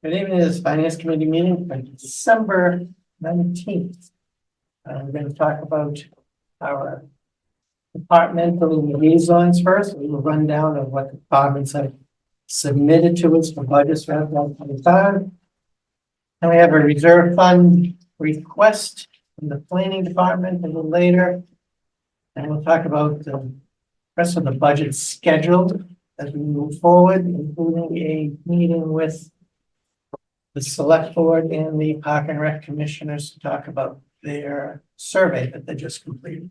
Good evening, this is Finance Committee meeting on December 19th. We're going to talk about our departmental liaisons first. We will run down of what the departments have submitted to us for budgets for FY25. And we have a reserve fund request from the planning department a little later. And we'll talk about the rest of the budget scheduled as we move forward, including a meeting with the select board and the park and rec commissioners to talk about their survey that they just completed.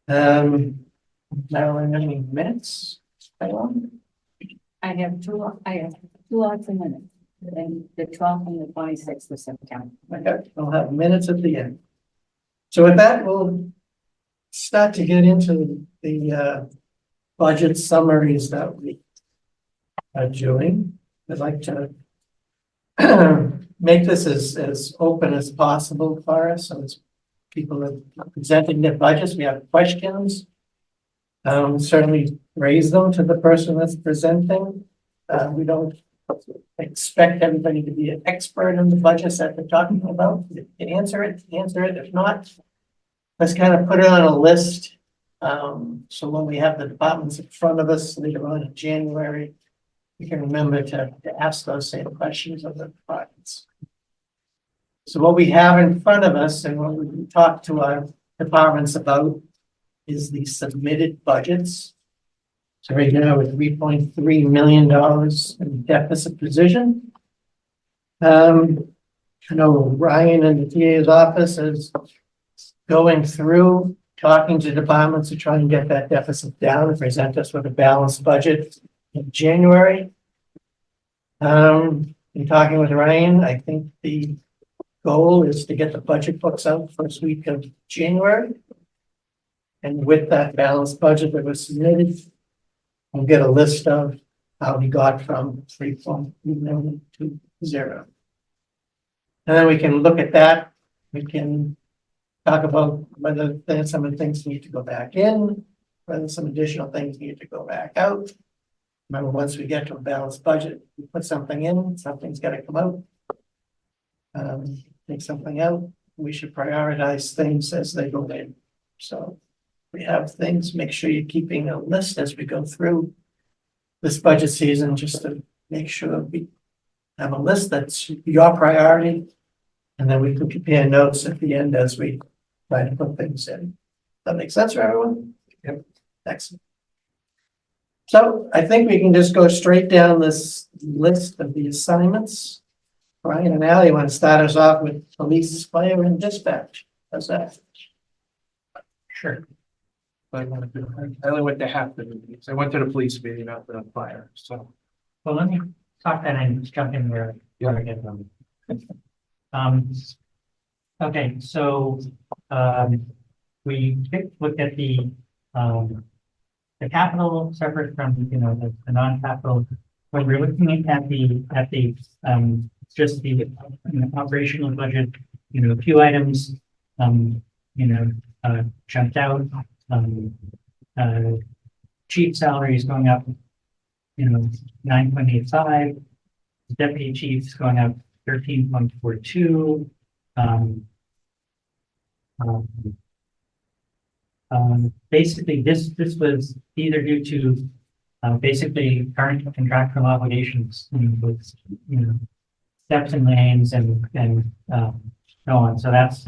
Marilyn, any minutes? I have two lots of minutes, and the 12th and the 26th of September. Okay, we'll have minutes at the end. So with that, we'll start to get into the budget summaries that we are doing. I'd like to make this as open as possible for us. So as people are presenting their budgets, we have questions. Certainly raise them to the person that's presenting. We don't expect everybody to be an expert in the budgets that they're talking about. If you can answer it, answer it. If not, let's kind of put it on a list. So when we have the departments in front of us later on in January, we can remember to ask those same questions of the departments. So what we have in front of us and what we talk to our departments about is the submitted budgets. So right now we're $3.3 million in deficit position. I know Ryan in the TA's office is going through talking to departments to try and get that deficit down and present us with a balanced budget in January. In talking with Ryan, I think the goal is to get the budget books out first week of January. And with that balanced budget that was submitted, we'll get a list of how we got from 3.3 million to 0. And then we can look at that. We can talk about whether some of the things need to go back in, whether some additional things need to go back out. Remember, once we get to a balanced budget, we put something in, something's got to come out. Take something out. We should prioritize things as they go in. So we have things, make sure you're keeping a list as we go through this budget season, just to make sure we have a list that's your priority. And then we can compare notes at the end as we try to put things in. That makes sense for everyone? Yep. Excellent. So I think we can just go straight down this list of the assignments. Brian and Al, you want to start us off with police, fire, and dispatch? How's that? Sure. I only went to half the meetings. I went to the police meeting, not the fire, so. Well, let me talk that and jump in where I get them. Okay, so we looked at the capital separate from the non-capital. When we're looking at the just the operational budget, a few items jumped out. Chief salary is going up 9.85. Deputy chief's going up 13.42. Basically, this was either due to basically current contractual obligations with steps and lanes and so on. So that's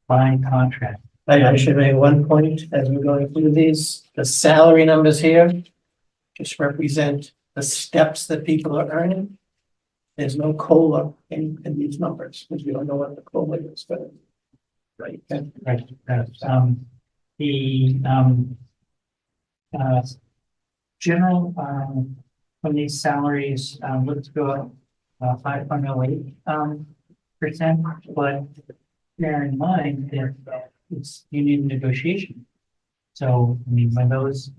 by contract. I should make one point as we're going through these. The salary numbers here just represent the steps that people are earning. There's no COLA in these numbers because we don't know what the COLA is. But right. Right. The general from these salaries, let's go up 5.08%, but bear in mind that it's union negotiation. So I mean, when those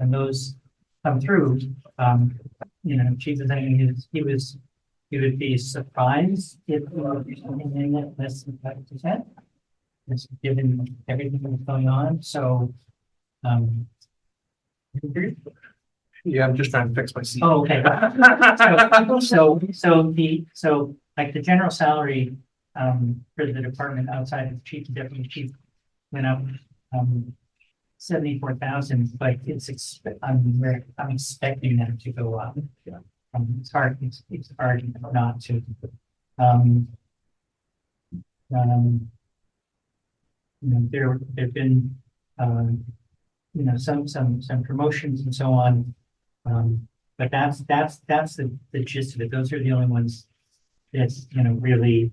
come through, Chief is saying he would be surprised if we were something in it less than 5%. Just given everything that's going on, so Yeah, I'm just trying to fix my seat. Oh, okay. So like the general salary, for the department outside of the chief and deputy chief went up, 74,000, but I'm expecting that to go up. Yeah. It's hard not to. Um, there've been, some promotions and so on. But that's the gist of it. Those are the only ones that's, really,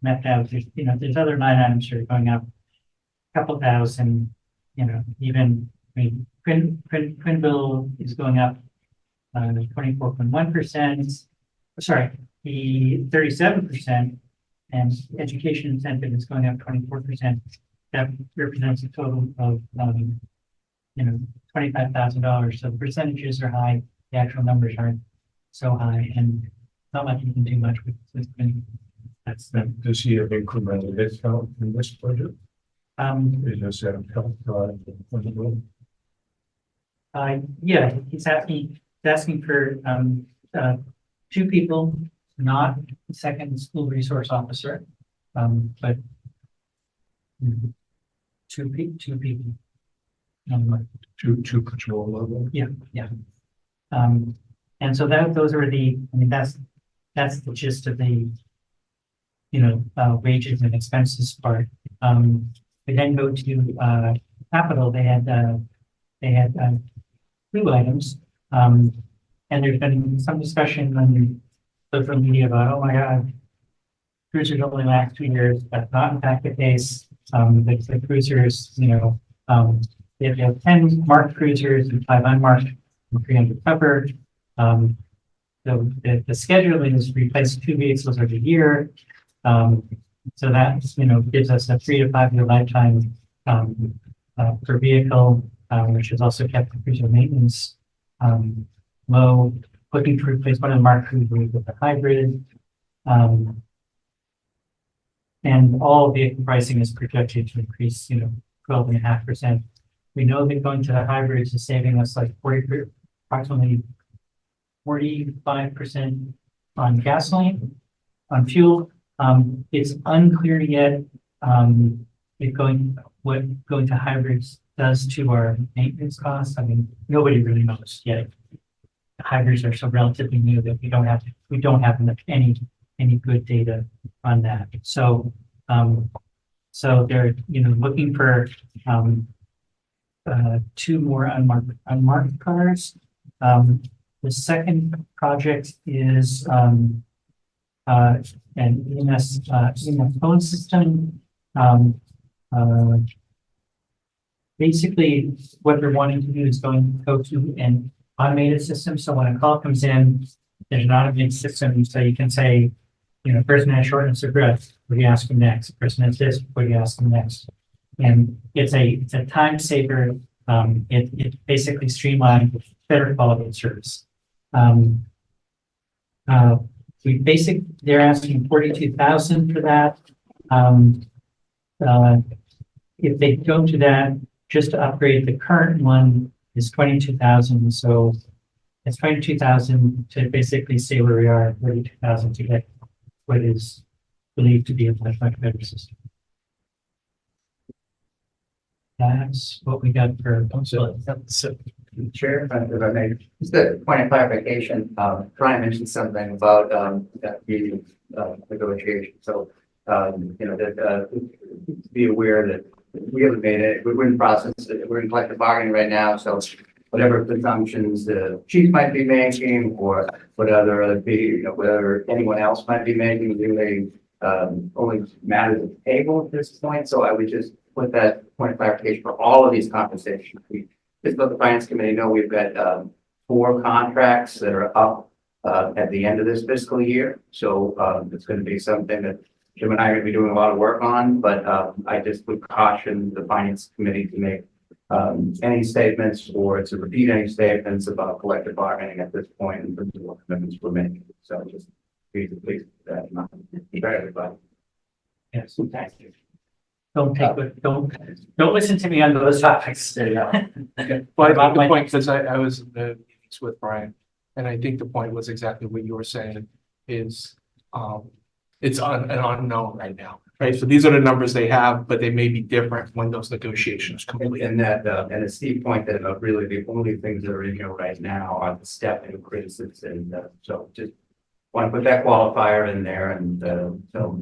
mapped out. There's other line items that are going up a couple thousand, even, I mean, print bill is going up 24.1%. Sorry, the 37%, and education incentive is going up 24%. That represents a total of, $25,000. So the percentages are high, the actual numbers aren't so high, and not much you can do much with. That's the, Does he have incremental discount in this budget? Is this a help? Yeah, he's asking for, two people, not the second school resource officer, but two people. Two patrol level? Yeah. And so those are that's the gist of the, wages and expenses part. We then go to, capital, they had 2 items. And there's been some discussion on social media about, oh my God, cruisers only last 2 years. That's not in fact the case. The cruisers, they have 10 marked cruisers and 5 unmarked, and 300 covered. The scheduling is replace 2 vehicles every year. So that, gives us a 3 to 5 year lifetime, per vehicle, which has also kept the cruiser maintenance, low, looking to replace one of the marked cruisers with a hybrid. And all vehicle pricing is projected to increase, 12.5%. We know that going to the hybrids is saving us like approximately 45% on gasoline, on fuel. It's unclear yet, what going to hybrids does to our maintenance costs. I mean, nobody really knows yet. The hybrids are so relatively new that we don't have any good data on that. So, they're, looking for, 2 more unmarked cars. The second project is, an EMS phone system. Basically, what they're wanting to do is go to an automated system. So when a call comes in, there's an automated system. So you can say, person has shortness of breath, what do you ask them next? Person has this, what do you ask them next? And it's a time saver. It basically streamlines better quality of service. They're asking 42,000 for that. If they go to that, just to upgrade the current one is 22,000. So it's 22,000 to basically stay where we are, 42,000 to get what is believed to be a much better system. That's what we got for. Chair, if I may, just a point of clarification, Brian mentioned something about that meeting negotiation. So, be aware that we haven't made it. We're in process. We're in collective bargaining right now. So, whatever presumptions the chief might be making, or whatever anyone else might be making, really only matters at the table at this point. So, I would just put that point of clarification for all of these conversations. Just let the finance committee know we've got 4 contracts that are up at the end of this fiscal year. So it's going to be something that Jim and I are going to be doing a lot of work on, but I just would caution the finance committee to make any statements or to repeat any statements about collective bargaining at this point in terms of what commitments we're making. So just please keep that in mind for everybody. Yes, thank you. don't listen to me on those topics. There you go. Okay, well, I think the My- point, because I was in the meetings with Brian, and I think the point was exactly what you were saying is, it's an unknown right now, right? So these are the numbers they have, but they may be different when those negotiations complete. And that, and as Steve pointed out, really the only things that are in here right now are the step increases, and so just want to put that qualifier in there, and so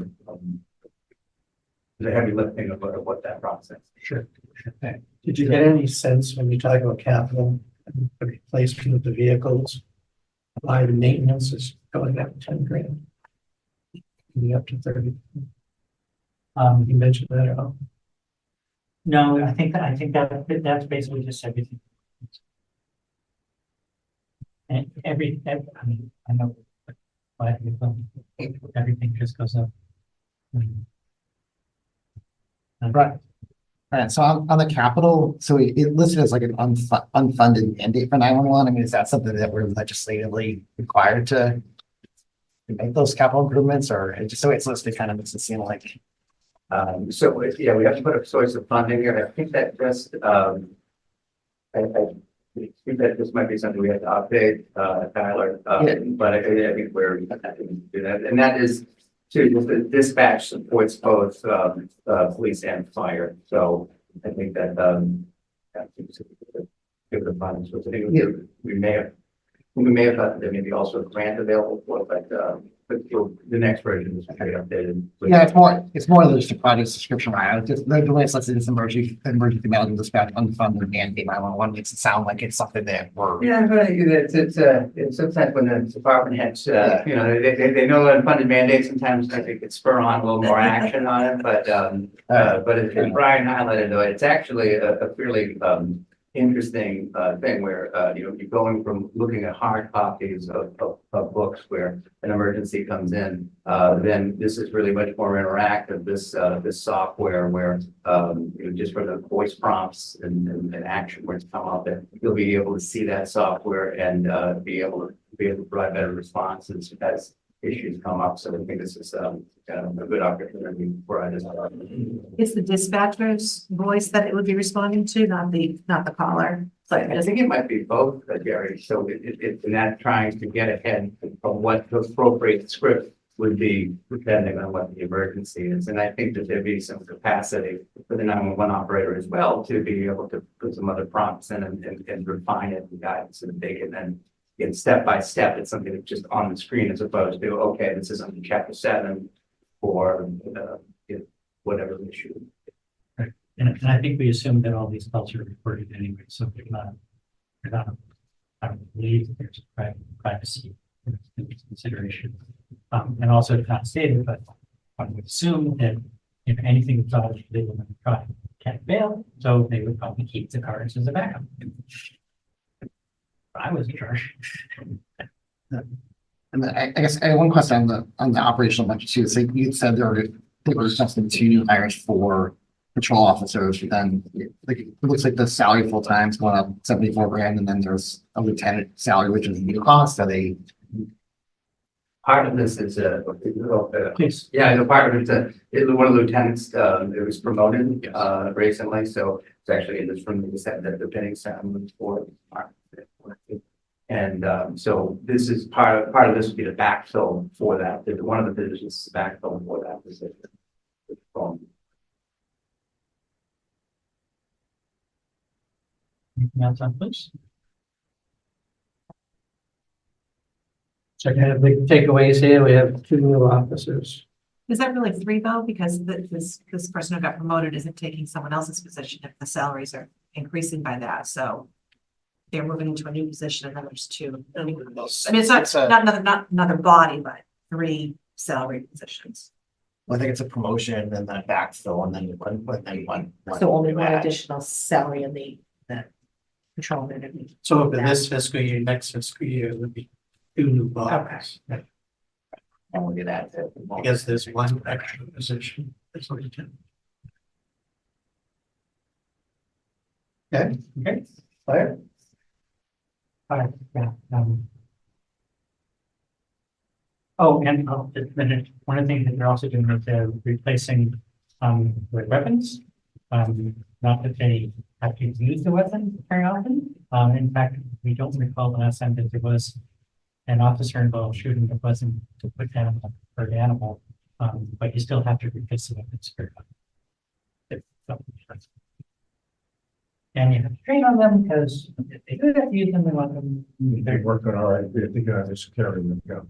the heavy lifting of what that process. Sure. Okay. Did you get any sense when you talk about capital, and the replacement of the vehicles? Why the maintenance is going up 10 grand? Maybe up to 30. You mentioned that at all? No, I think that's basically just everything. And I mean, I know. But everything just goes up. Right. Right, so on the capital, so it listed as like an unfunded mandate for 911. I mean, is that something that we're legislatively required to make those capital improvements, or it just so it's listed kind of makes it seem like, So, yeah, we have to put a source of funding here. I think that just, I think that this might be something we have to update, Tyler, Yeah. but I think we're happy to do that. And that is to, the dispatch supports both, police and fire. So I think that, give the funds, which I think we may have thought that there may be also a grant available for, but for the next version is very updated. yeah, it's more than just a project subscription, right? Just the way it's listed is emergency management dispatch unfunded mandate 911 makes it sound like it's something that we're. Yeah, but it's sometimes when the department heads, you know, they know that unfunded mandate, sometimes I think it spur on a little more action on it, but as Brian highlighted, though, it's actually a fairly, interesting, thing where, you know, you're going from looking at hard copies of books where an emergency comes in, then this is really much more interactive, this software where, you know, just for the voice prompts and action words come up, and you'll be able to see that software and be able to provide better responses as issues come up. So I think this is a good opportunity for us. It's the dispatcher's voice that it would be responding to, not the caller. So I think it might be both, Jerry. So it's not trying to get ahead of what the appropriate script would be depending on what the emergency is. And I think that there'd be some capacity for the 911 operator as well to be able to put some other prompts in and refine it and guide so that they can then get step by step. It's something that's just on the screen as opposed to, okay, this is under chapter 7 for whatever issue. And I think we assume that all these calls are recorded anyway, so they're not, I don't believe there's privacy consideration. And also it's not stated, but I would assume that if anything was done, they would try can't fail, so they would probably keep the cards as a backup. I was in charge. And then I guess I have one question on the operational budget too. So you said there was just 2 new hires for patrol officers, but then like it looks like the salary full time is going up 74 grand, and then there's a lieutenant salary, which is a new cost. Are they? Part of this is Please. yeah, the part of it's one of the lieutenants, it was promoted recently, so it's actually in this room, we said that the pinning sound for. And so this is part of this would be the backfill for that. One of the positions is backfill for that position. Anything else on please? So kind of big takeaways here, we have 2 new officers. is that really 3 though? Because this person who got promoted isn't taking someone else's position if the salaries are increasing by that, so. They're moving into a new position and then there's 2. I mean, it's not another body, but 3 salary positions. Well, I think it's a promotion and then backfill and then one. So only one additional salary in the patrolman. So for this fiscal year, next fiscal year, it would be 2 new bodies. And we'll do that. I guess there's 1 extra position. That's what you do. Okay, Okay. Claire? All right, yeah. Oh, and then one of the things that they're also doing is they're replacing with weapons. Not that they have to use the weapon very often. In fact, we don't recall the last time that there was an officer involved shooting that wasn't to put down a hurt animal. But you still have to replace the weapons very often. And you have to train on them because if they do have to use them, they want them. They're working all right, I think they're carrying them down.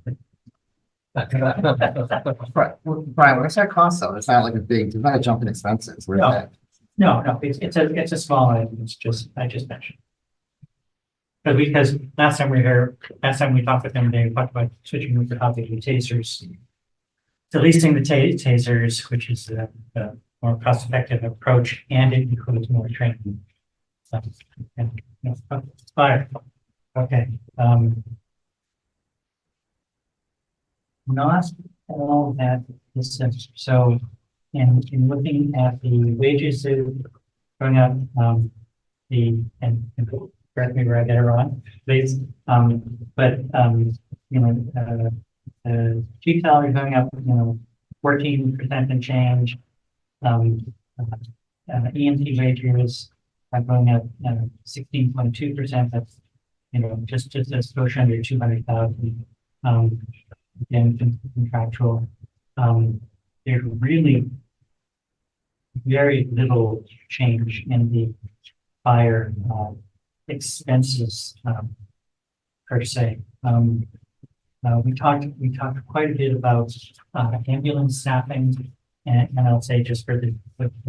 Right, well, Brian, what's that cost though? It's not like a big, it's not a jump in expenses. Where's No. that? No, it's a small item, it's just, I just mentioned. But because last time we talked with them, they talked about switching over to the tasers. To leasing the tasers, which is a more cost-effective approach, and it includes more training. So, and, you know, fire. Okay, not all that is, so in looking at the wages that are going up, and correct me where I get it wrong, please, but, you know, chief salary going up, you know, 14% and change. EMT wages are going up 16.2%. That's, you know, just a skosh under 200,000. Again, contractual. There's really very little change in the fire expenses per se. We talked quite a bit about ambulance staffing, and I'll say just for the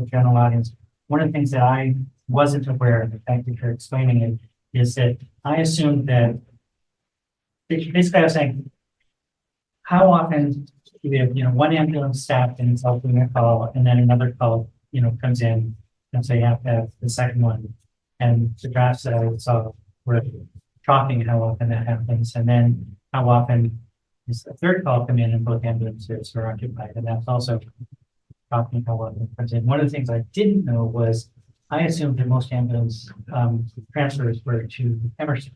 general audience, one of the things that I wasn't aware of, thank you for explaining it, is that I assumed that basically I was saying, how often do we have, you know, one ambulance staff and it's helping a call, and then another call, you know, comes in, and so you have to have the second one. And the drafts that I saw were talking how often that happens, and then how often is the third call come in and both ambulances are occupied, and that's also talking how often it comes in. One of the things I didn't know was I assumed that most ambulance transfers were to Emerson,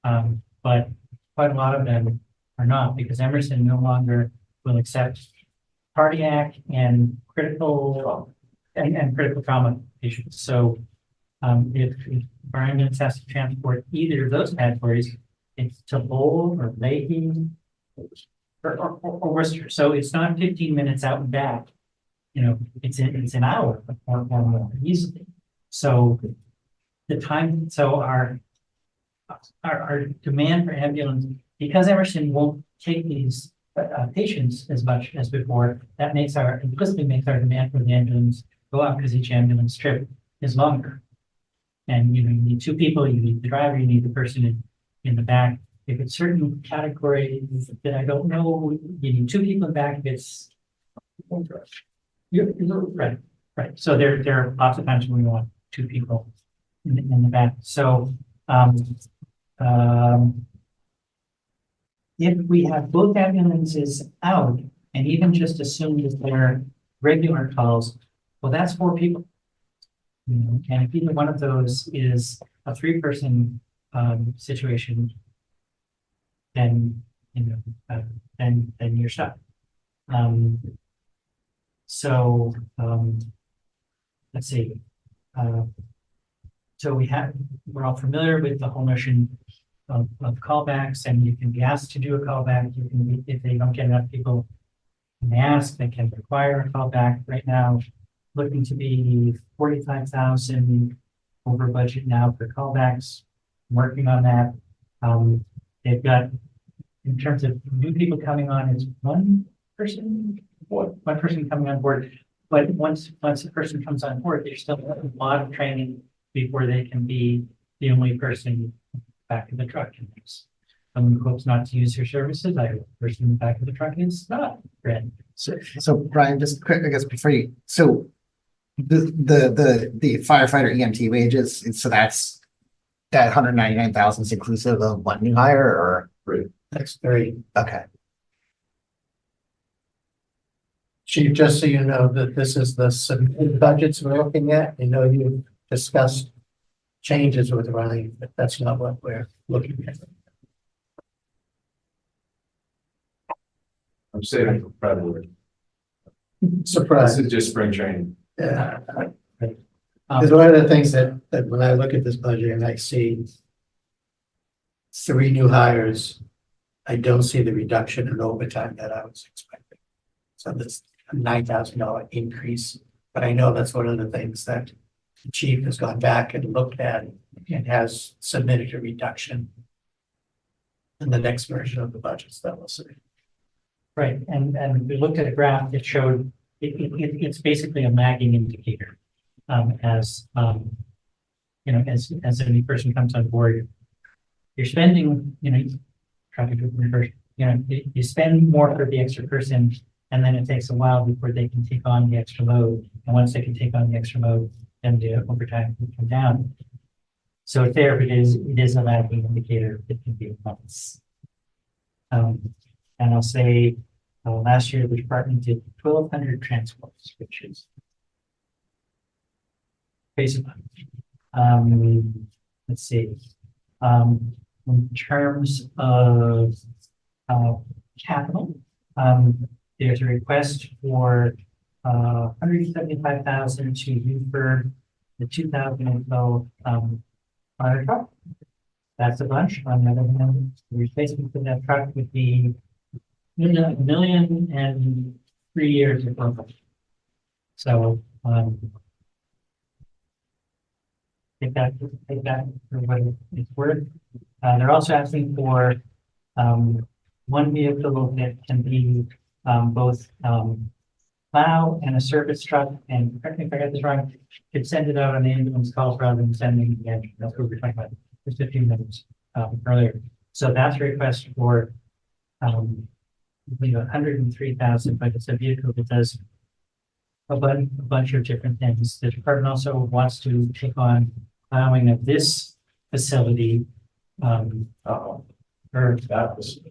but quite a lot of them are not, because Emerson no longer will accept cardiac and critical and critical trauma patients. So if our ambulance has to transport either of those categories, it's to Lowell or Leahy or Worcester. So it's not 15 minutes out and back. You know, it's an hour or more easily. So the time, so our demand for ambulance, because Emerson won't take these patients as much as before, that implicitly makes our demand for the ambulance go up, because each ambulance trip is longer. And you know, you need two people, you need the driver, you need the person in the back. If it's certain categories that I don't know, you need two people in the back. If it's you're right. So there are lots of times when we want two people in the back. So if we have both ambulances out and even just assume that they're regular calls, well, that's 4 people. You know, and if either one of those is a 3-person situation, then you know, then you're stuck. So let's see. So we're all familiar with the whole notion of callbacks, and you can be asked to do a callback. You can, if they don't get enough people, and they ask, they can require a callback. Right now, looking to be 45,000 over budget now for callbacks. Working on that. They've got, in terms of new people coming on, it's one person coming on board. But once a person comes on board, there's still a lot of training before they can be the only person back in the truck. Someone who hopes not to use your services, like the person in the back of the truck is not red. So Brian, just quick, I guess before you, so the firefighter EMT wages, so that's that 199,000 is inclusive of one new hire, or? That's 3. Okay. Chief, just so you know that this is the submitted budgets we're looking at. I know you discussed changes with Ryan, but that's not what we're looking at. I'm saving for February. This surprised. is just spring training. Yeah. Um, It's one of the things that when I look at this budget and I see 3 new hires, I don't see the reduction in overtime that I was expecting. So this $9,000 increase, but I know that's one of the things that the chief has gone back and looked at and has submitted a reduction in the next version of the budgets that we'll see. Right, and we looked at a graph that showed, it's basically a lagging indicator. As, you know, as a new person comes on board, you're spending, you know, trying to do it reverse, you know, you spend more for the extra person, and then it takes a while before they can take on the extra load. And once they can take on the extra load, then the overtime can come down. So it's there, but it is a lagging indicator. It can be months. And I'll say, last year, the department did 1,200 transports, which is basically, let's see, in terms of, capital, there's a request for, 175,000 to refurb the 2012, fire truck. That's a bunch. On the other hand, the replacement for that truck would be $1 million and 3 years of work. So, take that for what it's worth. They're also asking for, one vehicle that can be, both, plow and a service truck, and correct me if I got this wrong, could send it out on the ambulance calls rather than sending the engine. That's what we're talking about just a few minutes, earlier. So that's a request for, I believe 103,000, but it's a vehicle that does a bunch of different things. The department also wants to take on plowing of this facility, or, That was.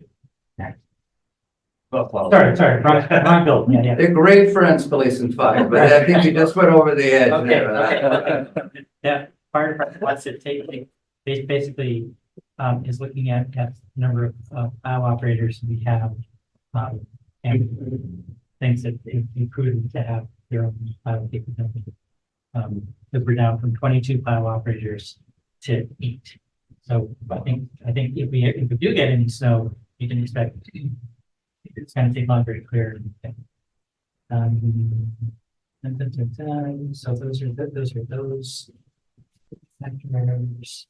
sorry, wrong building, yeah. They're great friends, police and fire, but I think you just went over the edge Okay, there. okay. Yeah, fire department wants to take, basically, is looking at number of plow operators we have. And thinks that it'd be prudent to have their own plow capability. Because we're down from 22 plow operators to 8. So I think if we do get any snow, you can expect it's going to take longer to clear. So those are those factors.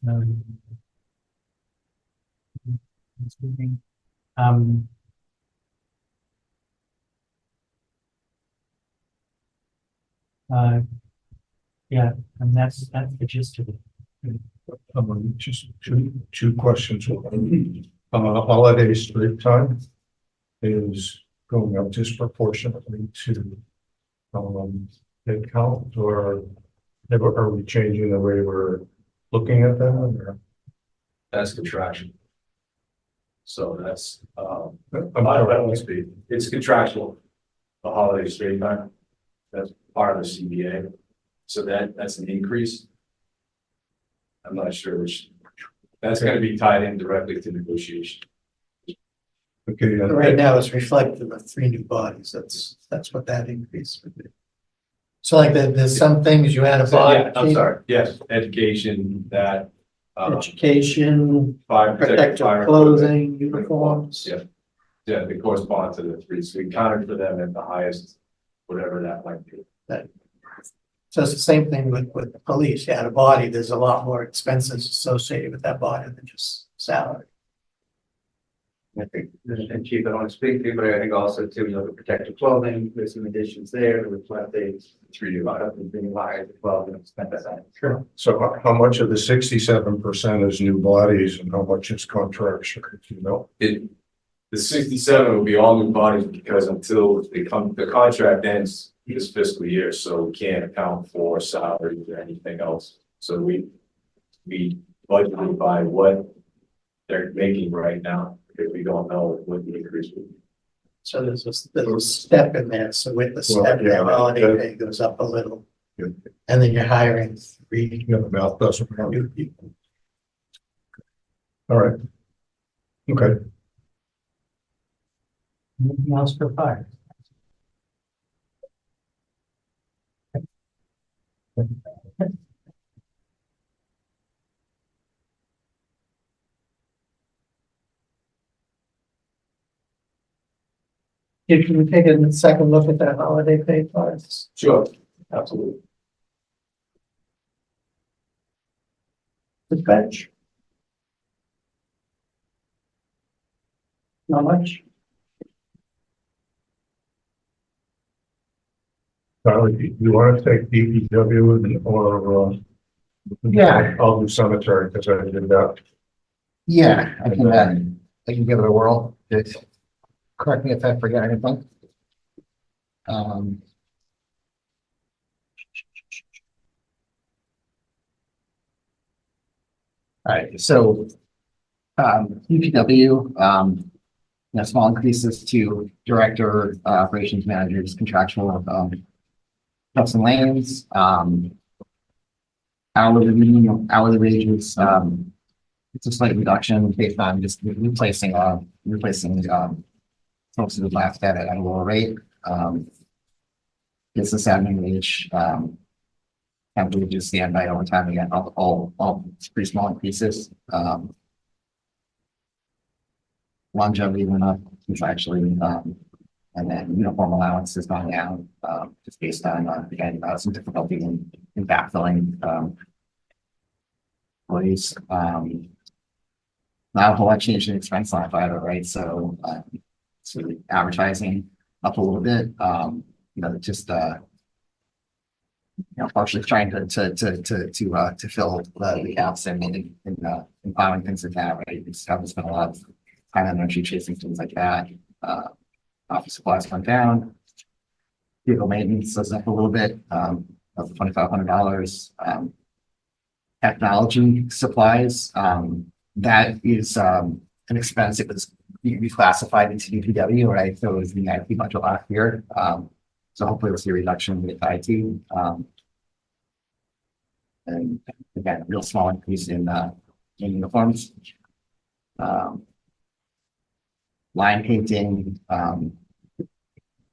Yeah, and that's the gist of it. Just two questions. Holiday street time is going up disproportionately to head count, or are we changing the way we're looking at that? Or? That's contraction. So that's, I'm I sorry. don't speak, it's contractual, the holiday straight time. That's part of the CBA. So that's an increase. I'm not sure which, that's gonna be tied in directly to negotiation. Okay. Right now, it's reflective of 3 new bodies. That's what that increase would be. So like there's some things you add a So, body. yeah, I'm sorry, yes, education, that, Education, fire protective clothing, uniforms. Yeah, yeah, they correspond to the 3, so we counted for them at the highest, whatever that might be. So it's the same thing with the police. You add a body, there's a lot more expenses associated with that body than just salary. I think, and Chief, I don't want to speak to you, but I think also too, you know, the protective clothing, there's some additions there to reflect the 3 new items being wired as well, and spend that. Sure. So how much of the 67% is new bodies and how much is contraction? You know, The 67 will be all new bodies because until the contract ends this fiscal year, so we can't account for salaries or anything else. So we budgeted by what they're making right now, because we don't know what the increase will be. So there's a step in there. So with the step, Well, yeah, that holiday that- pay goes up a little. Yeah. And then you're hiring 3 you know, the math doesn't work. new people. All right. Okay. Anything else for fire? You can take a second look at that holiday pay for us. Sure, absolutely. The bench. Not much. Charlie, do you want to take DPW or? Yeah. I'll do cemetery because I did that. Yeah, I can give it a whirl. Just correct me if I forget anything. Um. All right, so, UPW, small increases to director, operations managers, contractual, trucks and lanes, hourly wages, it's a slight reduction based on just replacing, folks who left at a lower rate. Business admin wage, have to reduce the by overtime again, all pretty small increases. Longevity went up, which actually, and then uniform allowance has gone down, just based on, again, some difficulty in backfilling, employees. Not a whole lot changed in expense line either, right? So, so advertising up a little bit, just, partially trying to fill the gaps in filing things like that, right? It's have to spend a lot of time and energy chasing things like that. Office supplies went down. Vehicle maintenance is up a little bit, of $2,500. Technology supplies, that is an expense. It was reclassified into DPW, right? So it was the IT budget last year. So hopefully we'll see a reduction with IT. And again, a real small increase in uniforms. Line painting,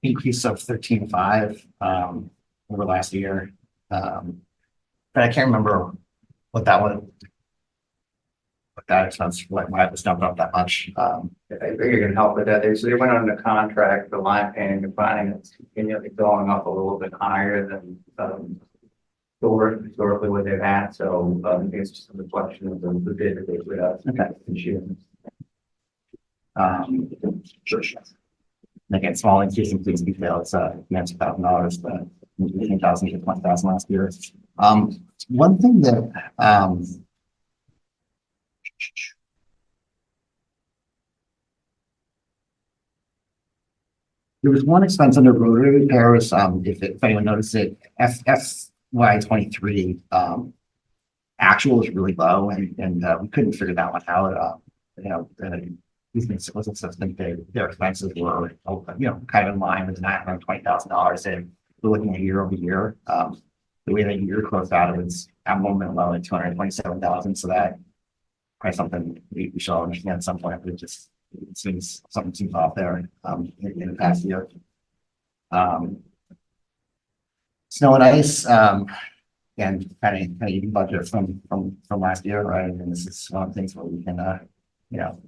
increase of 13.5 over last year. But I can't remember what that was. What that expense, why it was dumped up that much. I think you're gonna help with that. They went under contract for line painting and finding it's continually going up a little bit higher than, historically what they've had. So, I think it's just a reflection of the bid that they put out. Okay. This year. Sure. Again, small increase in police detail, it's $1,000, but 15,000 to 20,000 last year. One thing that there was one expense under rotary repairs, if anyone noticed it, FY 23, actual was really low and we couldn't figure that one out. These things wasn't something their expenses were, kind of in line with $920,000. And we're looking at year over year. The way that year closed out, it was at moment low at 227,000. So that probably something we should all understand at some point, but it seems something seems off there, in the past year. Snow and ice, and kind of even budget from last year, right? And this is one of the things where we can,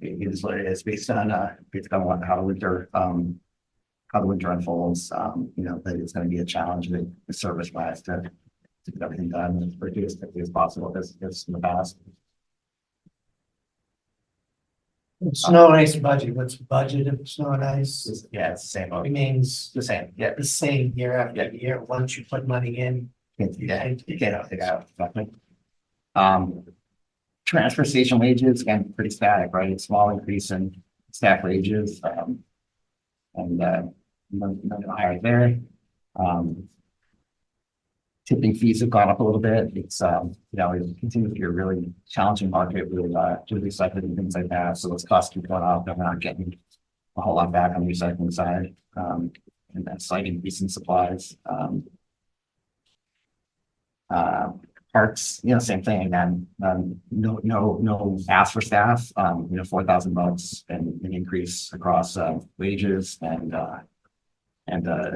it is what it is based on how the winter unfolds. That it's going to be a challenge with the service wise to get everything done as quickly as possible as in the past. Snow and ice budget, what's budgeted for snow and ice? Yeah, it's the same. Remains The same. Yeah. the same year after year, once you put money in. Yeah, you can't take out nothing. Transfer station wages, again, pretty static, right? Small increase in staff wages, and nothing higher there. Tipping fees have gone up a little bit. It's it continues to be a really challenging market with recycling and things like that. So those costs keep going up, and we're not getting a whole lot back on the recycling side. And then slight increase in supplies. Parts, same thing again. No ask for staff. $4,000 and an increase across wages and a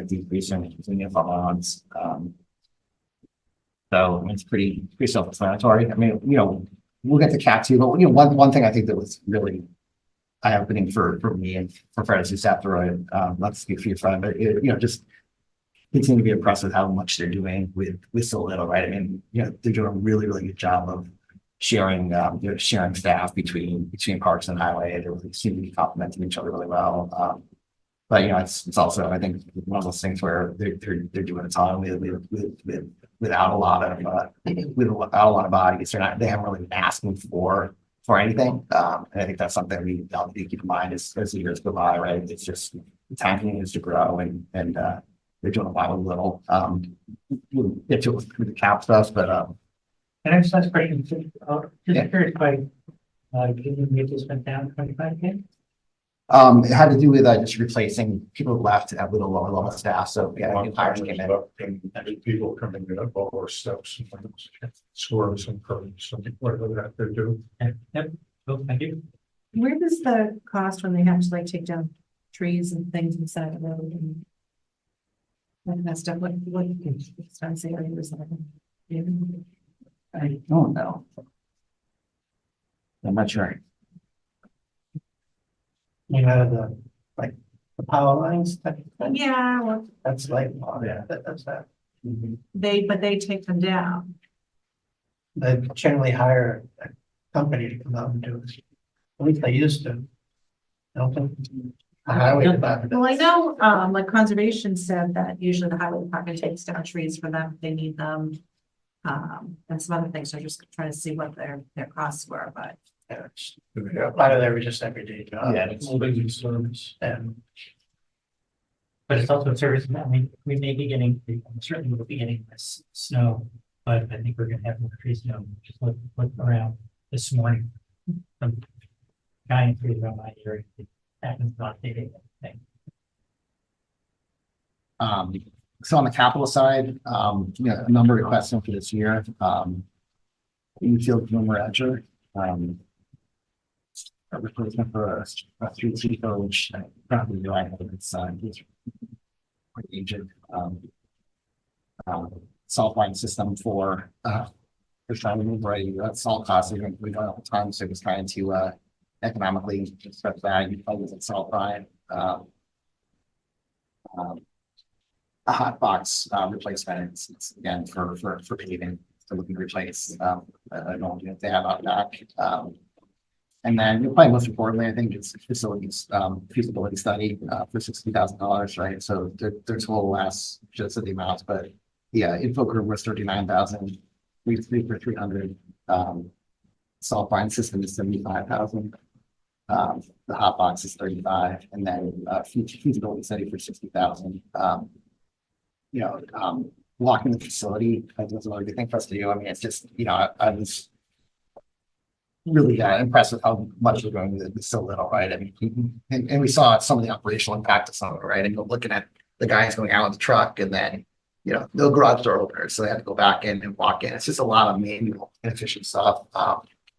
decrease in uniform allowance. So I mean, it's pretty self-explanatory. I mean, we'll get to cat too, but one thing I think that was really eye-opening for me and for Fred who's after not to speak for your friend, but just continue to be impressed with how much they're doing with so little, right? I mean, they're doing a really, really good job of sharing, sharing staff between parks and highway. They really seem to be complementing each other really well. But it's also, I think, one of those things where they're doing a ton without a lot of bodies. They haven't really been asking for anything. And I think that's something we all need to keep in mind as the years go by, right? It's just the time continues to grow and they're doing a lot with little. We'll get to it with the cap stuff, but And I just ask a question, Yeah. just curious, why, given the just went down 25K? it had to do with just replacing people who left at little lower level staff. So new hires came in. And people coming in up lower steps, swerves and curves, and whatever that they do. Yep, cool, thank you. Where does the cost when they have to like take down trees and things inside the road and that stuff, what expensive areas are they? I don't know. I'm not sure. The power lines, Yeah, well, that's like, oh, yeah, that's that. but they take them down. They generally hire a company to come out and do it. At least they used to. Don't think. The highway department. Well, I know, like conservation said that usually the highway department takes down trees for them, if they need them. And some other things, I'm just trying to see what their costs were, but. A lot of them were just everyday jobs. Yeah, it's service. And But it's also a service, I mean, we may be getting, certainly we'll be getting this snow, but I think we're gonna have more trees, just look around this morning. Some giant trees around my area, it happens not taking anything. So on the capital side, a number of requests in for this year. Infield rumor edger, a replacement for a street sweeper, which I probably do. I have it's quite aged. Salt line system for trying to move right. Salt costs are going to be going all the time, so it's trying to economically stretch that. You probably with salt line. A hot box replacement, it's again for paving, to looking to replace. I don't know if they have out back. And then probably most importantly, I think it's facilities feasibility study for $60,000, right? So their total lasts just at the amount, but yeah, info group was 39,000. We for 300. Salt brine system is 75,000. The hot box is 35, and then feasibility study for 60,000. Walking the facility, I think was a really good thing for us to do. I mean, it's just, I was really impressed with how much we're going with so little, right? I mean, and we saw some of the operational impact of some of it, right? And you're looking at the guys going out with the truck, and then, no garage door openers, so they had to go back in and walk in. It's just a lot of manual, inefficient stuff.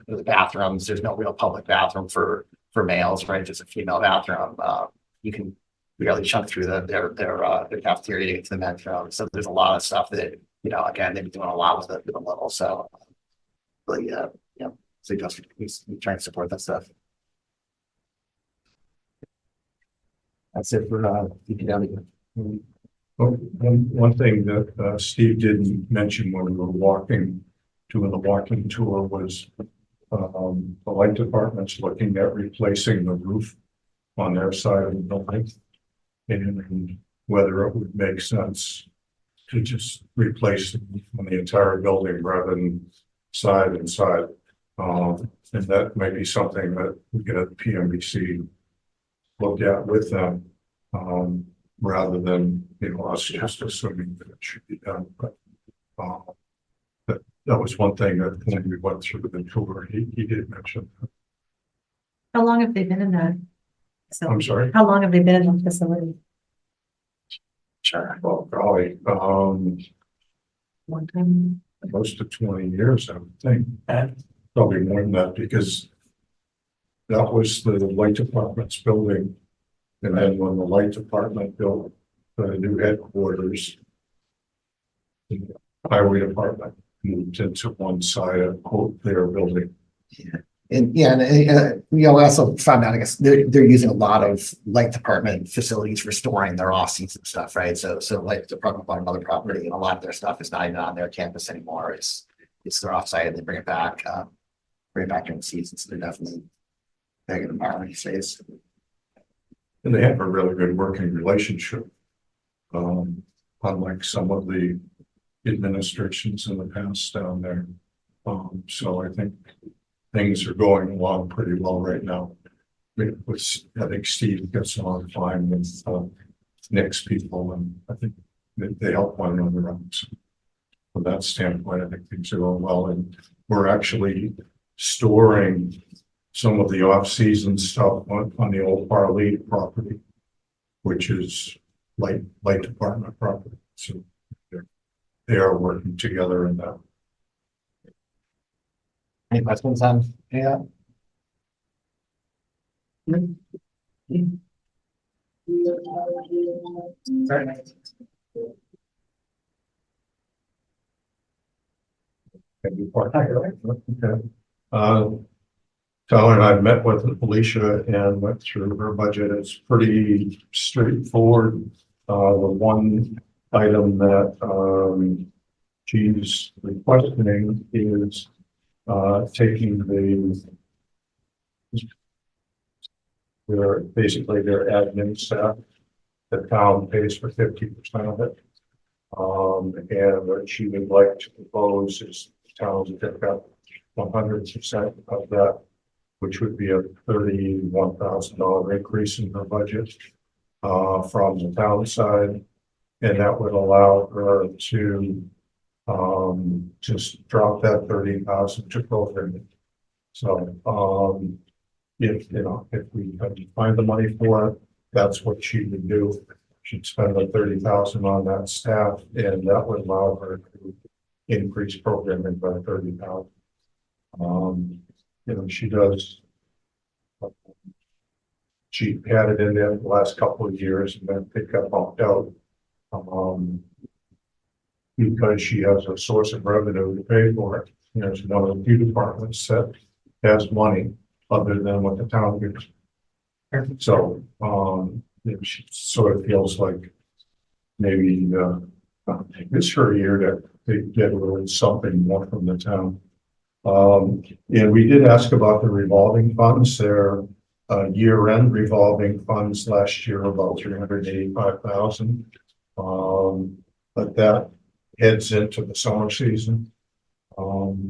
The bathrooms, there's no real public bathroom for males, right? Just a female bathroom. You can barely chunk through their cafeteria to get to the men's room. So there's a lot of stuff that, again, they've been doing a lot with it, with a little. So really, so just we try and support that stuff. That's it for DPW. Well, one thing that Steve didn't mention when we were doing the walking tour was the light department's looking at replacing the roof on their side of the building, and whether it would make sense to just replace the roof on the entire building rather than side and side. And that might be something that we get at the PMBC look at with them, rather than, us just assuming that it should be done. But that was one thing that when we went through the tour, he did mention. How long have they been in that? I'm sorry. How long have they been in the facility? Sure. Well, probably One time. close to 20 years, I would think. Probably more than that, because that was the light department's building. And then when the light department built the new headquarters, highway department moved into one side of quote their building. And yeah, and we also found out, I guess, they're using a lot of light department facilities for storing their off-season stuff, right? So light department bought another property and a lot of their stuff is not even on their campus anymore. It's their offsite and they bring it back during the season. So they're definitely big in the environment space. And they have a really good working relationship. Unlike some of the administrations in the past down there. So I think things are going along pretty well right now. I think Steve gets along fine with Nick's people, and I think they help one another out. So from that standpoint, I think things are going well, and we're actually storing some of the off-season stuff on the old Barley property, which is light department property. So they are working together in that. Any questions on any of that? Sorry. Okay. Tyler and I met with Alicia and went through her budget. It's pretty straightforward. The one item that she's requesting is taking their admin staff. The town pays for 50% of it. And what she would like to propose is the town to pick up 100% of that, which would be a $31,000 increase in her budget from the town side. And that would allow her to just drop that 30,000 to programming. So if we find the money for it, that's what she would do. She'd spend the 30,000 on that staff, and that would allow her to increase programming by 30,000. She does. She had it in there the last couple of years, and then it got bumped out. Because she has a source of revenue to pay for it. There's one of the few departments that has money other than what the town gives. So, she sort of feels like maybe it's her year to get a little something more from the town. And we did ask about the revolving funds. Their year-end revolving funds last year about 385,000. But that heads into the summer season,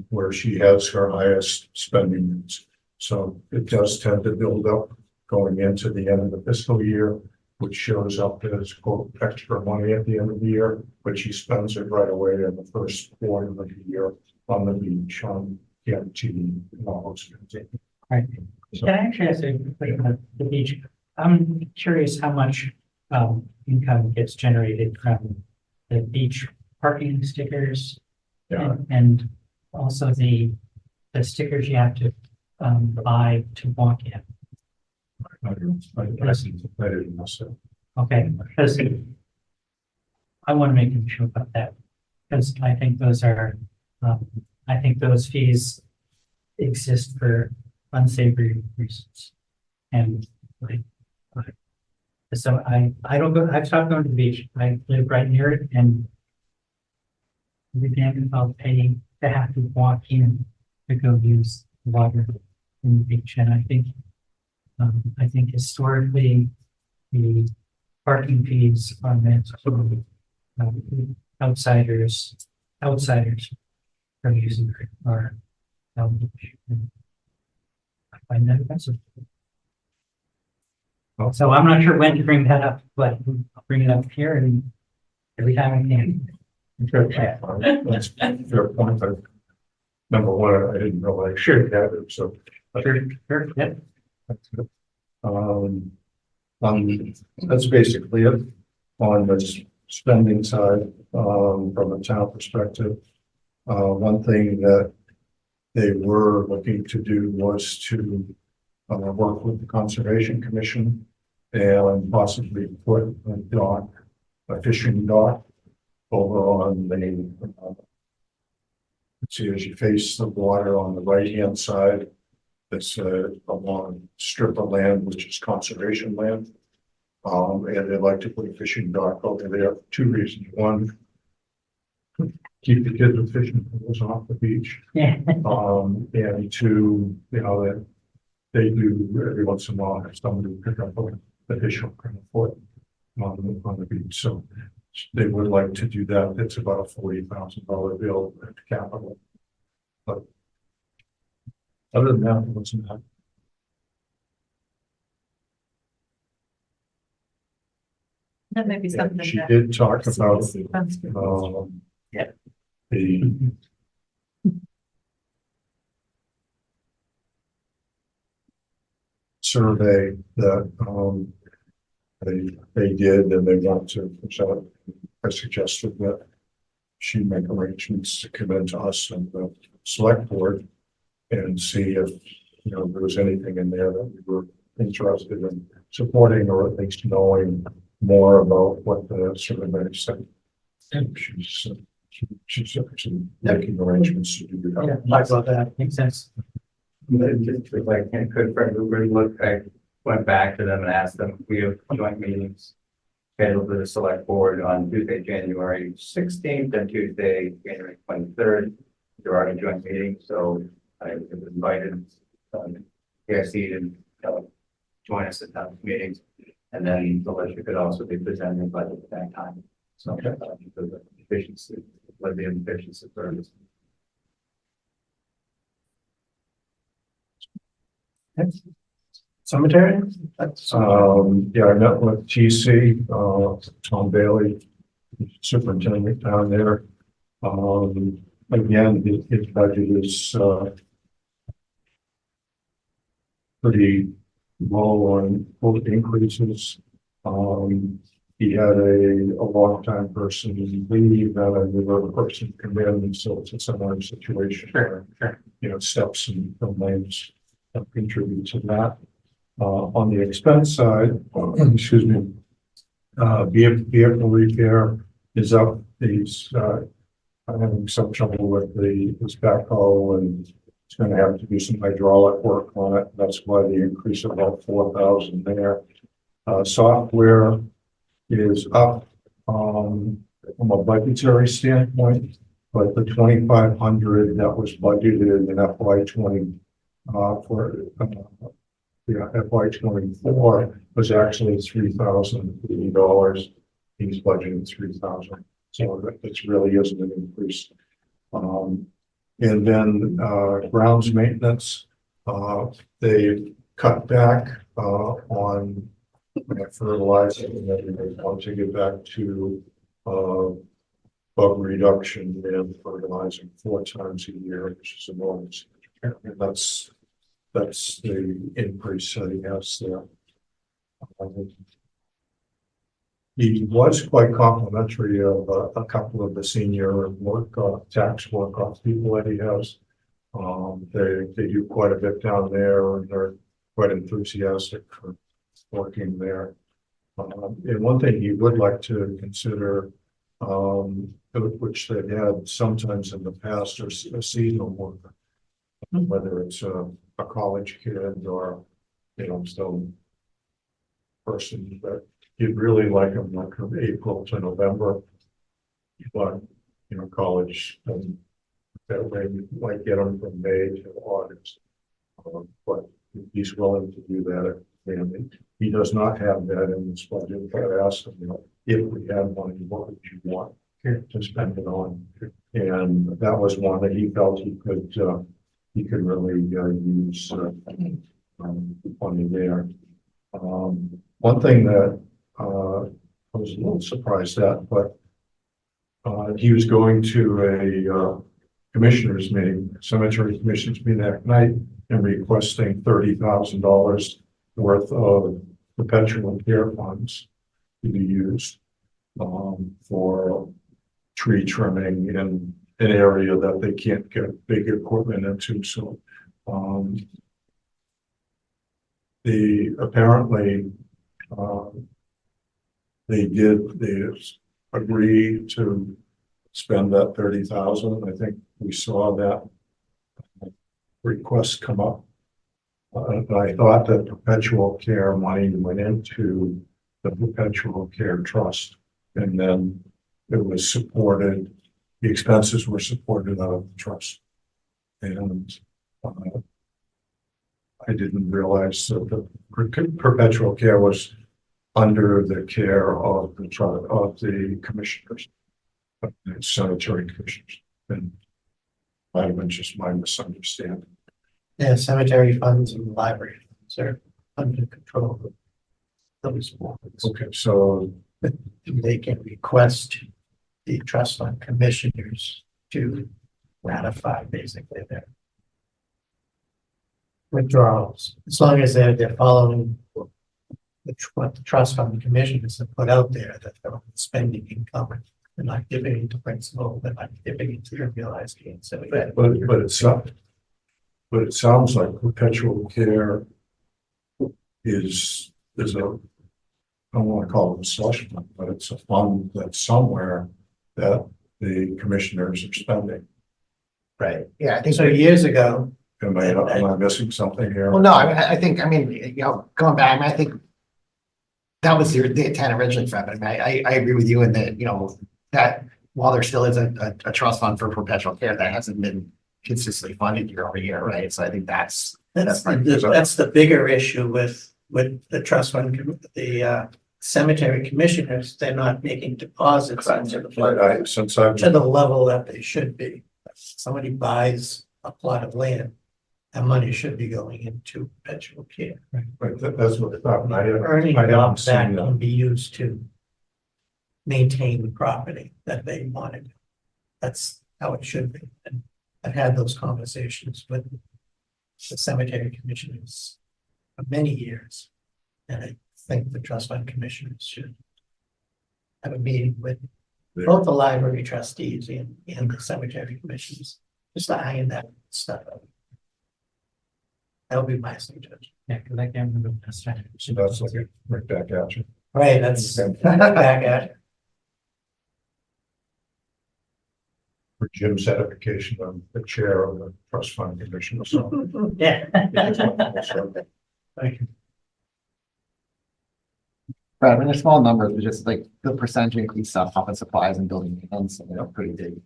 where she has her highest spending. So it does tend to build up going into the end of the fiscal year, which shows up as quote extra money at the end of the year, but she spends it right away in the first quarter of the year on the beach, on TNT, and all those things. Right. Can I actually ask a question about the beach? I'm curious how much income gets generated from the beach parking stickers. Yeah. And also the stickers you have to buy to walk in. I didn't know so. Okay, because I want to make sure about that, because I think those are, I think those fees exist for unsavory reasons. And so I don't go, I've stopped going to the beach. I live right near it, and every day I'll pay to have to walk in to go use the water in the beach. And I think historically the parking fees are meant for outsiders from using our beach. I find that offensive. So I'm not sure when to bring that up, but I'll bring it up here and every time I can. That's a fair point. Number one, I didn't realize sure that, so. Sure, yeah. That's basically it on the spending side, from a town perspective. One thing that they were looking to do was to work with the Conservation Commission and possibly put a fishing dock over on the See, as you face the water on the right-hand side, it's a long strip of land, which is conservation land. And they'd like to put a fishing dock over there for two reasons. One, keep the kids with fishing pools off the beach. Yeah. And two, you know, that they do every once in a while have somebody pick up a fish hook and a foot on the beach. So they would like to do that. It's about a $40,000 bill at capital. But other than that, it wasn't that. That may be And something she that. did talk about, Yeah. the survey that, they did, and they want to, so I suggested that she make arrangements to come into us and the select board and see if, you know, there was anything in there that we were interested in supporting, or at least knowing more about what the survey said. And she's actually making arrangements to do that. Yeah, talk about that, makes sense. Just if I can, could for Uber look, I went back to them and asked them, we have joint meetings scheduled with the select board on Tuesday, January 16th and Tuesday, January 23rd. There are joint meetings, so I was invited, KFC to join us at those meetings. And then the list could also be presented by the that time. So, the efficiency, what the efficiency service. Cemetery? That's, Yeah, I met with TC, Tom Bailey, superintendent down there. Again, his budget is, pretty low on both increases. He had a long-time person leave, and a newer person come in, so it's a similar situation. Sure, sure. You know, steps and names have contributed to that. On the expense side, excuse me, vehicle repair is up. He's having some trouble with his backhoe, and it's going to have to do some hydraulic work on it. That's why the increase of about 4,000 there. Software is up from a budgetary standpoint, but the 2,500 that was budgeted in FY20 for FY24 was actually $3,080. He's budgeted 3,000, so it really isn't an increase. And then grounds maintenance, they cut back on fertilizer, and then they want to get back to bug reduction and fertilizing 4 times a year, which is enormous. And that's the increase that he has there. He was quite complimentary of a couple of the senior tax work off people that he has. They do quite a bit down there, and they're quite enthusiastic for working there. And one thing he would like to consider, which they've had sometimes in the past, are a seasonal worker, whether it's a college kid or, you know, some person that you'd really like them like from April to November. But, you know, college, that way you might get them from May to August. But he's willing to do that. And he does not have that in this budget, but I asked him, you know, if we had money, what would you want to spend it on? And that was one that he felt he could really use money there. One thing that I was a little surprised at, but he was going to a commissioners meeting, cemetery commissioners meeting that night, and requesting $30,000 worth of perpetual care funds to be used for tree trimming in an area that they can't get big equipment into. So apparently they agree to spend that 30,000. I think we saw that request come up. And I thought that perpetual care money went into the perpetual care trust. And then it was supported, the expenses were supported out of the trust. And I didn't realize that the perpetual care was under the care of the commissioners, of the sanitary commissioners. And might have been just my misunderstanding. Yeah, cemetery funds and library funds are under control of those boards. Okay, so They can request the trust fund commissioners to ratify basically their withdrawals, as long as they're following what the trust fund commissioners have put out there, that they're spending income. They're not giving it to principal, they're not giving it to their realized gain, so. but it sounds like perpetual care is a, I don't want to call it a slush fund, but it's a fund that's somewhere that the commissioners are spending. Right, yeah, I think So years ago, Am I missing something here? well, no, I think, you know, going back, I think that was the intent originally for it. I mean, I agree with you in that, you know, that while there still is a trust fund for perpetual care, that hasn't been consistently funded year over year, right? So I think that's the bigger issue with the trust fund, the cemetery commissioners, they're not making deposits into the fund Since I've to the level that they should be. If somebody buys a plot of land, that money should be going into perpetual care. right, that's what I thought. Earning I haven't off that seen can be used to maintain the property that they wanted. That's how it should be. And I've had those conversations with the cemetery commissioners for many years. And I think the trust fund commissioners should have a meeting with both the library trustees and the cemetery commissioners, just to iron that stuff out. That would be my suggestion. Yeah, because I can't remember the strategy. So that's like right back at you. Right, that's back at. For Jim's edification, I'm the chair of the trust fund commission, so. Yeah. So, Thank you. right. I mean, they're small numbers, but just like the percentage increase of office supplies and building maintenance, you know, pretty big.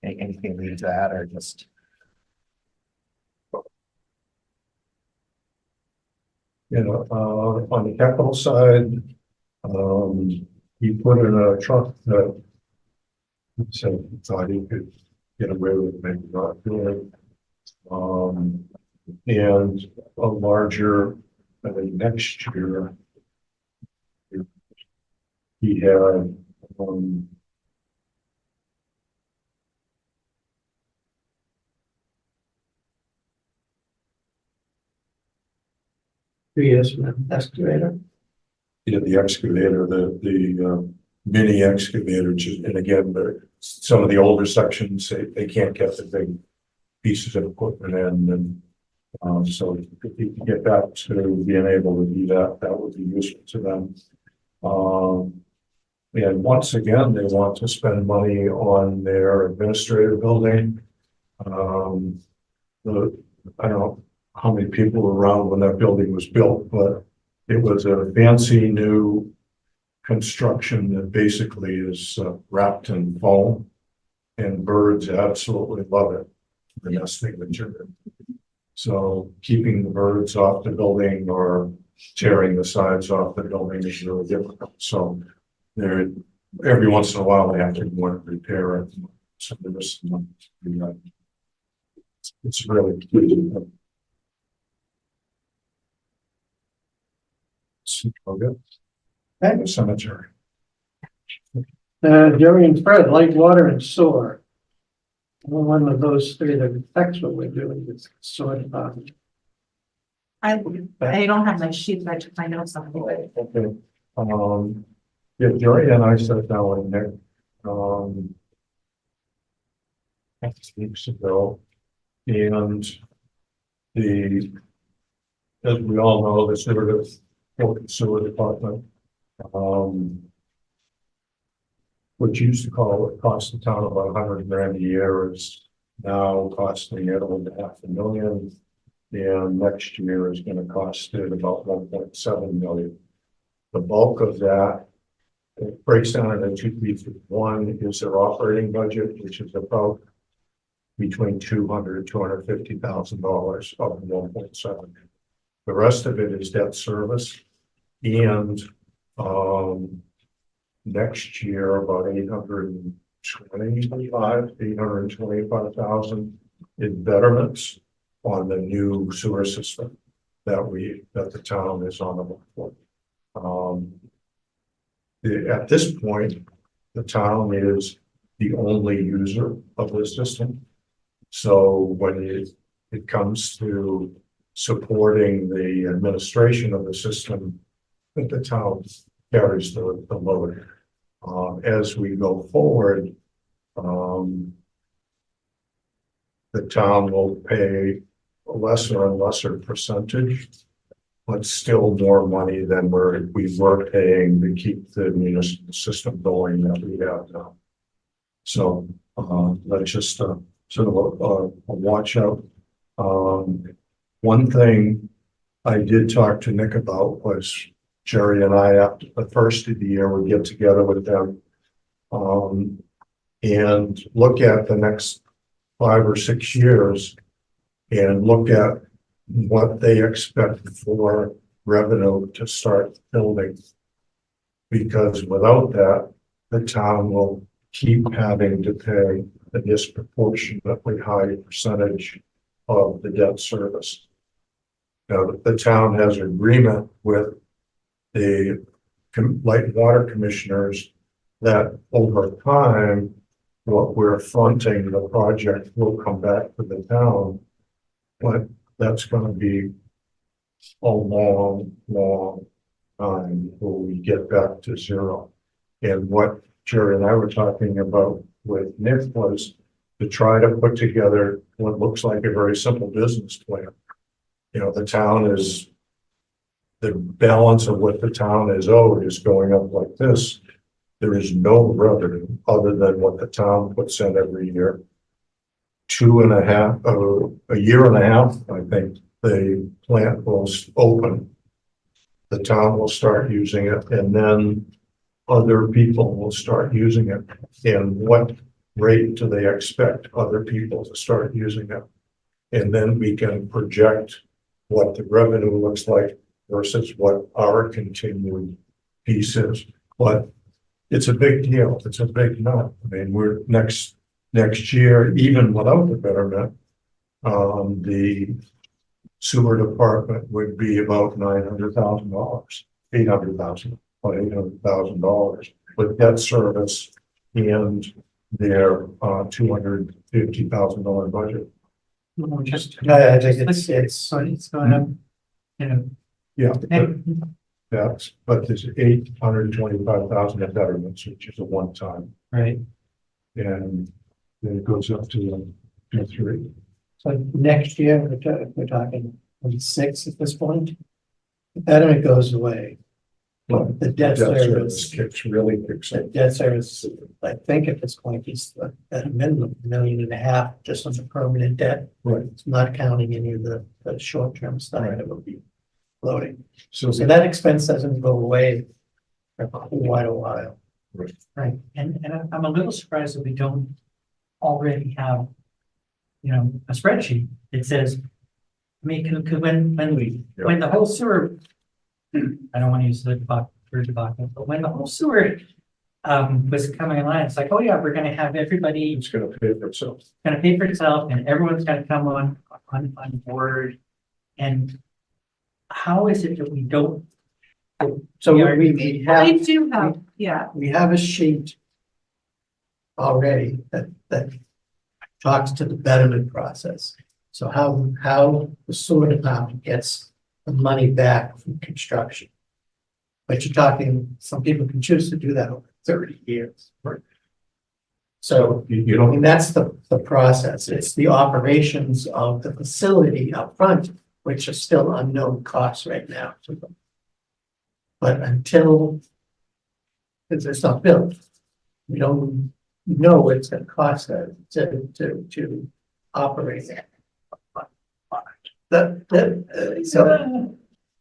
Anything lead to that or just? You know, on the capital side, he put in a truck that he said he thought he could get away with, maybe not doing. And a larger, I think next year, he had, 2 years from now, excavator. you know, the excavator, the mini excavator, and again, some of the older sections, they can't get the big pieces of equipment in, and so if you can get back to being able to do that, that would be useful to them. And once again, they want to spend money on their administrative building. I don't know how many people were around when that building was built, but it was a fancy new construction that basically is wrapped in foam, and birds absolutely love it, the nesting material. So keeping the birds off the building or tearing the sides off the building is really difficult. So there, every once in a while, they have to go and repair it. So there's some, it's really. Okay. The cemetery. Jerry and Fred, light, water and sewer. One of those three that affects what we're doing is sewer department. I don't have my sheet, but I took my notes on it. Okay. Yeah, Jerry and I sat down with Nick, weeks ago. And as we all know, the sewer department, which used to cost the town about $100,000 a year, is now costing it over $500,000. And next year is gonna cost it about $1.7 million. The bulk of that, it breaks down into two pieces. One is their operating budget, which is about between $250,000 of the 1.7. The rest of it is debt service, and next year about 825,000 in betterments on the new sewer system that the town is on the hook for. At this point, the town is the only user of the system. So when it comes to supporting the administration of the system, the town carries the load. As we go forward, the town will pay a lesser and lesser percentage, but still more money than we were paying to keep the municipal system going that we have now. So that's just sort of a watch out. One thing I did talk to Nick about was Jerry and I, after the first of the year, would get together with them and look at the next 5 or 6 years and look at what they expect for revenue to start building. Because without that, the town will keep having to pay a disproportionately high percentage of the debt service. Now, the town has an agreement with the light and water commissioners that over time, what we're fronting the project will come back to the town, but that's going to be a long, long time before we get back to zero. And what Jerry and I were talking about with Nick was to try to put together what looks like a very simple business plan. You know, the balance of what the town is owed is going up like this. There is no revenue other than what the town puts in every year. A year and a half, I think the plant will open. The town will start using it, and then other people will start using it. And what rate do they expect other people to start using it? And then we can project what the revenue looks like versus what our continued piece is. But it's a big deal. It's a big nut. I mean, we're next year, even without the betterment, the sewer department would be about $900,000, $800,000 with debt service and their $250,000 budget. Just. I think it's going up, you know. Yeah, but there's 825,000 in betterments, which is a one-time, Right. and then it goes up to 3. so next year, we're talking 26 at this point. The betterment goes away. Well, The debt service, really kicks the in. debt service, I think at this point, is at a minimum $1.5 million just on the permanent debt. Right. It's not counting any of the short-term stuff that will be floating. So So that expense doesn't go away for quite a while. Right, and I'm a little surprised that we don't already have, you know, a spreadsheet that says, I mean, when the whole sewer, I don't want to use the word debacle, but when the whole sewer was coming online, it's like, oh yeah, we're gonna have everybody it's going to pay for itself. gonna pay for itself and everyone's gonna come on board. And how is it that we don't? So We are- we They have, do have, yeah, we have a sheet already that talks to the betterment process. So how the sewer department gets the money back from construction. But you're talking, some people can choose to do that over 30 years. Right. So, You I don't, mean, that's the process. It's the operations of the facility up front, which are still unknown costs right now to them. But until it's not built, we don't know what it's gonna cost us to operate it. So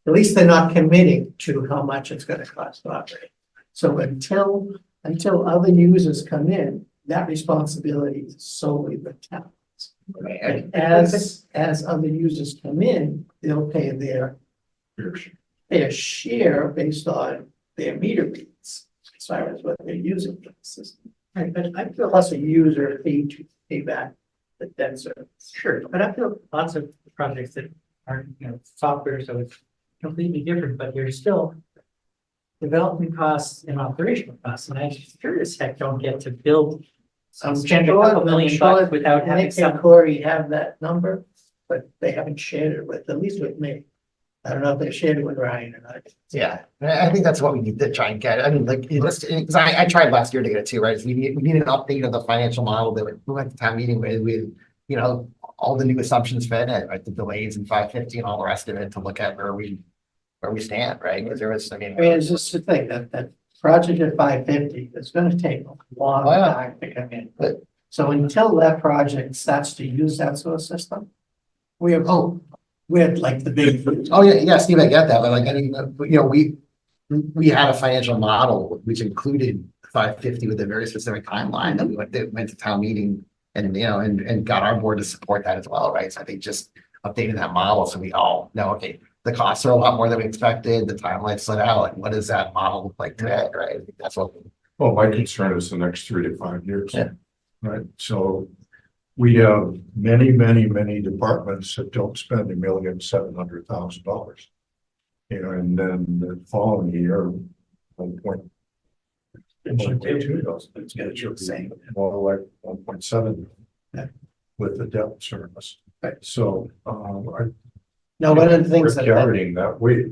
at least they're not committing to how much it's gonna cost to operate. So until other users come in, that responsibility is solely the town. And as other users come in, they'll pay their share based on their meter reads, as far as what they're using for the system. Right, but I feel Plus a user fee to pay back the debt service. sure, but I feel lots of projects that aren't, software, so it's completely different, but there's still development costs and operational costs, and I sure as heck don't get to build spend a couple million bucks without having Nick and some. Corey have that number, but they haven't shared it with, at least with me. I don't know if they shared it with Ryan or not. Yeah, I think that's what we need to try and get. I mean, like, because I tried last year to get it too, right? So we need an update of the financial model that we went to town meeting with, all the new assumptions fed in, right? The delays in 550 and all the rest of it to look at where we stand, right? Because there was, I mean, it's just the thing that project at 550 is gonna take a long Oh, yeah. time to come in. But- So until that project starts to use that sort of system, we have hope. We're like the big. Oh, yeah, Steve, I get that, but like, I mean, we had a financial model which included 550 with a very specific timeline that we went to town meeting and, and got our board to support that as well, right? So I think just updating that model so we all know, okay, the costs are a lot more than we expected, the timeline slid out, like, what does that model look like today, right? I think that's what. Well, my concern is the next 3 to 5 years. Yeah. Right, so we have many departments that don't spend $1,700,000. And then the following year, 1.2 it's gonna be saying more like 1.7 with the debt service. Right. So, Now, one of the we're things that, carrying that weight.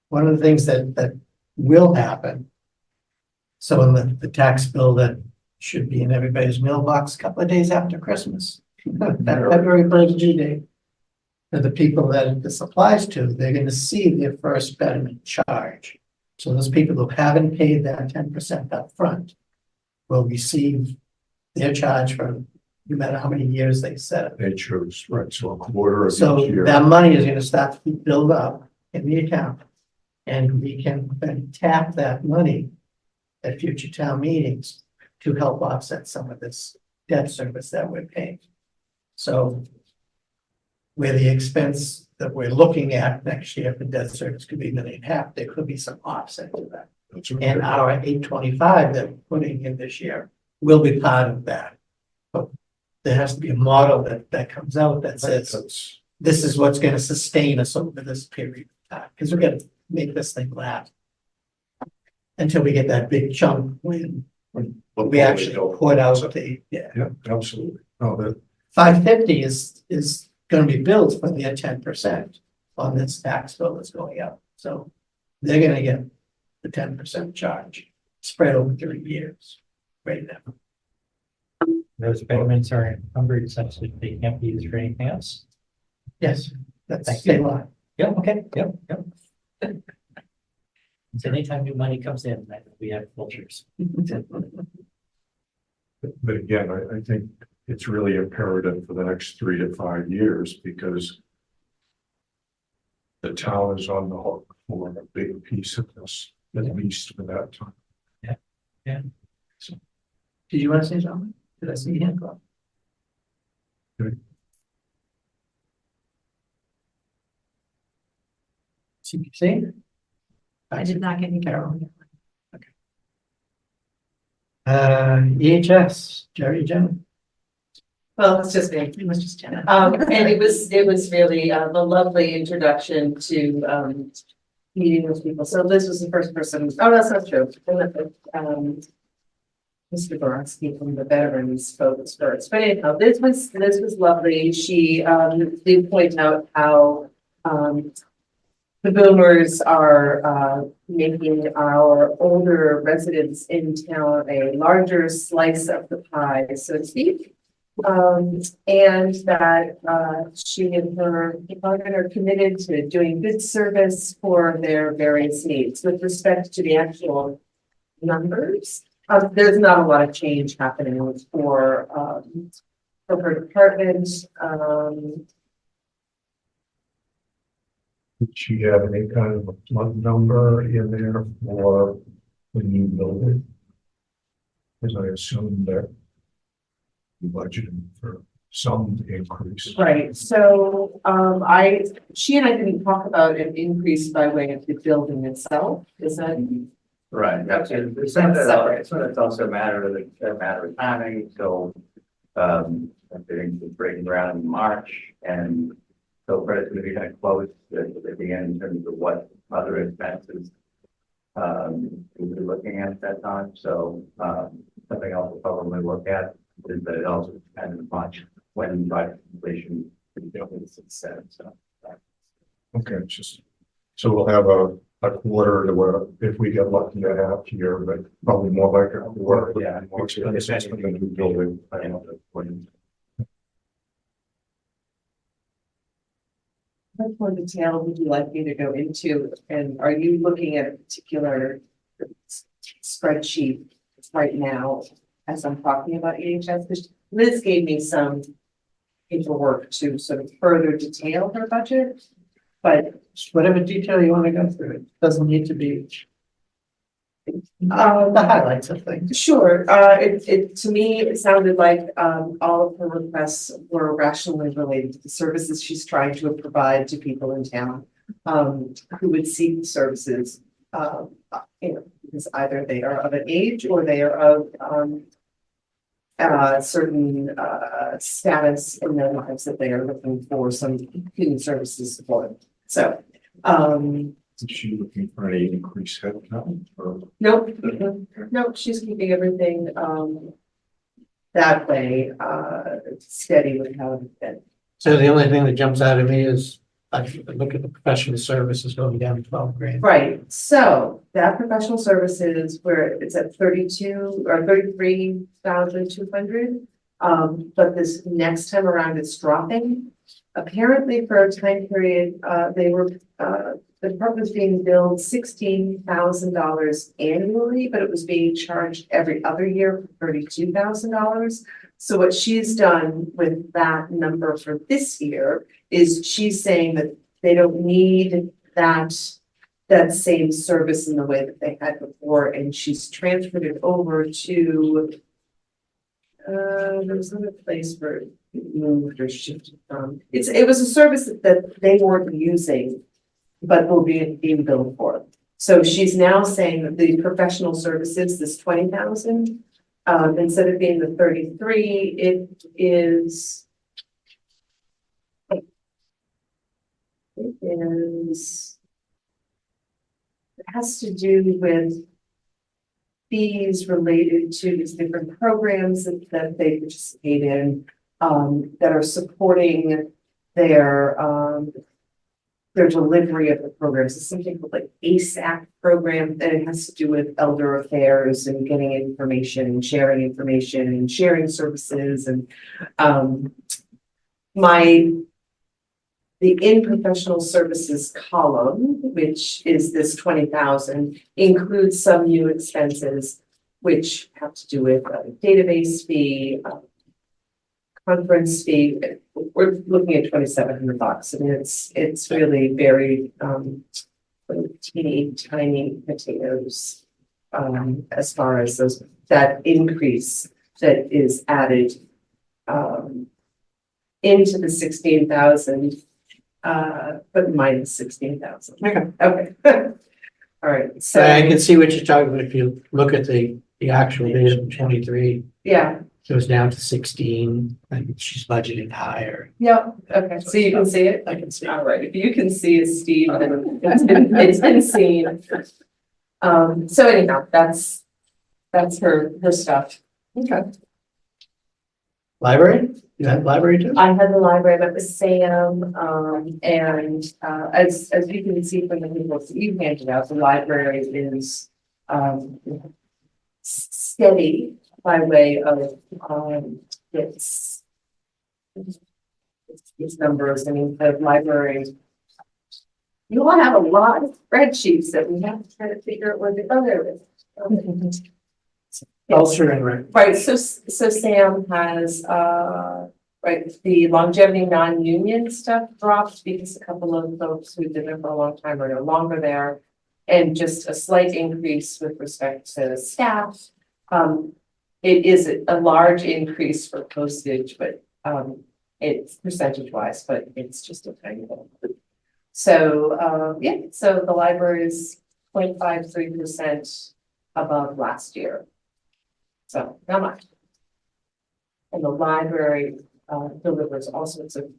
one of the things that will happen. So in the tax bill that should be in everybody's mailbox a couple of days after Christmas, that February 1st due date. For the people that this applies to, they're gonna see their first betterment charge. So those people who haven't paid that 10% upfront will receive their charge for no matter how many years they set. They chose, right, so a quarter of So each year. that money is gonna start to build up in the account. And we can then tap that money at future town meetings to help offset some of this debt service that we're paying. So where the expense that we're looking at next year for debt service could be $1.5 million, there could be some offset to that. That's And our 825 that we're putting in this year will be part of that. But there has to be a model that comes out that says, That's, this is what's gonna sustain us over this period of time, because we're gonna make this thing last. Until we get that big chunk when we actually put out the, yeah, absolutely. No, that, 550 is gonna be billed for their 10% on this tax bill that's going out. So they're gonna get the 10% charge spread over 3 years right now. Those betterments are encumbered such that they can't be used for anything else. Yes, that's Thank state law. Yeah, okay, yep. So anytime new money comes in, we have filters. but again, I think it's really imperative for the next 3 to 5 years because the town is on the hook for a big piece of this, at least for that time. Did you want to say something? Did I see your hand go up? Good. CPC? I did not get any. Carol. Okay. EHS, Jerry, Jim. Well, it's just me. It was just Jenna. And it was really a lovely introduction to meeting with people. So Liz was the first person. Oh, that's not true. Mr. Borowski from the Veterans spoke first. But anyhow, this was lovely. She did point out how the boomers are making our older residents in town a larger slice of the pie, so to speak. And that she and her department are committed to doing good service for their various needs. With respect to the actual numbers, There's not a lot of change happening for her department. Did she have any kind of a flood number in there for the new building? Because I assume that you budgeted for some increase. Right, so, she and I didn't talk about an increase by way of the building itself, is that? Right, that's Okay. it. It's also a matter of timing, so, I think we're breaking ground in March, and so credit's gonna be kind of close at the end in terms of what other expenses we'll be looking at that time, so, something else we'll probably look at is that it also depends on much when budget completion is set, so. Okay, just, so we'll have a quarter to where, if we get lucky, a half year, but probably more like a quarter. Yeah, More expenses for the new building. How much more detail would you like me to go into, and are you looking at a particular spreadsheet right now as I'm talking about EHS? Because Liz gave me some paperwork to sort of further detail her budget, but Just whatever detail you want to go through, it doesn't need to be the highlights of things. sure, to me, it sounded like, all of her requests were rationally related to the services she's trying to provide to people in town, who would seek the services, because either they are of an age or they are of, certain, status in their lives that they are looking for some human services support. So, Is she looking for any increased headcount or? nope, nope, she's keeping everything, that way, steady with how it's been. So the only thing that jumps out at me is, I look at the professional services going down to 12 grand. Right, so that professional services where it's at 32 or 33,200. But this next time around it's dropping. Apparently for a time period, the department was being billed $16,000 annually, but it was being charged every other year for $32,000. So what she's done with that number for this year is she's saying that they don't need that same service in the way that they had before, and she's transferred it over to there was another place where it moved or shifted from. It was a service that they weren't using, but will be being billed for. So she's now saying that the professional services, this 20,000, instead of being the 33, it is. It has to do with fees related to these different programs that they participate in, that are supporting their delivery of the programs. It's something called like ASAP program, and it has to do with elder affairs and getting information and sharing services and, the in professional services column, which is this 20,000, includes some new expenses, which have to do with a database fee, conference fee. We're looking at $2,700. I mean, it's really very teeny tiny potatoes as far as that increase that is added into the 16,000. But minus 16,000. Okay. All right, so. I can see what you're talking about. If you look at the actual data from 23, Yeah, it goes down to 16, and she's budgeting higher. yeah, okay, so you can see it? I can see. All right, if you can see it, Steve, then it's been seen. So anyhow, that's her stuff. Okay. Library? You have library too? I had the library, I met with Sam, and, as you can see from the reports that you handed out, the library is, steady by way of, its numbers. I mean, the library, you all have a lot of spreadsheets that we have to try to figure out where to go there with. culture and rec. Right, so Sam has, right, the longevity non-union stuff dropped because a couple of folks who've been there for a long time are no longer there. And just a slight increase with respect to staff. It is a large increase for postage, but, it's percentage wise, but it's just a tiny bit. So, yeah, so the library is 0.53% above last year. So, not much. And the library delivers all sorts of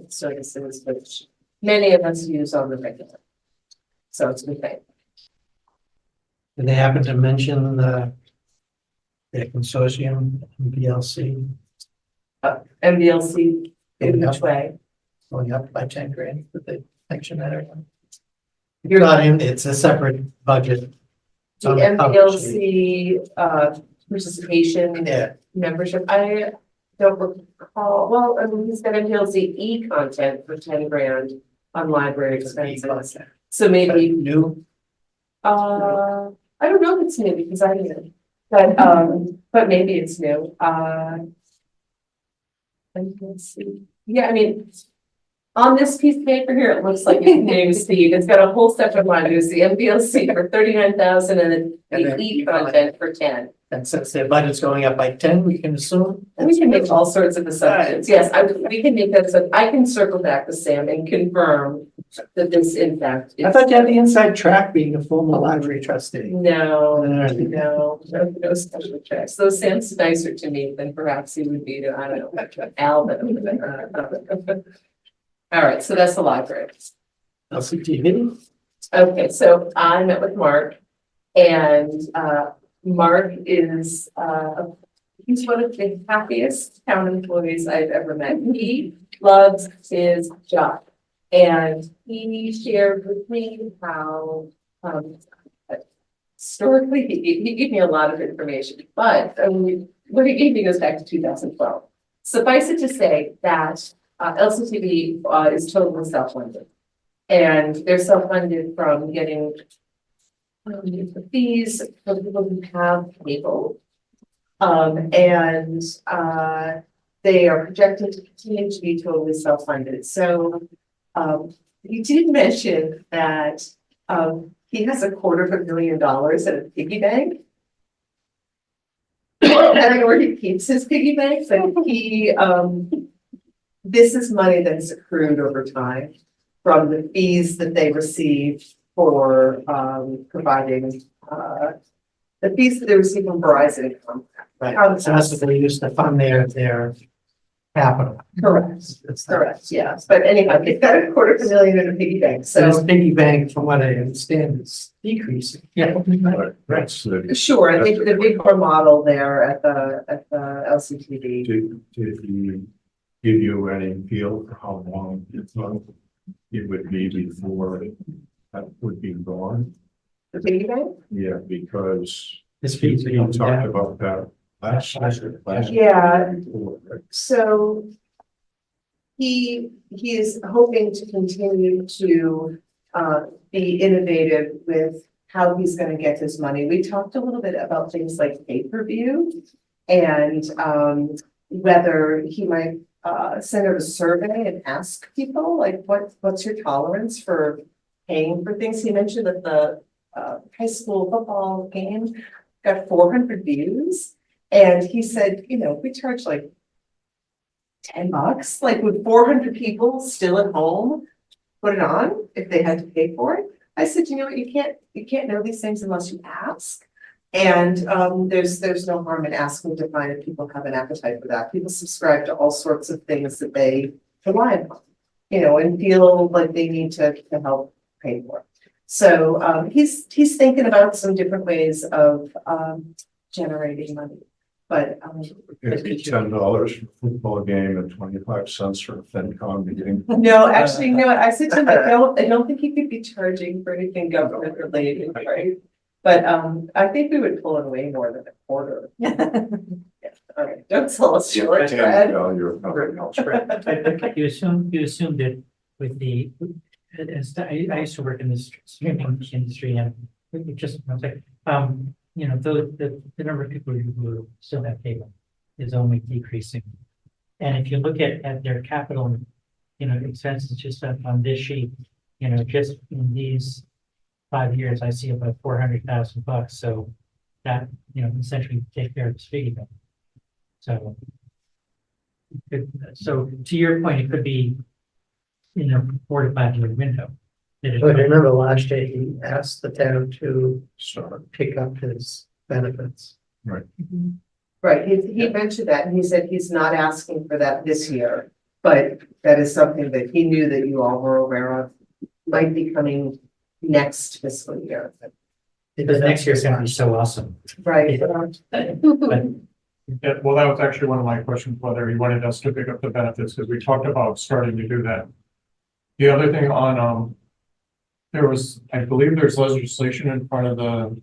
services, which many of us use on the regular. So it's a good thing. Did they happen to mention the consortium, MPLC, MBLC in which way? going up by 10 grand? Did they mention that or not? It's You're- not in, it's a separate budget. It's The on the cover sheet. MBLC participation Yeah, membership, I don't recall, well, I mean, he's got MBLC content for 10 grand on library expenses. So maybe new, I don't know if it's new because I didn't, but maybe it's new. Let's see. Yeah, I mean, on this piece of paper here, it looks like it's new, Steve. It's got a whole separate line. There's the MBLC for 39,000 and then And the then content for 10. and since their budget's going up by 10, we can assume. We can make all sorts of assumptions. Yes, we can make that, so I can circle back with Sam and confirm that this in fact is. I thought you had the inside track being a former library trustee. No special checks. Though Sam's nicer to me than perhaps he would be to, I don't know, Alvin. All right, so that's the library. LCTV, Okay, so I met with Mark and Mark is he's one of the happiest town employees I've ever met. He loves his job. And he shared with me how historically he gave me a lot of information, but what he gave me goes back to 2012. Suffice it to say that LCTV is totally self-funded. And they're self-funded from getting the fees for the people who have cable. And they are projected to continue to be totally self-funded. So he did mention that he has $250,000 at a piggy bank. I don't know where he keeps his piggy bank, but he this is money that's accrued over time from the fees that they receive for providing the fees that they receive from Verizon and Comcast. right, so that's what they use to fund their capital. Correct, It's correct, yes, but anyhow, they've got $250,000 in a piggy bank, So this so piggy bank, from what I understand, is decreasing. Yeah. Right, that's the, sure, I think the big core model there at the LCTV. did he give you any feel for how long it would be before that would be gone? The piggy bank? Yeah, because This he fees are going talked down. about that last year. Yeah, Right? so he is hoping to continue to be innovative with how he's going to get his money. We talked a little bit about things like pay-per-view and whether he might send out a survey and ask people like, what's your tolerance for paying for things? He mentioned that the high school football game got 400 views. And he said, you know, we charge like $10, like with 400 people still at home, put it on if they had to pay for it. I said, you know what, you can't know these things unless you ask. And there's no harm in asking to find if people have an appetite for that. People subscribe to all sorts of things that they rely upon, you know, and feel like they need to help pay for it. So he's thinking about some different ways of generating money. But It's $10 for a football game and 25 cents for a Fincom meeting. no, actually, no, I said to him, I don't think he could be charging for anything government related, right? But I think we would pull in way more than a quarter. Yeah, all right, don't sell us short, Fred. You assume that with the, as I used to work in this streaming industry and just, I was like, the number of people who still have cable is only decreasing. And if you look at their capital, expenses just on this sheet, just in these 5 years, I see about $400,000. So that, essentially take care of the speed limit. So. So to your point, it could be in a 4 to 5 year window. that it But I could- remember last year he asked the town to sort of pick up his benefits. Right, he mentioned that, and he said he's not asking for that this year, but that is something that he knew that you all were aware of, might be coming next fiscal year. Because next year's gonna be so awesome. Right. But Yeah, well, that was actually one of my questions, whether he wanted us to pick up the benefits, because we talked about starting to do that. The other thing on, I believe there's legislation in front of the,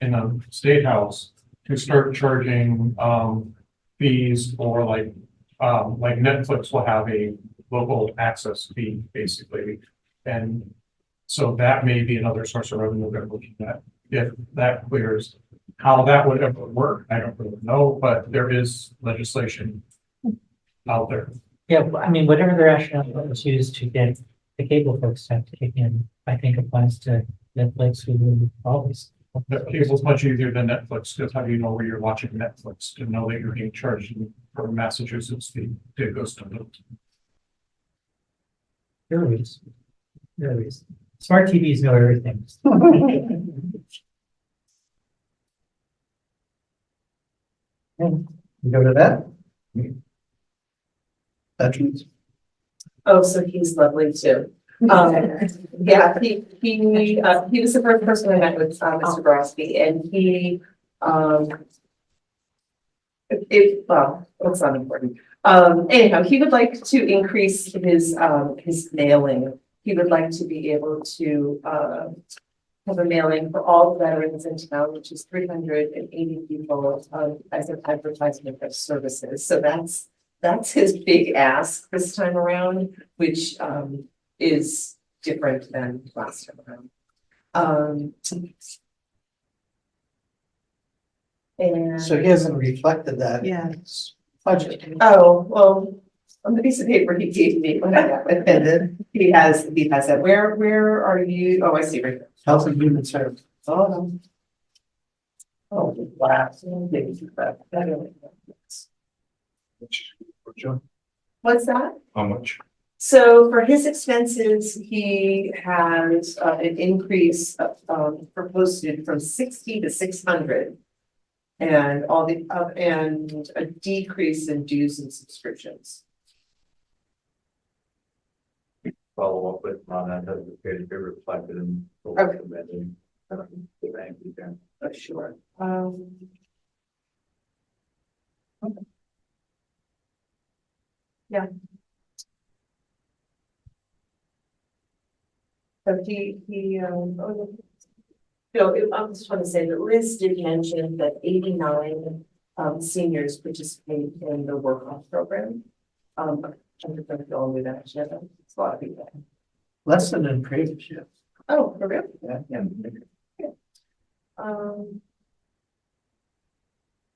in the State House to start charging, fees for like Netflix will have a local access fee, basically. And so that may be another source of revenue that we're looking at, if that clears. How that would ever work, I don't really know, but there is legislation out there. yeah, I mean, whatever the rationale was used to get the cable folks to have to kick in, I think applies to Netflix, Hulu, always. That cable's much easier than Netflix, because how do you know where you're watching Netflix to know that you're being charged for Massachusetts, it goes to the. There is. There is. Smart TVs know everything. You go to that? Veterans? Oh, so he's lovely too. Yeah, he was the first person I met with, Mr. Brodsky, and he, well, it's not important. Anyhow, he would like to increase his mailing. He would like to be able to, have a mailing for all the veterans in town, which is 380 people, as an advertisement of services. So that's his big ask this time around, which, is different than last time around. And. So he hasn't reflected that. Yeah. in his budget. Oh, well, on the piece of paper he gave me when I got offended, he has that. Where are you? Oh, I see right there. Health and Human Services. Oh, no. Oh, wow. What's that? How much? So for his expenses, he has an increase for postage from 60 to 600. And and a decrease in dues and subscriptions. Follow up with Ron, that has been reflected in. the Okay. recommended, the bank account. Oh, sure. Yeah. So I just want to say that Liz did mention that 89 seniors participate in the work off program. I'm just going to go with that. Yeah, that's a lot of people. Less than in previous years. Oh, for real? Yeah.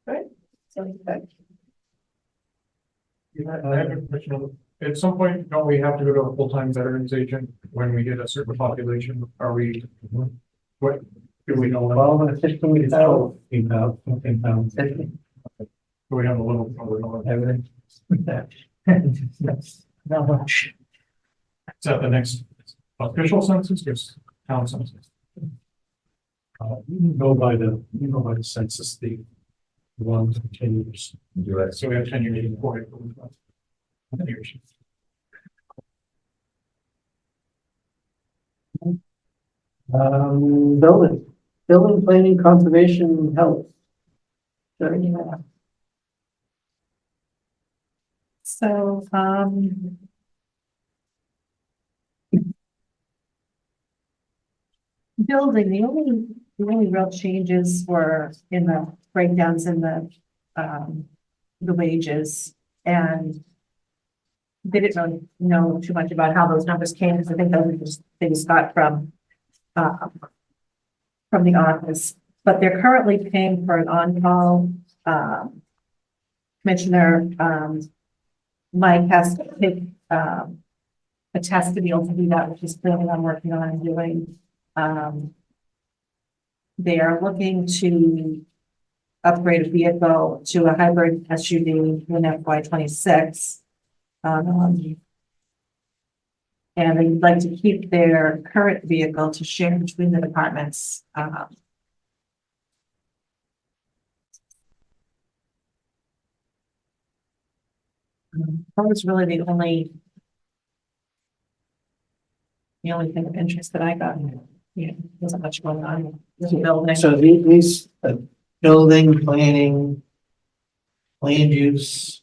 Right. So, okay. I have a question. At some point, don't we have to go to a full-time veterans agent when we get a certain population? Are we, what, do we know? Well, the 15,000, something, 50, Do we have a little? everything. That's not much. Is that the next official census or town census? You go by the census, the one continues. Do that. So we have 10 years before it. 10 years. Building, planning, conservation, health. So, building, the only real changes were in the breakdowns in the wages, and they didn't really know too much about how those numbers came, because I think those were just things got from the office. but they're currently paying for an on-call, commissioner, Mike has to take, a test to be able to do that, which he's planning on working on and doing. They are looking to upgrade a vehicle to a hybrid SUV in FY 26. And they'd like to keep their current vehicle to share between the departments. That was really the only thing of interest that I got. Yeah, wasn't much going on with the building. So these, building, planning, land use,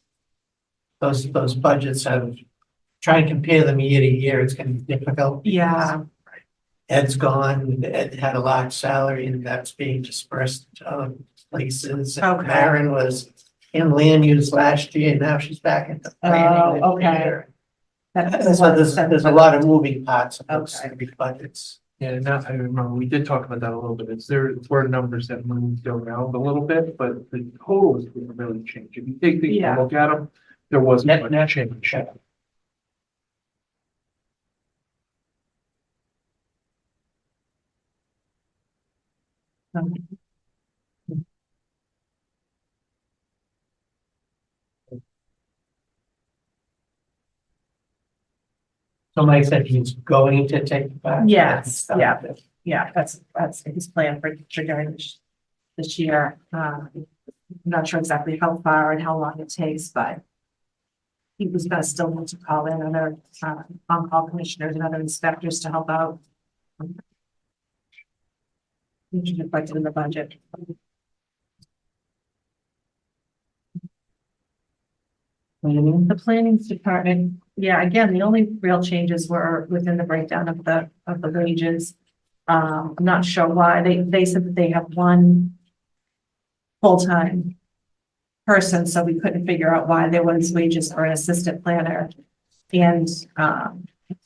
those budgets have, try and compare them year to year, it's gonna be difficult. Yeah, Ed's gone, Ed had a large salary and that's being dispersed to other places. Okay. Maren was in land use last year, now she's back into planning. Oh, okay. this year. that's So there's a lot of moving parts of those Okay. three budgets. Yeah, now I remember, we did talk about that a little bit, there were numbers that moved around a little bit, but the totals didn't really change. If you take these Yeah. and look at them, there wasn't much change. So Mike said he's going to take it back. Yes, yeah. Yeah, that's his plan for during this year. I'm not sure exactly how far and how long it takes, but he was gonna still want to call in other, on-call commissioners and other inspectors to help out. Which is reflected in the budget. Planning. The planning department, yeah, again, the only real changes were within the breakdown of the wages. I'm not sure why, they said that they have one full-time person, so we couldn't figure out why there was wages for an assistant planner. And, So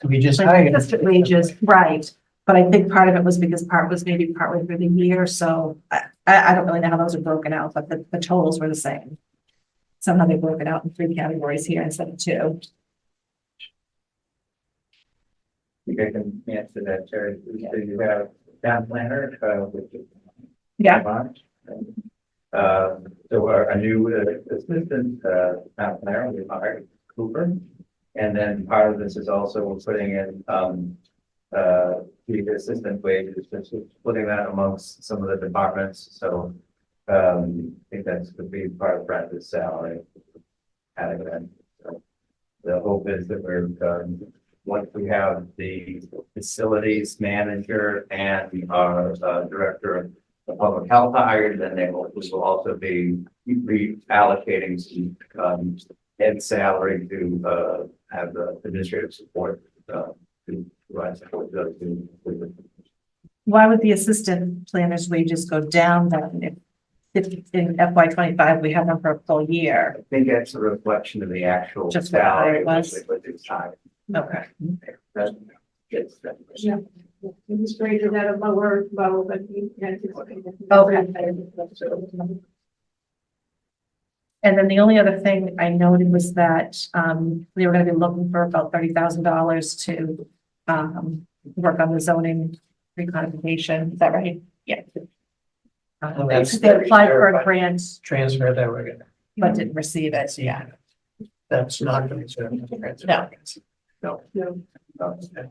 we just like hired. assistant wages, right, but I think part of it was because part was maybe partway through the year, so I don't really know how those are broken out, but the totals were the same. Somehow they broke it out in 3 categories here instead of 2. I think I can answer that, Terry. So you have town planner, which is. Yeah. So a new assistant, town planner, we hired Cooper. And then part of this is also we're putting in, the assistant wages, just putting that amongst some of the departments, so. I think that's could be part of Brad's salary. Adding that. So the hope is that we're, once we have the facilities manager and our director of public health hired, then we will also be reallocating some ed salary to have the administrative support to provide support to those. Why would the assistant planner's wages go down then if in FY 25 we have them for a full year? I think that's a reflection of the actual Just what high salary. it was? With its time. Okay. That's, yes, that. Yeah. It was rated at a lower level than we anticipated. Okay. And then the only other thing I noted was that we were gonna be looking for about $30,000 to work on the zoning recodification. Is that right? Yeah. that's They applied for a grant, Transfer that we're gonna. but didn't receive it. Yeah. That's not going to. No. No. No. Okay.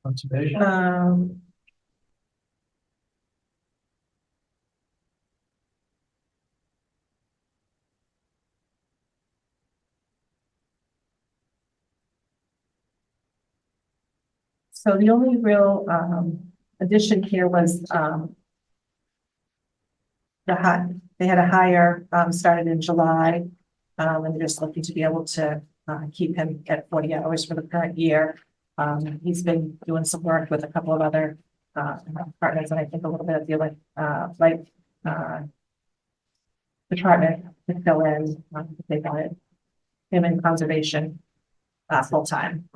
Conservation. So the only real addition here was they had a hire started in July. And they're just looking to be able to keep him at 40 hours for the current year. He's been doing some work with a couple of other, partners, and I think a little bit of the, department to fill in, they wanted him in conservation, full time.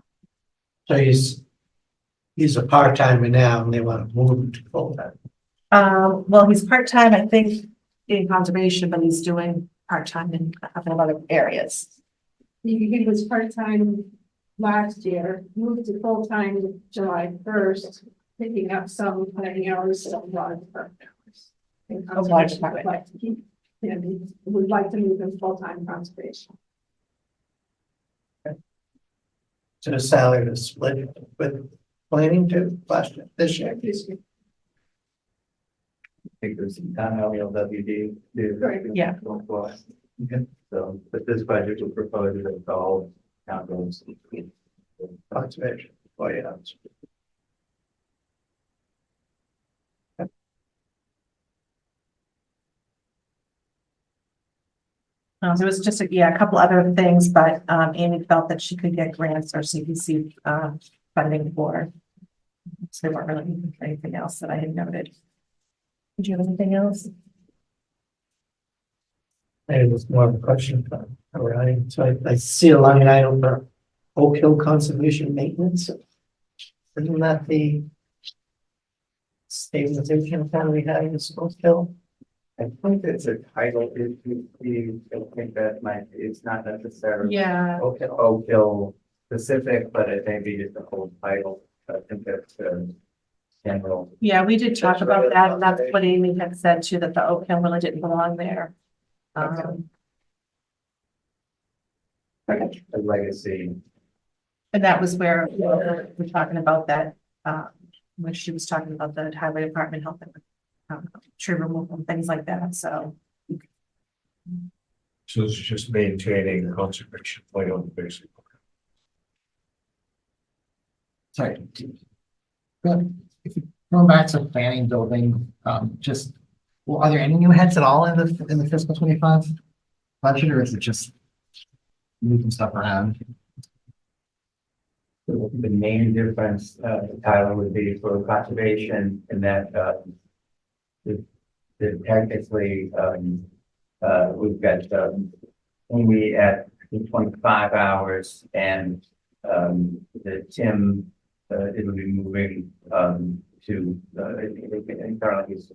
So he's a part-timer now and they want to move him to full-time. Well, he's part-time, I think, in conservation, but he's doing part-time in a couple of other areas. He was part-time last year, moved to full-time July 1st, picking up some planning hours, some large department hours. And A large conservation would like to keep, would like to move him full-time conservation. So the salary is split with planning to last year, this year. I think there's some town LWD. Right. Yeah. Okay. So, but this budget will propose that it's all town roads. Conservation. Oh, yeah. There was just, a couple other things, but, Amy felt that she could get grants or CPC, funding for. So they weren't really looking for anything else that I had noted. Did you have anything else? It was more of a question for Ryan. So I see a line item for Oak Hill Conservation Maintenance. Isn't that the stabilization plan we had in Oak Hill? I think it's a title, I think that might, it's not necessarily Yeah. Oak Hill specific, but it may be just the whole title. I think that's, general. Yeah, we did talk about that, and that's what Amy had said too, that the Oak Hill really didn't belong there. A legacy. And that was where we're talking about that, when she was talking about the highway department helping with tree removal and things like that, so. So it's just maintaining the conservation plan, basically. Sorry. But if you going back to planning, building, just, well, are there any new heads at all in the fiscal 25 budget, or is it just moving stuff around? The main difference, Tyler, would be for conservation in that, the technically, we've got, only at 25 hours and, the Tim, it'll be moving, to, currently he's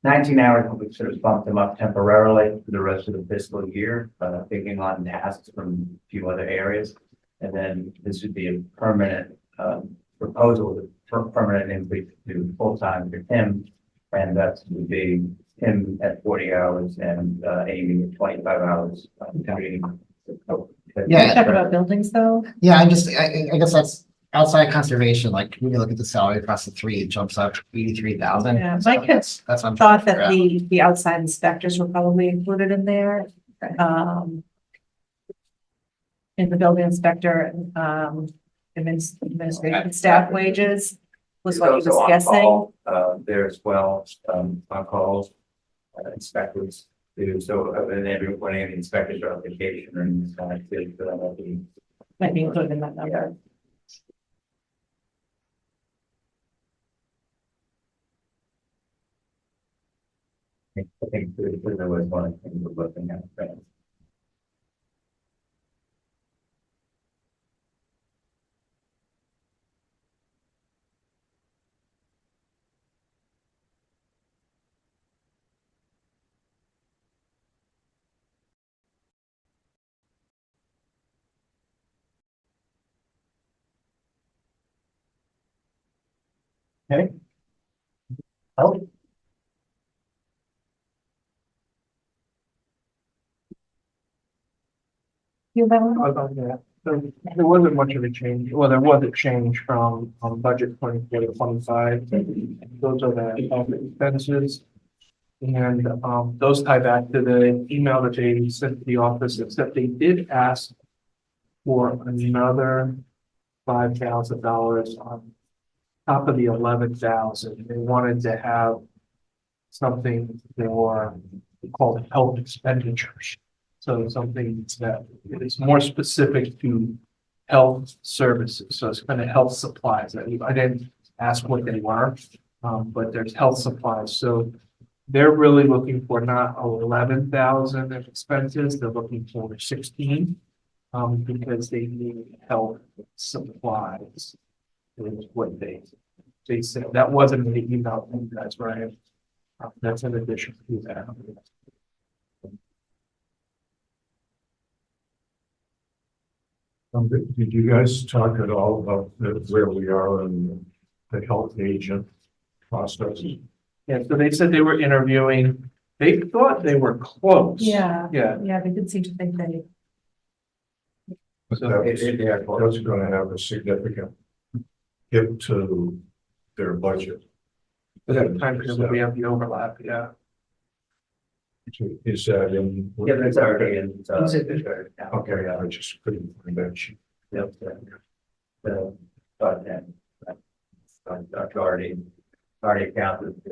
19 hours, but we've sort of bumped him up temporarily for the rest of the fiscal year, taking on tasks from a few other areas. And then this would be a permanent, proposal for permanent increase to full-time for Tim. And that would be Tim at 40 hours and, Amy at 25 hours. Yeah. Talk about buildings though. Yeah, I guess that's outside conservation, like when you look at the salary across the three, it jumps up 83,000. Yeah, Mike had That's what I'm thought trying to that figure out. the outside inspectors were probably included in there. In the building inspector, administration staff wages was what he was guessing. There as well, on calls, inspectors do, so, and when any inspectors are on vacation or anything, so that might be. Might be included in that number. I think there was one thing we're looking at. Right? Okay. Oh, About that. So there wasn't much of a change, well, there was a change from, budget 24 to 25. Those are the health expenses. And, those tie back to the email that they sent to the office, except they did ask for another $5,000 on top of the 11,000. They wanted to have something for called health expenditures. So something that is more specific to health services, so it's kind of health supplies. I didn't ask what they were, but there's health supplies, so they're really looking for not 11,000 of expenses, they're looking for 16. Because they need health supplies. Is what they said. That wasn't in the email from you guys, right? That's in addition to that. Did you guys talk at all about where we are in the health agent process? Yeah, so they said they were interviewing, they thought they were close. Yeah. Yeah, Yeah, they did seem to think they. But that's gonna have a significant hit to their budget. but that time period we have the overlap, yeah. Is that in? Yeah, but it's already in. Okay, I just couldn't find that sheet. Yep. But then. Already accounted.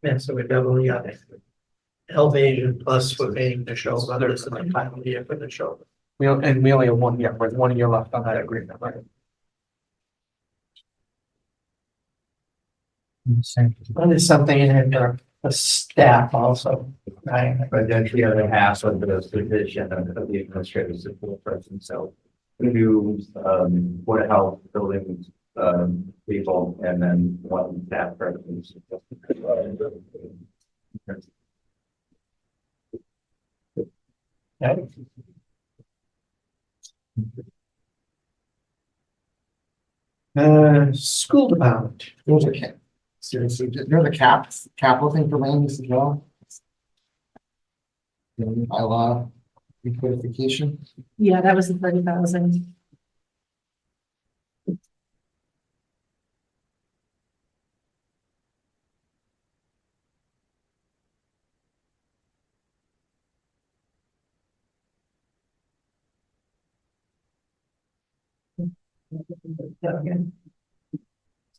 And so we're doubling up. Health agent plus we're paying the show, but this is the final year for the show. We only have 1 year, right? 1 year left on that agreement, right? And there's something in here for the staff also, right? But then the other half of the position of the administrative support person, so we do, Board of Health, building, people, and then one staff person. Okay. School department. There's a cap. Seriously, there's a capital thing for land use as well. Bylaw recodification. Yeah, that was the 30,000.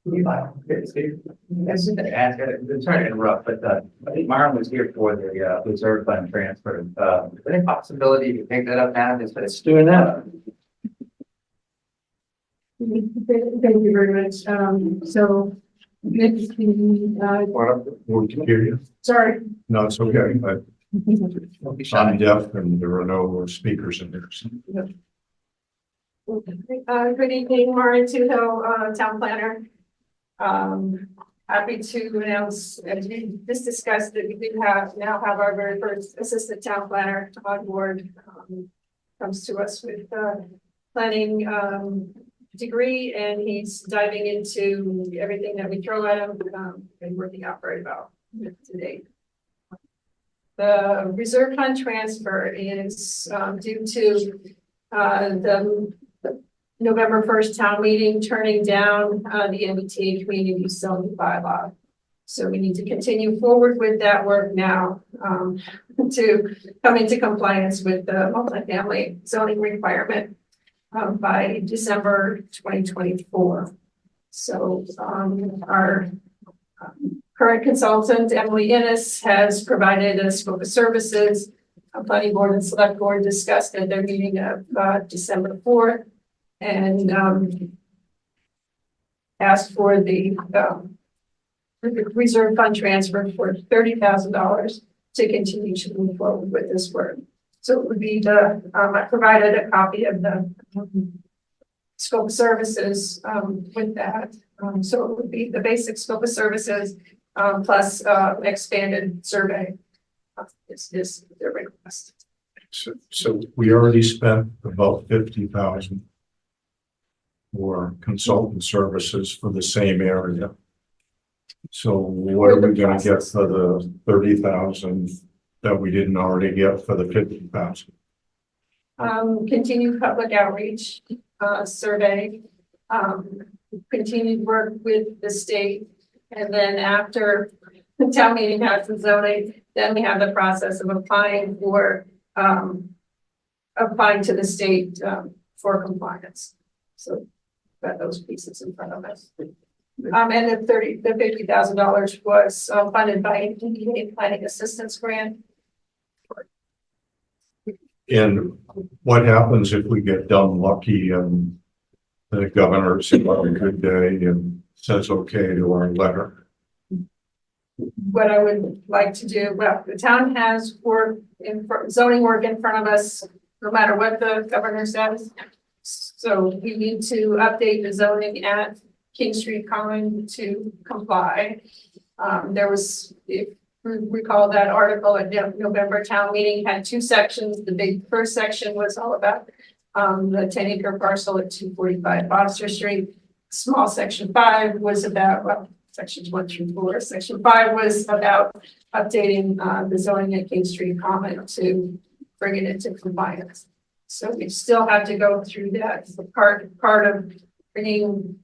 I'm sorry to interrupt, but I think Myron was here for the reserve fund transfer. Is there any possibility to pick that up now? Let's do that. Thank you very much. So. Wikipedia. Sorry. No, it's okay. I'm deaf and there are no speakers in there. So. Good evening, Maureen Toohill, Town Planner. Happy to announce, as we just discussed, that we do now have our very first assistant town planner on board. Comes to us with planning degree, and he's diving into everything that we throw at him, and working out very well to date. The reserve fund transfer is due to the November 1st town meeting turning down the MBTA community use zone bylaw. So we need to continue forward with that work now to come into compliance with the multifamily zoning requirement by December 2024. So our current consultant, Emily Innes, has provided a scope of services. Planning board and select board discussed at their meeting of December 4th. And asked for the reserve fund transfer for $30,000 to continue to move forward with this work. So it would be I provided a copy of the scope of services with that. So it would be the basic scope of services plus expanded survey is their request. So we already spent about 50,000 for consultant services for the same area. So what are we gonna get for the 30,000 that we didn't already get for the 50,000? Continued public outreach, survey, continued work with the state. And then after the town meeting has the zoning, then we have the process of applying for, applying to the state, for compliance. So got those pieces in front of us. And the $50,000 was funded by an EPA planning assistance grant. And what happens if we get done lucky and the governor's having a good day and says okay to our letter? What I would like to do, well, the town has work zoning work in front of us, no matter what the governor says. So we need to update the zoning at King Street Common to comply. There was, if you recall, that article at the November town meeting had two sections. The big first section was all about the 10-acre parcel at 245 Foster Street. Small section 5 was about, well, sections 1 through 4. Section 5 was about updating the zoning at King Street Common to bring it into compliance. So we still have to go through that. The part of bringing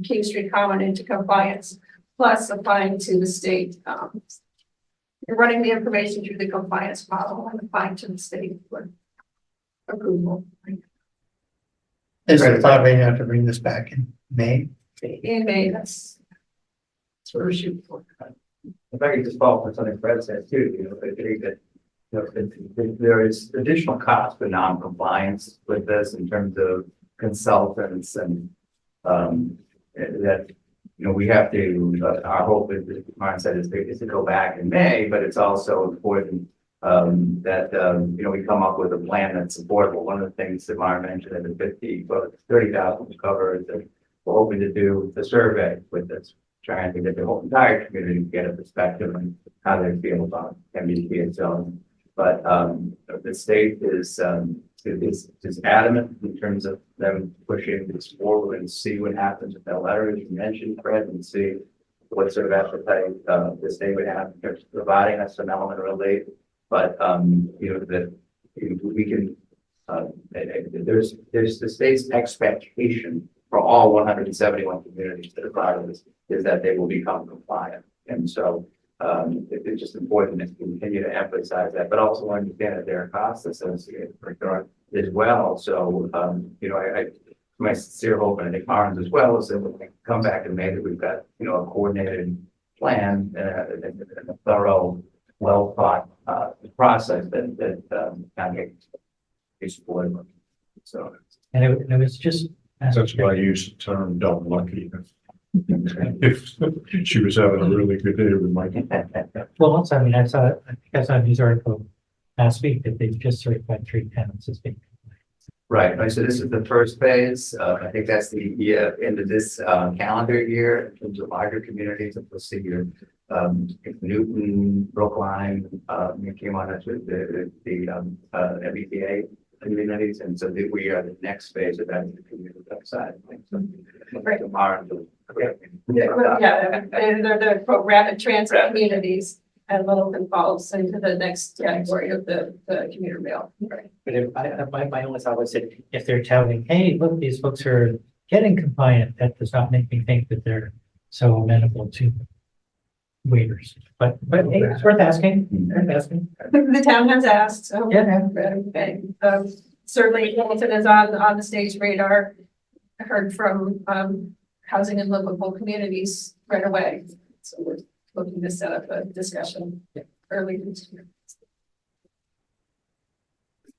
King Street Common into compliance, plus applying to the state. You're running the information through the compliance model and applying to the state for approval. Is the thought right now to bring this back in May? In May, that's what we're shooting for. If I could just follow up on something Fred said too, I think that, there is additional cost for non-compliance with this in terms of consultants and, that, we have to, our hope is, as Martin said, is to go back in May, but it's also important, that, we come up with a plan that's supportable. One of the things that Martin mentioned in the 30,000 covers that we're hoping to do the survey with this, trying to get the whole entire community to get a perspective on how they feel about MBTA and zoning. But the state is adamant in terms of them pushing this forward and see what happens with that letter, as you mentioned, Fred, and see what sort of appetite the state would have in terms of providing us some element of relief. But that we can, there's the state's expectation for all 171 communities that are part of this is that they will become compliant. And so it's just important to continue to emphasize that, but also understand that there are costs associated with it as well. So, my sincere hope, and I think Martin's as well, is that when we come back in May, that we've got, a coordinated plan and a thorough, well thought process that kind of is supportive. So, And it was just. That's why I use the term dumb lucky. If she was having a really good day, we might. Well, also, I mean, I think I saw a news article last week that they've just certified 3 tenants as being. right. So this is the first phase. I think that's the end of this calendar year in terms of larger communities. And we'll see here, Newton, Brookline, came on us with the MBTA communities, and so we are the next phase of that in the community side. So, Yeah, and they're the rapid transit communities, and Littleton falls into the next category of the commuter rail. Right. But if my only thought was that if they're touting, hey, look, these folks are getting compliant, that does not make me think that they're so amenable to waivers. But hey, it's worth asking. Worth asking. The town has asked, so. Yeah. Okay. Certainly Littleton is on the state's radar. I heard from housing and livable communities right away. So we're looking to set up a discussion early this year.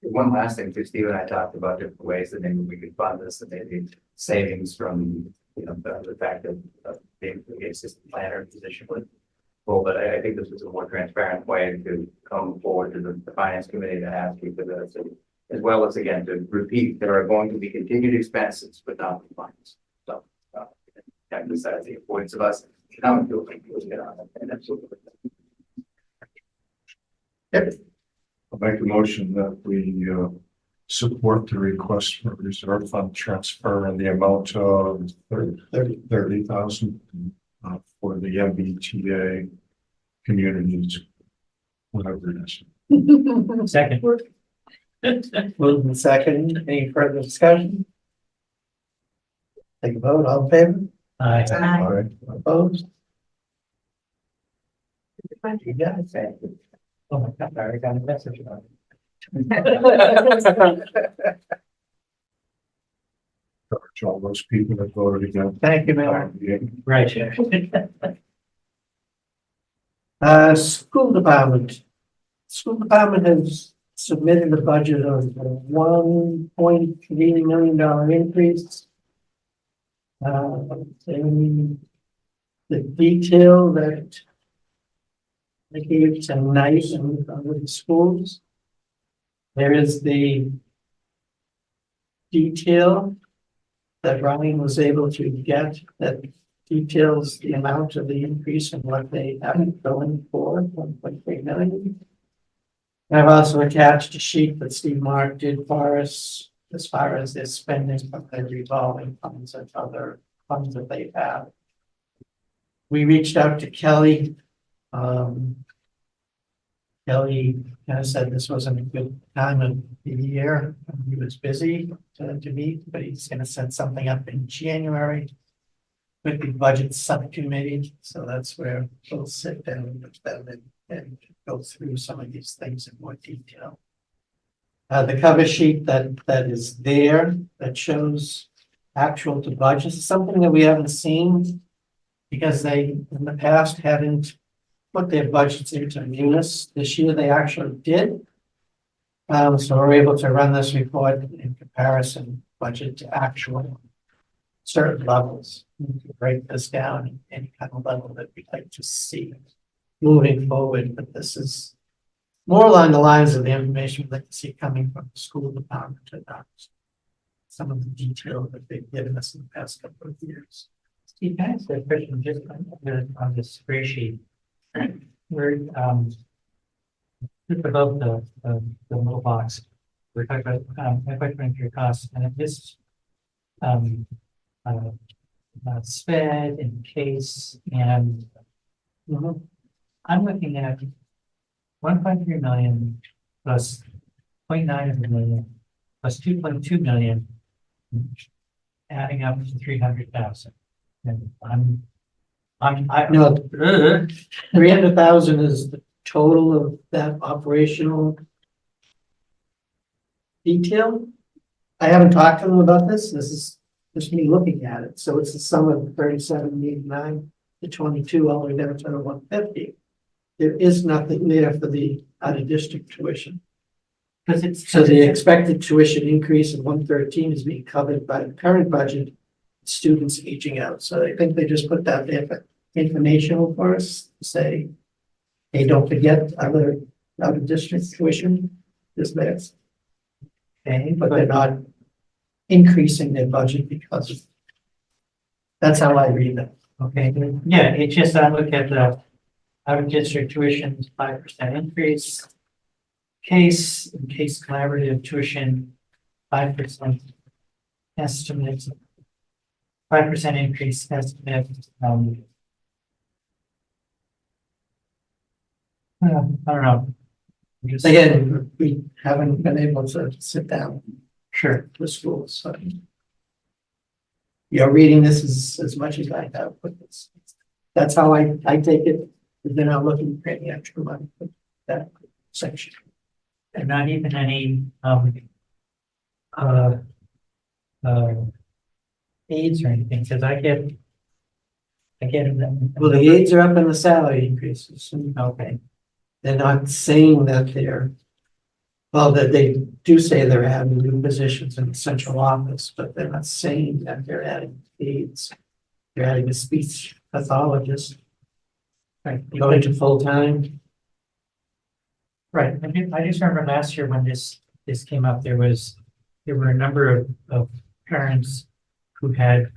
One last thing, too, Steve and I talked about different ways that maybe we could fund this, and maybe savings from, the fact of being the assistant planner position with. Well, but I think this was a more transparent way to come forward to the finance committee to ask you for this, as well as, again, to repeat, there are going to be continued expenses, but not compliance. So, emphasize the importance of us coming to get on it, and absolutely. I'll make a motion that we support the request for reserve fund transfer in the amount of 30,000 for the MBTA communities, whatever it is. Second. Moved in second. Any further discussion? Take a vote. All in favor? Aye. All right. Opposed? You got it. Thank you. Oh my God, I already got a message about it. To all those people that voted again. Thank you, Mayor. Right. School department. School department has submitted a budget of $1.3 million increase. And the detail that I gave tonight in the schools. There is the detail that Ryan was able to get that details the amount of the increase and what they have going for, 1.3 million. I've also attached a sheet that Steve Mark did for us as far as their spending from their revolving funds and other funds that they have. We reached out to Kelly. Kelly kind of said this wasn't a good time of the year. He was busy to meet, but he's going to set something up in January with the budget subcommittee. So that's where we'll sit down with them and go through some of these things in more detail. The cover sheet that is there that shows actual to budget is something that we haven't seen because they in the past hadn't put their budgets into Munis. This year they actually did. So we're able to run this report in comparison budget to actual certain levels. We can break this down in any kind of level that we'd like to see moving forward, but this is more along the lines of the information we'd like to see coming from the school department to some of the detail that they've given us in the past couple of years. Steve, can I ask a question just on the spreadsheet? Where, just above the little box, we're talking about, equipment costs, and this, SPED and CASE, and I'm looking at 1.3 million plus 0.9 million plus 2.2 million, adding up to 300,000. And No, 300,000 is the total of that operational detail. I haven't talked to them about this. This is just me looking at it. So it's the sum of 3789 to 22 all the way down to 150. There is nothing there for the out of district tuition. because it's So the expected tuition increase of 113 is being covered by the current budget, students aging out. So I think they just put that there for informational for us to say, hey, don't forget other out of district tuition is there. Okay, but they're not increasing their budget because of, that's how I read it. okay. Yeah, it's just I look at the out of district tuition 5% increase. Case collaborative tuition 5% estimate. 5% increase estimate. I don't know. Just- Again, we haven't been able to sit down Sure. with schools, so. You're reading this as much as I have, but that's how I take it. They're not looking for any extra money for that section. And not even any, aids or anything, because I get. Well, the aides are up in the salary increases. Okay, They're not saying that they're, well, that they do say they're adding new positions in the central office, but they're not saying that they're adding aides. They're adding a speech pathologist, right. going to full-time. Right, I just remember last year when this came up, there were a number of parents who had,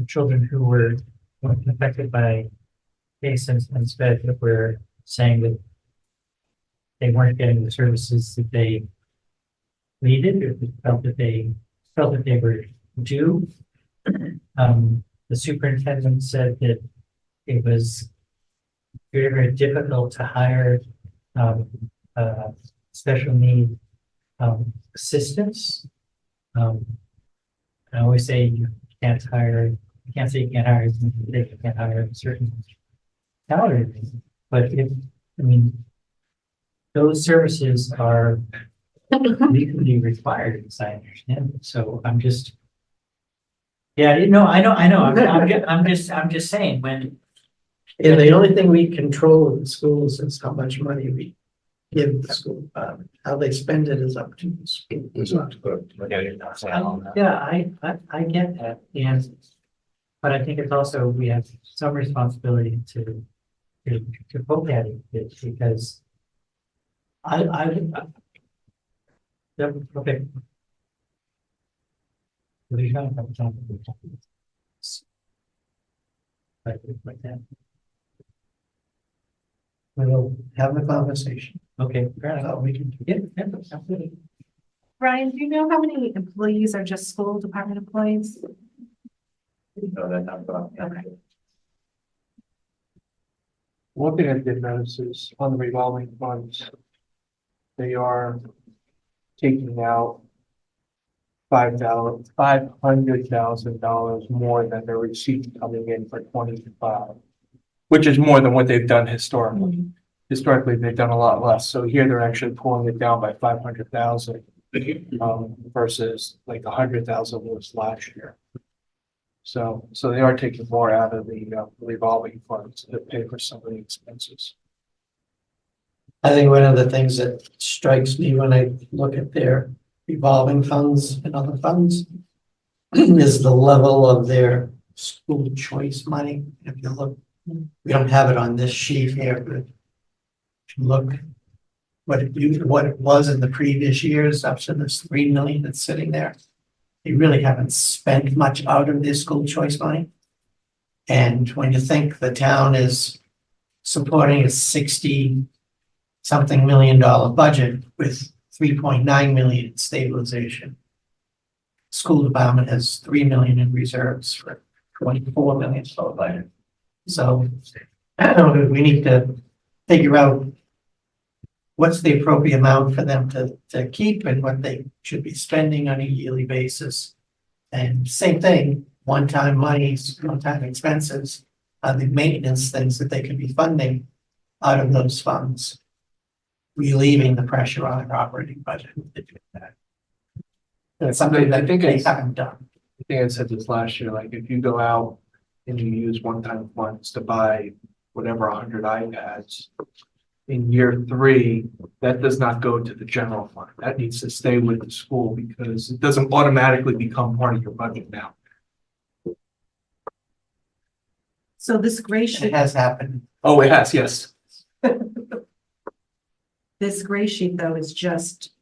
children who were affected by cases and SPED that were saying that they weren't getting the services that they needed or felt that they were due. The superintendent said that it was very, very difficult to hire special need assistants. I always say you can't say you can't hire, you can't hire a certain salary, but those services are legally required, as I understand it. So I'm just, yeah, I know. I'm just saying when. And the only thing we control in schools is how much money we give the school department. How they spend it is up to the school. Is up to the- I get that, and, but I think it's also, we have some responsibility to poke at it, because yeah, okay. We don't have time. Like that. We'll have the conversation. Okay, fair That's enough. all we can do. Yeah, yeah, absolutely. Brian, do you know how many employees are just school department employees? No, that's not, Okay. One thing I did notice is on the revolving funds, they are taking out $500,000 more than their receipts coming in for 25, which is more than what they've done historically. Historically, they've done a lot less. So here they're actually pulling it down by 500,000 versus like 100,000 was last year. So they are taking more out of the revolving funds to pay for some of the expenses. I think one of the things that strikes me when I look at their revolving funds and other funds is the level of their school choice money. If you look, we don't have it on this sheet here, but if you look what it was in the previous years, up to this 3 million that's sitting there. They really haven't spent much out of their school choice money. And when you think the town is supporting a 60-something million budget with 3.9 million in stabilization. School department has 3 million in reserves for 24 million total budget. So we need to figure out what's the appropriate amount for them to keep and what they should be spending on a yearly basis. And same thing, one-time monies, one-time expenses, the maintenance things that they could be funding out of those funds, relieving the pressure on their operating budget. to do that. It's something that they haven't done. I think I said this last year, like if you go out and you use one-time funds to buy whatever 100 iPads, in year 3, that does not go to the general fund. That needs to stay with the school because it doesn't automatically become part of your budget now. So this gray It sheet, has happened. Oh, it has, yes. this gray sheet though is just,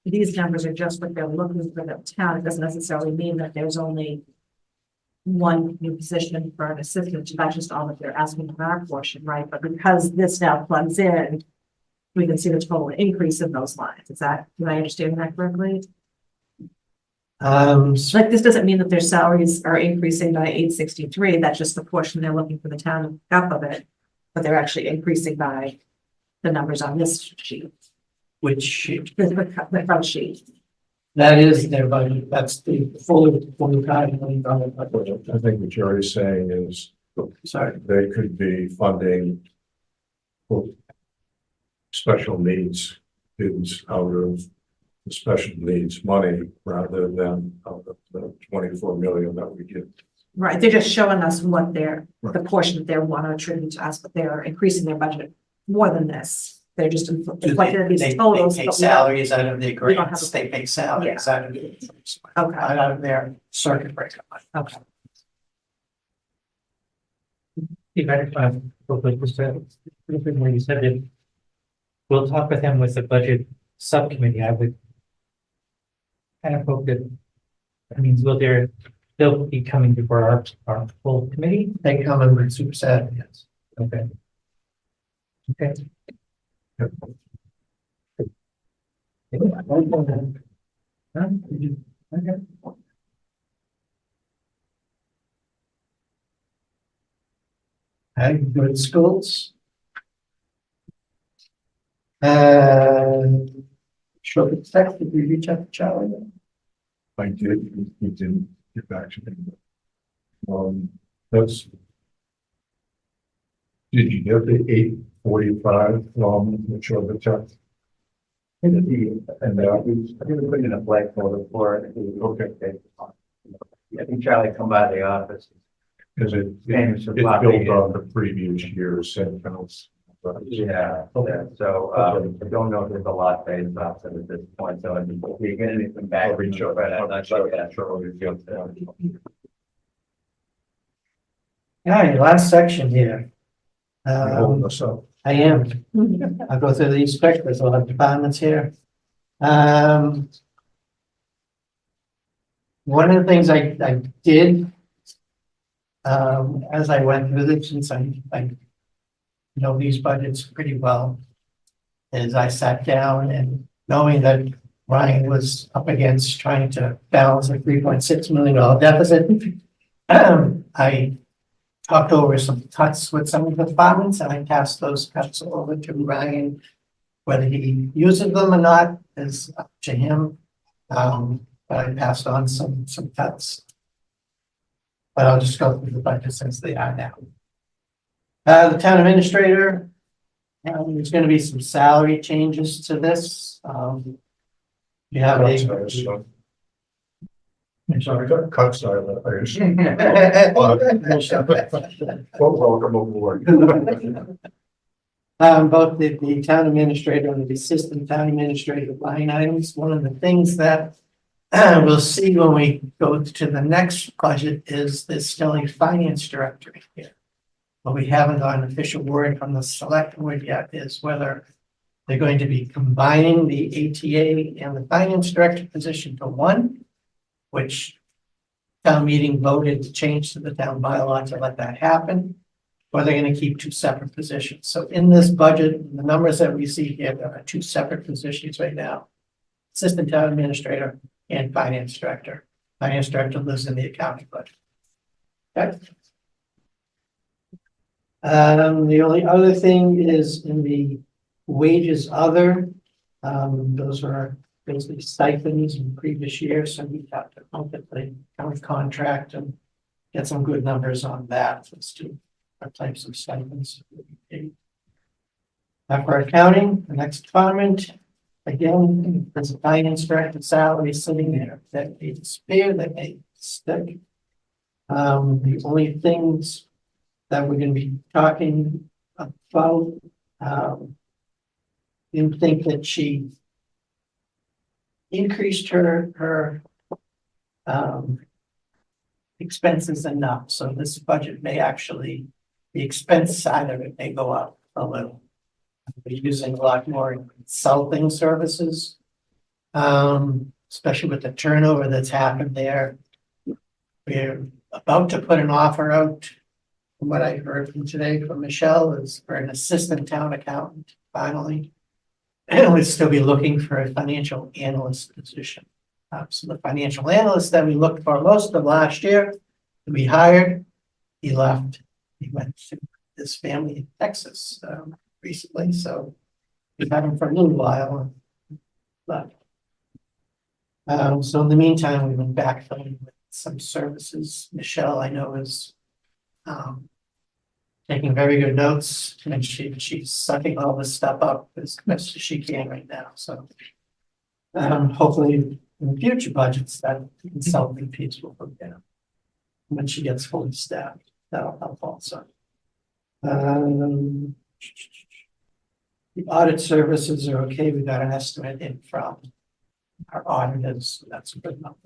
these numbers are just what they're looking for the town. It doesn't necessarily mean that there's only one new position for an assistant. That's just all that they're asking for our portion, right? But because this now plugs in, we can see the total increase in those lines. Is that, do I understand that correctly? Like, this doesn't mean that their salaries are increasing by 863. That's just the portion they're looking for the town up of it. But they're actually increasing by the numbers on this sheet, Which sheet? the front sheet. That is their budget. That's the full $45 million budget. I think what Jerry's saying is Sorry. they could be funding special needs students out of the special needs money rather than out of the 24 million that we give. Right, they're just showing us what they're, the portion that they want to attribute to us, but they're increasing their budget more than this. They're just Do inflecting these They totals. pay but we don't- salaries out of their we don't grants. have They pay salaries out of Okay, out of their circuit breaker. okay. You better, just when you said it, we'll talk with him with the budget subcommittee. I would kind of hope that, I mean, they'll be coming before our full committee? They come in with super sad, yes. Okay. Okay. Okay. Good schools. Short text, did we reach out to Charlie? I did, he didn't get back to me. That's. Did you get the 845 from the Trevor Tech? And that was, I'm gonna put in a blank folder for it. Okay. I think Charlie come by the office. Because it's Names of built property. on the previous year's set counts. Yeah, so, I don't know if there's a lot phased off at this point, so if you get anything back. I'll reach out. But I'm not sure, yeah, All right, last section here. You're holding us up. I am. I'll go through these quick. There's a lot of departments here. One of the things I did, as I went through this, since I know these budgets pretty well, is I sat down and knowing that Ryan was up against trying to balance a $3.6 million deficit, I talked over some cuts with some of the departments, and I passed those cuts over to Ryan. Whether he uses them or not is up to him. But I passed on some cuts. But I'll just go through the budget since they are now. The town administrator, there's going to be some salary changes to this. You have Cuts, a. I assume. I'm sorry. Cuts, I assume. Well, welcome aboard. Both the town administrator and the assistant town administrator line items. One of the things that we'll see when we go to the next budget is there's still a finance director in here. But we haven't got an official word from the select board yet is whether they're going to be combining the ATA and the finance director position to one, which town meeting voted to change to the town bylaw to let that happen, or they're going to keep two separate positions. So in this budget, the numbers that we see here, there are two separate positions right now. Assistant town administrator and finance director. Finance director lives in the accounting budget. Okay. The only other thing is in the wages other, those are basically stipends in previous years, so we have to look at the county contract and get some good numbers on that as to what types of stipends. For accounting, the next department, again, there's a finance director salary sitting there that may disappear, that may stick. The only things that we're going to be talking about, you think that she increased her expenses enough, so this budget may actually, the expense side of it may go up a little. We're using a lot more consulting services, especially with the turnover that's happened there. We're about to put an offer out. From what I heard from today from Michelle is for an assistant town accountant, finally. And we'd still be looking for a financial analyst position. So the financial analyst that we looked for most of last year, we hired, he left. He went to his family in Texas recently, so we've had him for a little while. But so in the meantime, we've been backfilling with some services. Michelle, I know, is taking very good notes, and she's sucking all this stuff up as best as she can right now. So hopefully in future budgets that consulting piece will go down when she gets fully staffed. That'll help also. The audit services are okay. We got an estimate in from our auditors, so that's a good number.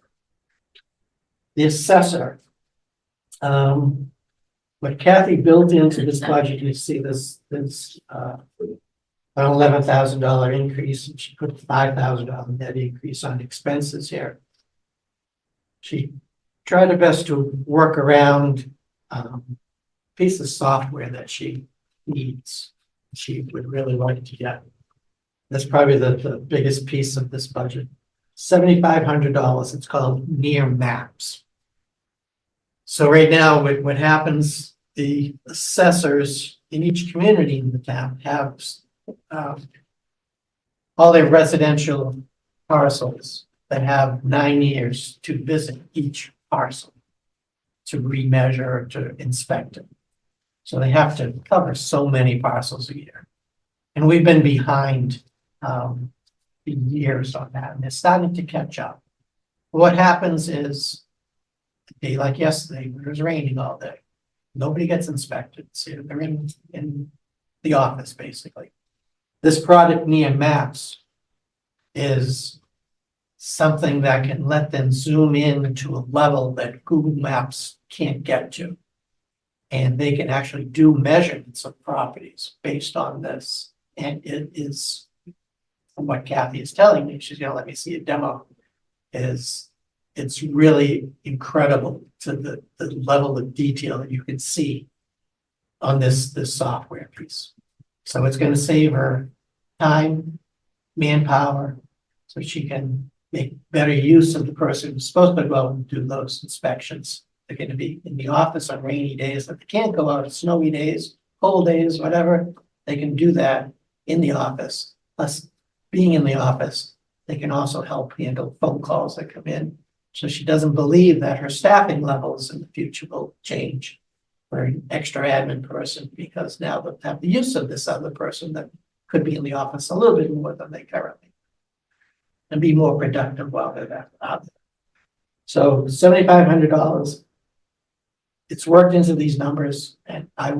The assessor. What Kathy built into this budget, you see this $11,000 increase, and she put $5,000 net increase on expenses here. She tried her best to work around a piece of software that she needs. She would really like to get. That's probably the biggest piece of this budget. $7,500. It's called Near Maps. So right now, what happens, the assessors in each community in the town have all their residential parcels that have 9 years to visit each parcel to remeasure, to inspect it. So they have to cover so many parcels a year. And we've been behind the years on that, and they're starting to catch up. What happens is, a day like yesterday, when it was raining all day, nobody gets inspected. So they're in the office, basically. This product near maps is something that can let them zoom in to a level that Google Maps can't get to. And they can actually do measurements of properties based on this. And it is, from what Kathy is telling me, she's gonna let me see a demo, it's really incredible to the level of detail that you can see on this software piece. So it's gonna save her time, manpower, so she can make better use of the person who's supposed to go out and do those inspections. They're gonna be in the office on rainy days, if they can't go out on snowy days, cold days, whatever, they can do that in the office. Plus, being in the office, they can also help handle phone calls that come in. So she doesn't believe that her staffing levels in the future will change for an extra admin person, because now they'll have the use of this other person that could be in the office a little bit more than they currently. And be more productive while they're out there. So $7,500. It's worked into these numbers, and I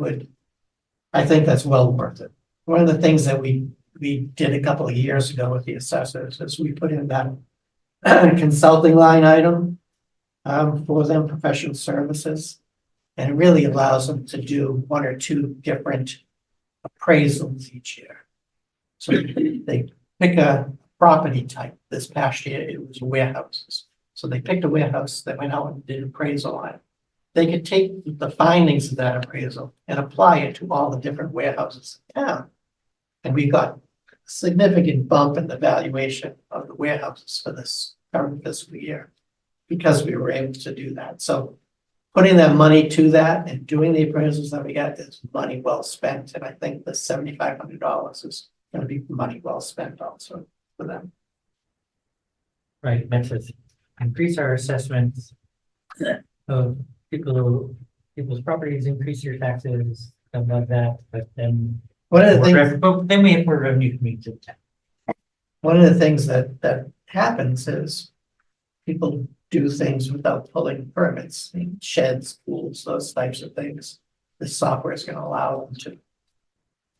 think that's well worth it. One of the things that we did a couple of years ago with the assessors is we put in that consulting line item for them, professional services. And it really allows them to do 1 or 2 different appraisals each year. So they pick a property type. This past year, it was warehouses. So they picked a warehouse that went out and did an appraisal on it. They could take the findings of that appraisal and apply it to all the different warehouses in town. And we got a significant bump in the valuation of the warehouses for this current fiscal year because we were able to do that. So putting that money to that and doing the appraisals that we got is money well spent. And I think the $7,500 is going to be money well spent also for them. Right, that says increase our assessments of people's properties, increase your taxes, stuff like that, but then. One of the things, But then we have more revenue coming to the town. one of the things that happens is people do things without pulling permits, sheds, pools, those types of things. The software is going to allow them to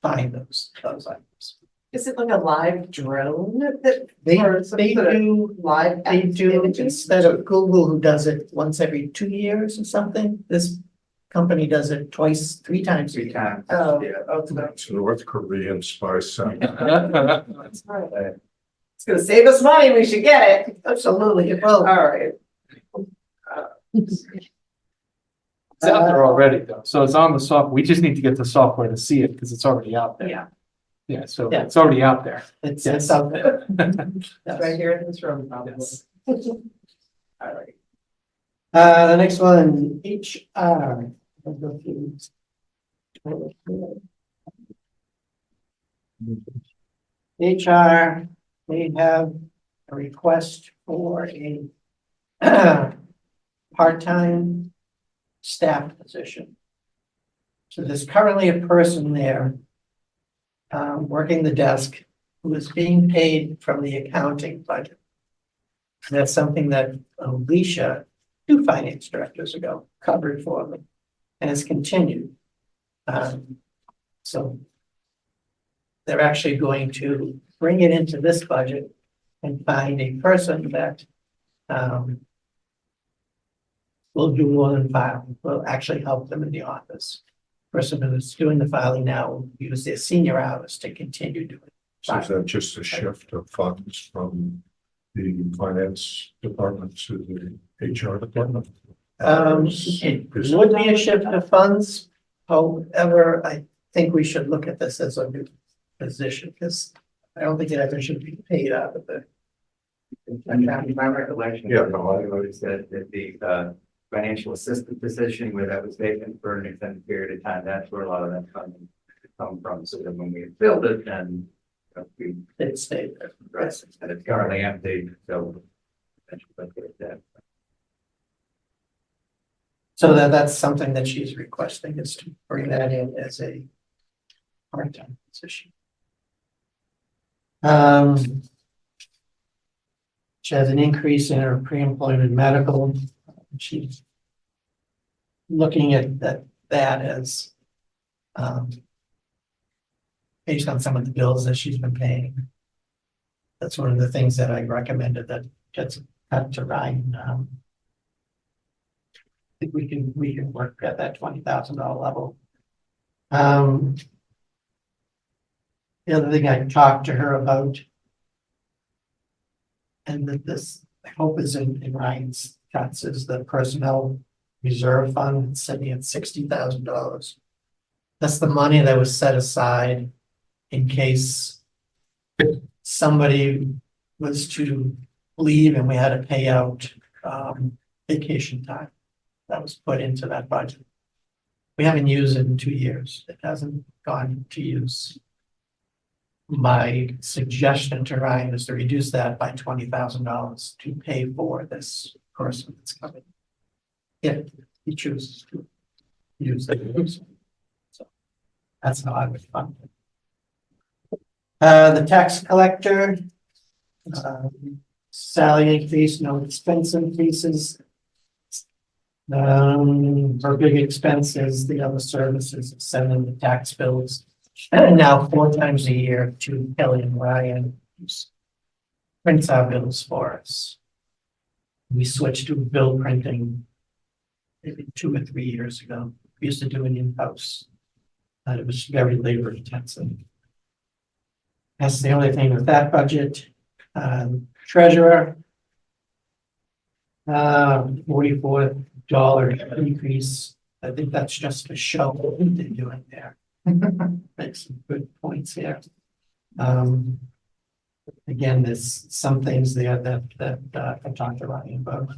find those items. Is it like a live drone that? They or some sort of do, Live. they do, images? instead of Google, who does it once every 2 years or something, this company does it 3 times a 3 year. times. Oh. Yeah. Oh, no. It's North Korean spy center. That's right. It's gonna save us money, we should get it. Absolutely, it will. All right. It's out there already though, so it's on the software. We just need to get the software to see it because it's already out there. Yeah. Yeah, so Yeah. it's already out there. It's Yes. out there. It's Yes. right here in this room, probably. Yes. All right. The next one, HR. I'll go through. HR, they have a request for a part-time staff position. So there's currently a person there working the desk who is being paid from the accounting budget. And that's something that Alicia, 2 finance directors ago, covered for them, and it's continued. So they're actually going to bring it into this budget and find a person that will do more than filing, will actually help them in the office. Person who's doing the filing now will use their senior hours to continue doing. So is that just a shift of funds from the finance department to the HR department? It would be a shift of funds. However, I think we should look at this as a new position, because I don't think it ever should be paid out of the. My recollection. Yeah, no, I- Is that the financial assistant position where that was vacant for an extended period of time, that's where a lot of that funding come from. So then when we filled it, then we It stayed there. addressed it, and it's currently empty, so. That. So that's something that she's requesting, is to bring that in as a part-time position. She has an increase in her pre-employment medical. She's looking at that as based on some of the bills that she's been paying. That's one of the things that I recommended that gets cut to Ryan. I think we can work at that $20,000 level. The other thing I talked to her about, and that this, I hope is in Ryan's cuts, is the personnel reserve fund sitting at $60,000. That's the money that was set aside in case somebody was to leave and we had to pay out vacation time. That was put into that budget. We haven't used it in 2 years. It hasn't gone to use. My suggestion to Ryan is to reduce that by $20,000 to pay for this person that's coming. If he chooses to use it. So that's how I would fund it. The tax collector, salary increase, no expense increases. Her big expense is the other services, sending the tax bills. And now 4 times a year to Kelly and Ryan, who prints our bills for us. We switched to bill printing maybe 2 or 3 years ago. We used to do it in-house. And it was very labor intensive. That's the only thing with that budget. Treasurer. $44 increase. I think that's just to show what we've been doing there. Make some good points here. Again, there's some things there that I talked to Ryan about.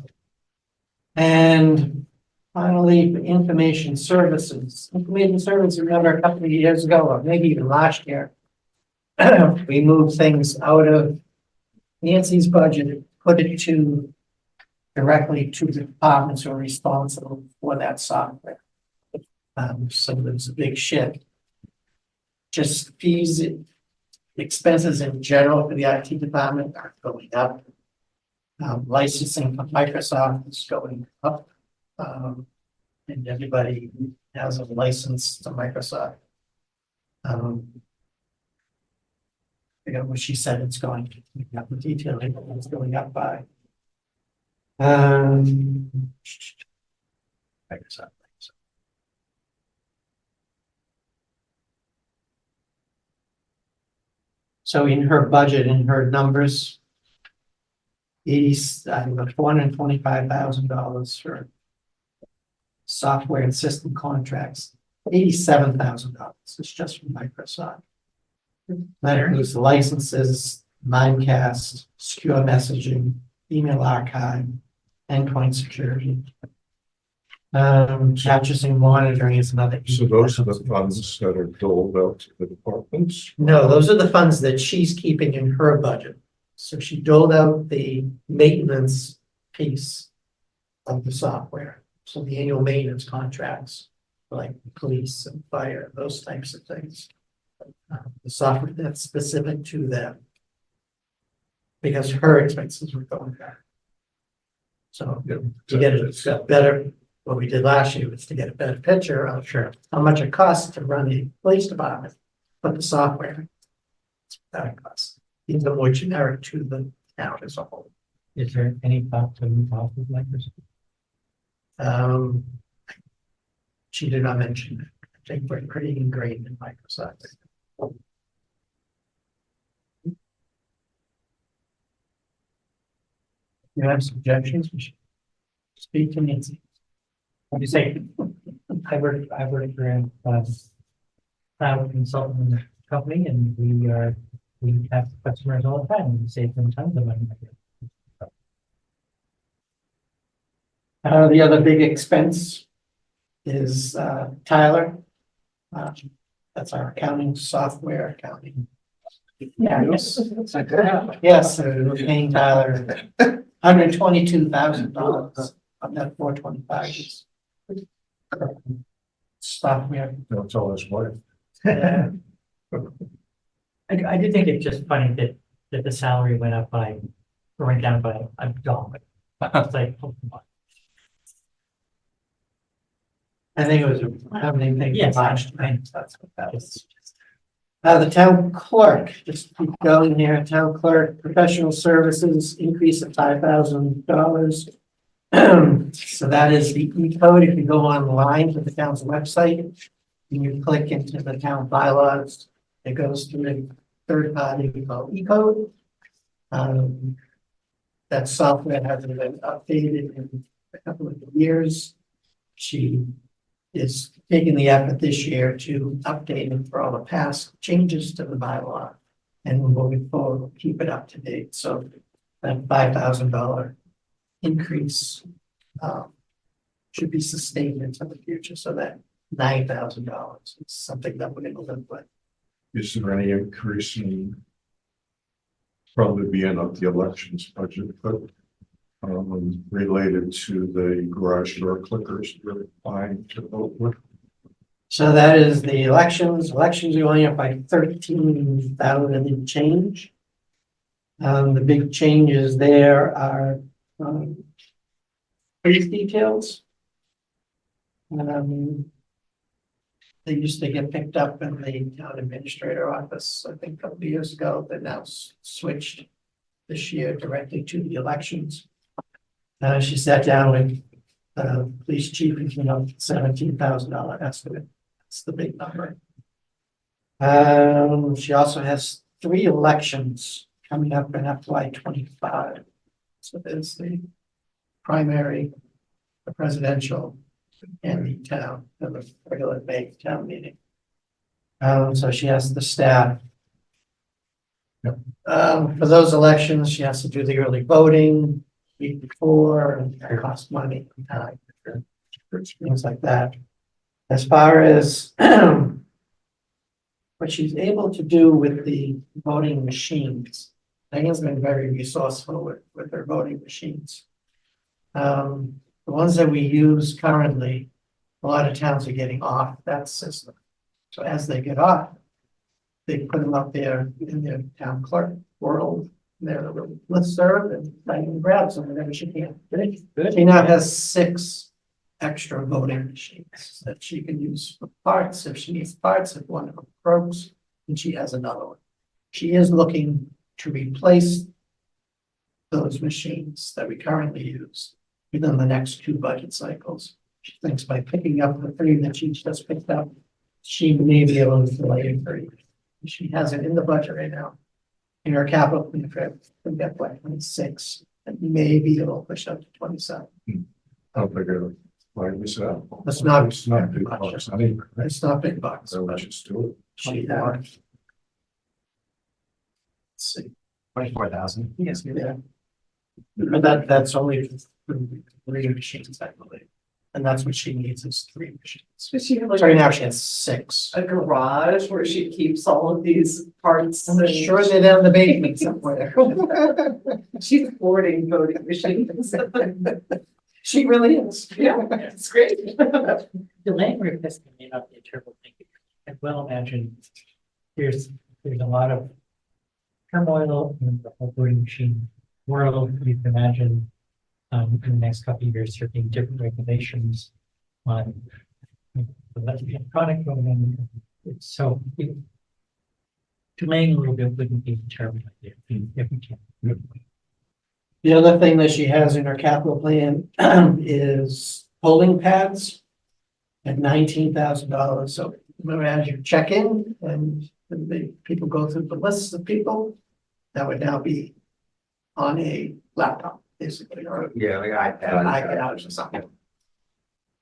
And finally, information services. Information services, remember a couple of years ago, or maybe even last year, we moved things out of Nancy's budget, put it directly to the departments who are responsible for that software. So there's a big shift. Just fees, expenses in general for the IT department are going up. Licensing from Microsoft is going up. And everybody has a license to Microsoft. I forgot what she said it's going to, we got the detail, it's going up by. Microsoft. So in her budget, in her numbers, $425,000 for software and system contracts, $87,000 is just from Microsoft. That includes the licenses, Mimecast, secure messaging, email archive, endpoint security. Purchasing monitoring is another. So those are the funds that are doled out to the departments? No, those are the funds that she's keeping in her budget. So she doled out the maintenance piece of the software. So the annual maintenance contracts, like police and fire, those types of things. The software that's specific to them. Because her expenses were going down. So to get a better, what we did last year was to get a better picture of how much it costs to run the police department, but the software. That costs. These are more generic to the town as a whole. Is there any thought to move off of Microsoft? She did not mention it. I think we're pretty ingrained in Microsoft. You have suggestions? We should speak to Nancy. What do you say? I work for a cloud consultant in the company, and we have customers all the time. We save them tons of money. The other big expense is Tyler. That's our accounting software accounting. Yeah, yes. Yes, we're paying Tyler $122,000 on that 425. Software. That's all his wife. Yeah. I did think it's just funny that the salary went down by $1. It's like, oh, come on. I think it was how many things Yes. last night. That's what that was. The town clerk, just keep going here, town clerk, professional services, increase of $5,000. So that is the E-code. If you go online to the town's website, and you click into the town bylaws, it goes to a third party called E-code. That software hasn't been updated in a couple of years. She is taking the effort this year to update it for all the past changes to the bylaw. And moving forward, we'll keep it up to date. So that $5,000 increase should be sustained into the future. So that $9,000 is something that we're going to live with. Is there any increase in probably being up the elections budget, but related to the garage door clickers we're applying to vote with? So that is the elections. Elections are going up by 13,000 and change. The big changes there are police details. They used to get picked up in the town administrator office, I think a couple of years ago. They're now switched this year directly to the elections. She sat down with the police chief and came up with $17,000 estimate. That's the big number. She also has 3 elections coming up in FY25. So there's the primary, the presidential, and the town, and the regular May town meeting. So she has the staff. For those elections, she has to do the early voting week before, and that costs money and time, things like that. As far as what she's able to do with the voting machines, Diane's been very resourceful with her voting machines. The ones that we use currently, a lot of towns are getting off that system. So as they get off, they put them up there in their town clerk world, their little listserv, and Diane grabs them whenever she can. She now has 6 extra voting machines that she can use for parts if she needs parts, if one of them breaks, and she has another one. She is looking to replace those machines that we currently use within the next 2 budget cycles. She thinks by picking up the 3 that she just picked up, she may be able to delay 3. She has it in the budget right now. In her capital plan for FY26, and maybe it'll push up to 27. I don't think it'll like this out. That's not- It's not big bucks, I mean, It's not big bucks, so but let's just do it. she, $24,000. let's see. 24,000. Yes, yeah. But that's only 3 machines, I believe. And that's what she needs is 3 machines. Does she have like So right now she has 6. a garage where she keeps all of these parts? I'm and- sure they're down the basement somewhere. She's hoarding voting machines. She really is. Yeah, it's great. The language of this may not be a terrible thing. I well imagine there's a lot of turmoil in the whole voting machine world. You can imagine in the next couple of years, there being different regulations on the electronic voting. So delaying a little bit wouldn't be a terrible idea if we can. The other thing that she has in her capital plan is polling pads at $19,000. So remember, as you check in and the people go through the lists of people, that would now be on a laptop, basically, or Yeah, like an iPad. iPad or something.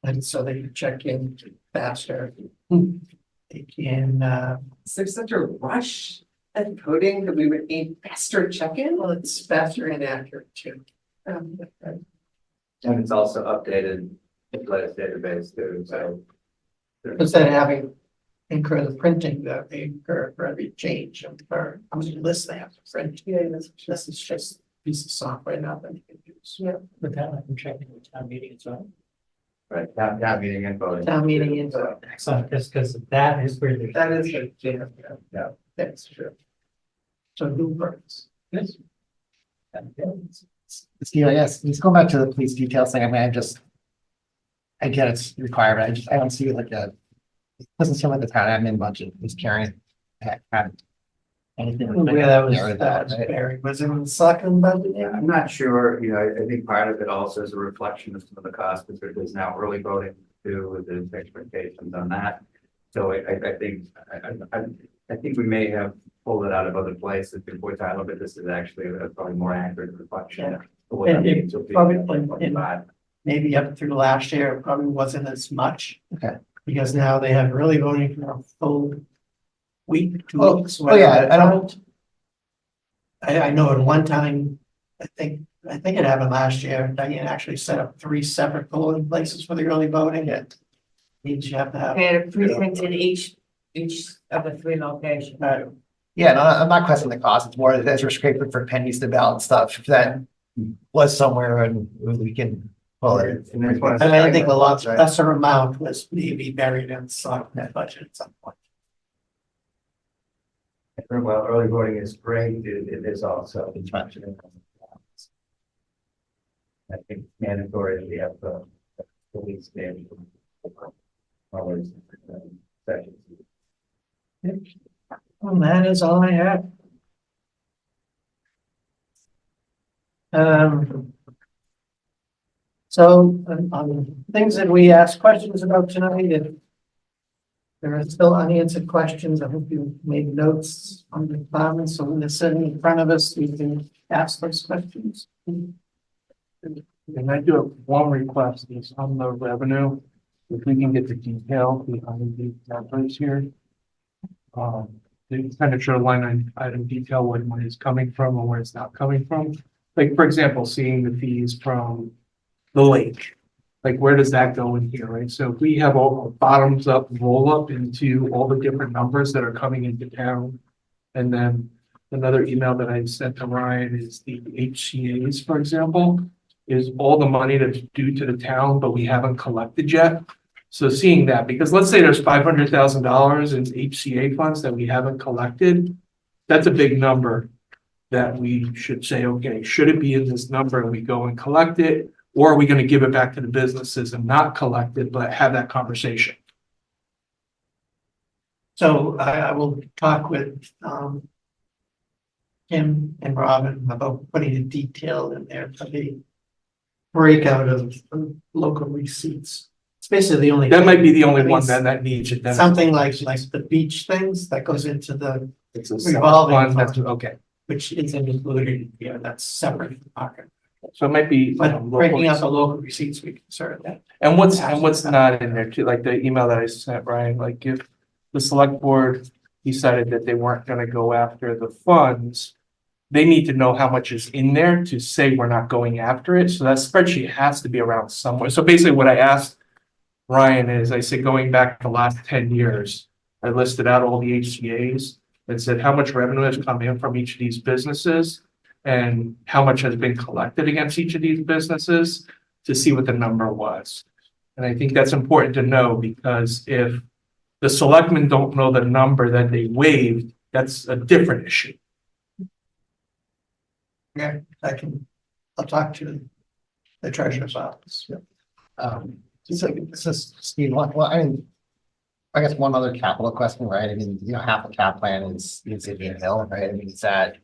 And so they can check in faster. They can, Is there such a rush at voting that we would need faster check-in? well, it's faster and accurate too. And it's also updated in the database too, so. Instead of having incur the printing that they incur for every change of or how many lists they have to print. This is just a piece of software now that you can use. Yeah. With that, I can check in with town meeting as well. Right, town meeting and voting. Town meeting info. Excellent, because that is where there's. That is the, Yeah. that's true. So new purpose. Yes. Steve, yes, let's go back to the police details thing. I mean, I get it's required, but I don't see it like it doesn't seem like the town admin budget is carrying had anything. Where that was, Narrow that was right? buried, was it in the second budget? Yeah, I'm not sure, you know, I think part of it also is a reflection of some of the costs, because there's now early voting too, with the expectations on that. So I think we may have pulled it out of other places before Tyler, but this is actually a probably more accurate reflection. of what And our it needs will be probably- in 2025. Maybe up through last year, it probably wasn't as much. Okay. Because now they have early voting for a full week, 2 Oh, weeks. oh, yeah, I don't- I know at one time, I think it happened last year, Diane actually set up 3 separate polling places for the early voting. It means you have to have. They had a precinct in each of the 3 locations. Yeah, no, I'm not questioning the cost. It's more that as we're scraping for pennies to ballot stuff, if that was somewhere and we can. Well, And that's one of And I think a lot Right. lesser amount was maybe buried in some budget at some point. Well, early voting is great, it is also. I think mandatory that we have the police stand. Always. Sessions. Well, that is all I have. So on things that we asked questions about tonight, if there are still unanswered questions, I hope you made notes on the departments, so when they're sitting in front of us, we can ask those questions. And I do have one request is on the revenue, if we can get the detail behind these numbers here. The expenditure item detail, where money is coming from and where it's not coming from. Like, for example, seeing the fees from the lake. Like, where does that go in here, right? So if we have all bottoms up roll up into all the different numbers that are coming into town. And then another email that I sent to Ryan is the HCA's, for example, is all the money that's due to the town, but we haven't collected yet. So seeing that, because let's say there's $500,000 in HCA funds that we haven't collected, that's a big number that we should say, okay, should it be in this number and we go and collect it? Or are we going to give it back to the businesses and not collect it, but have that conversation? So I will talk with Kim and Robin about putting a detail in there for the breakout of local receipts. It's basically the only. That might be the only I mean, one then that needs it. Then Something like the beach things that goes into the, it's a revolving fund. fund. That's okay. which isn't included, that's separate from the pocket. So it might be. But local breaking out the local receipts, we can sort of that. And what's not in there too, like the email that I sent Ryan, like if the select board decided that they weren't gonna go after the funds, they need to know how much is in there to say we're not going after it. So that spreadsheet has to be around somewhere. So basically what I asked Ryan is, I said, going back the last 10 years, I listed out all the HCA's and said how much revenue has come in from each of these businesses and how much has been collected against each of these businesses to see what the number was. And I think that's important to know, because if the selectmen don't know the number that they waived, that's a different issue. Yeah, I'll talk to the treasurer's office. So Steve, I mean, I guess one other capital question, right? I mean, half the cap plan is Indian Hill, right? I mean, it's that,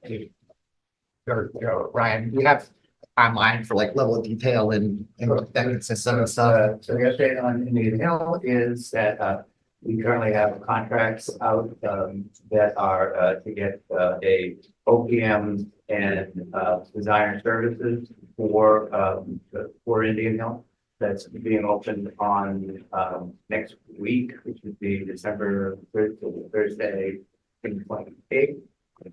or Ryan, we have a timeline for like level of detail and what that consists of and stuff. So the update on Indian Hill is that we currently have contracts out that are to get a OPM and designer services for Indian Hill. That's being opened on next week, which would be December Thursday, 28th.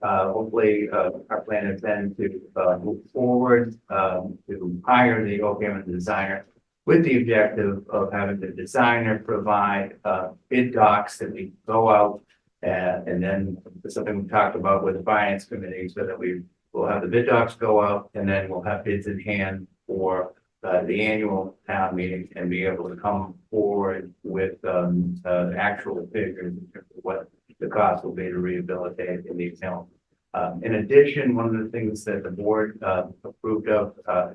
Hopefully, our plan is then to move forward to hire the OPM and designer with the objective of having the designer provide bid docs that we go out and then something we talked about with the finance committee, so that we will have the bid docs go out and then we'll have bids in hand for the annual town meeting and be able to come forward with actual figures in terms of what the cost will be to rehabilitate in the hill. In addition, one of the things that the board approved of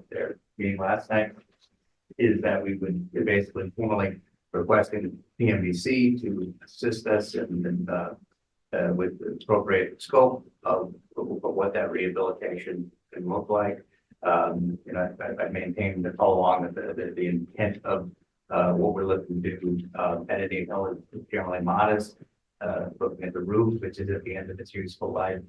their meeting last night is that we would basically formally requesting PMBC to assist us in with the appropriate scope of what that rehabilitation can look like. You know, I maintained that all along that the intent of what we're looking to do, editing is generally modest. Looking at the roof, which is at the end of its useful life,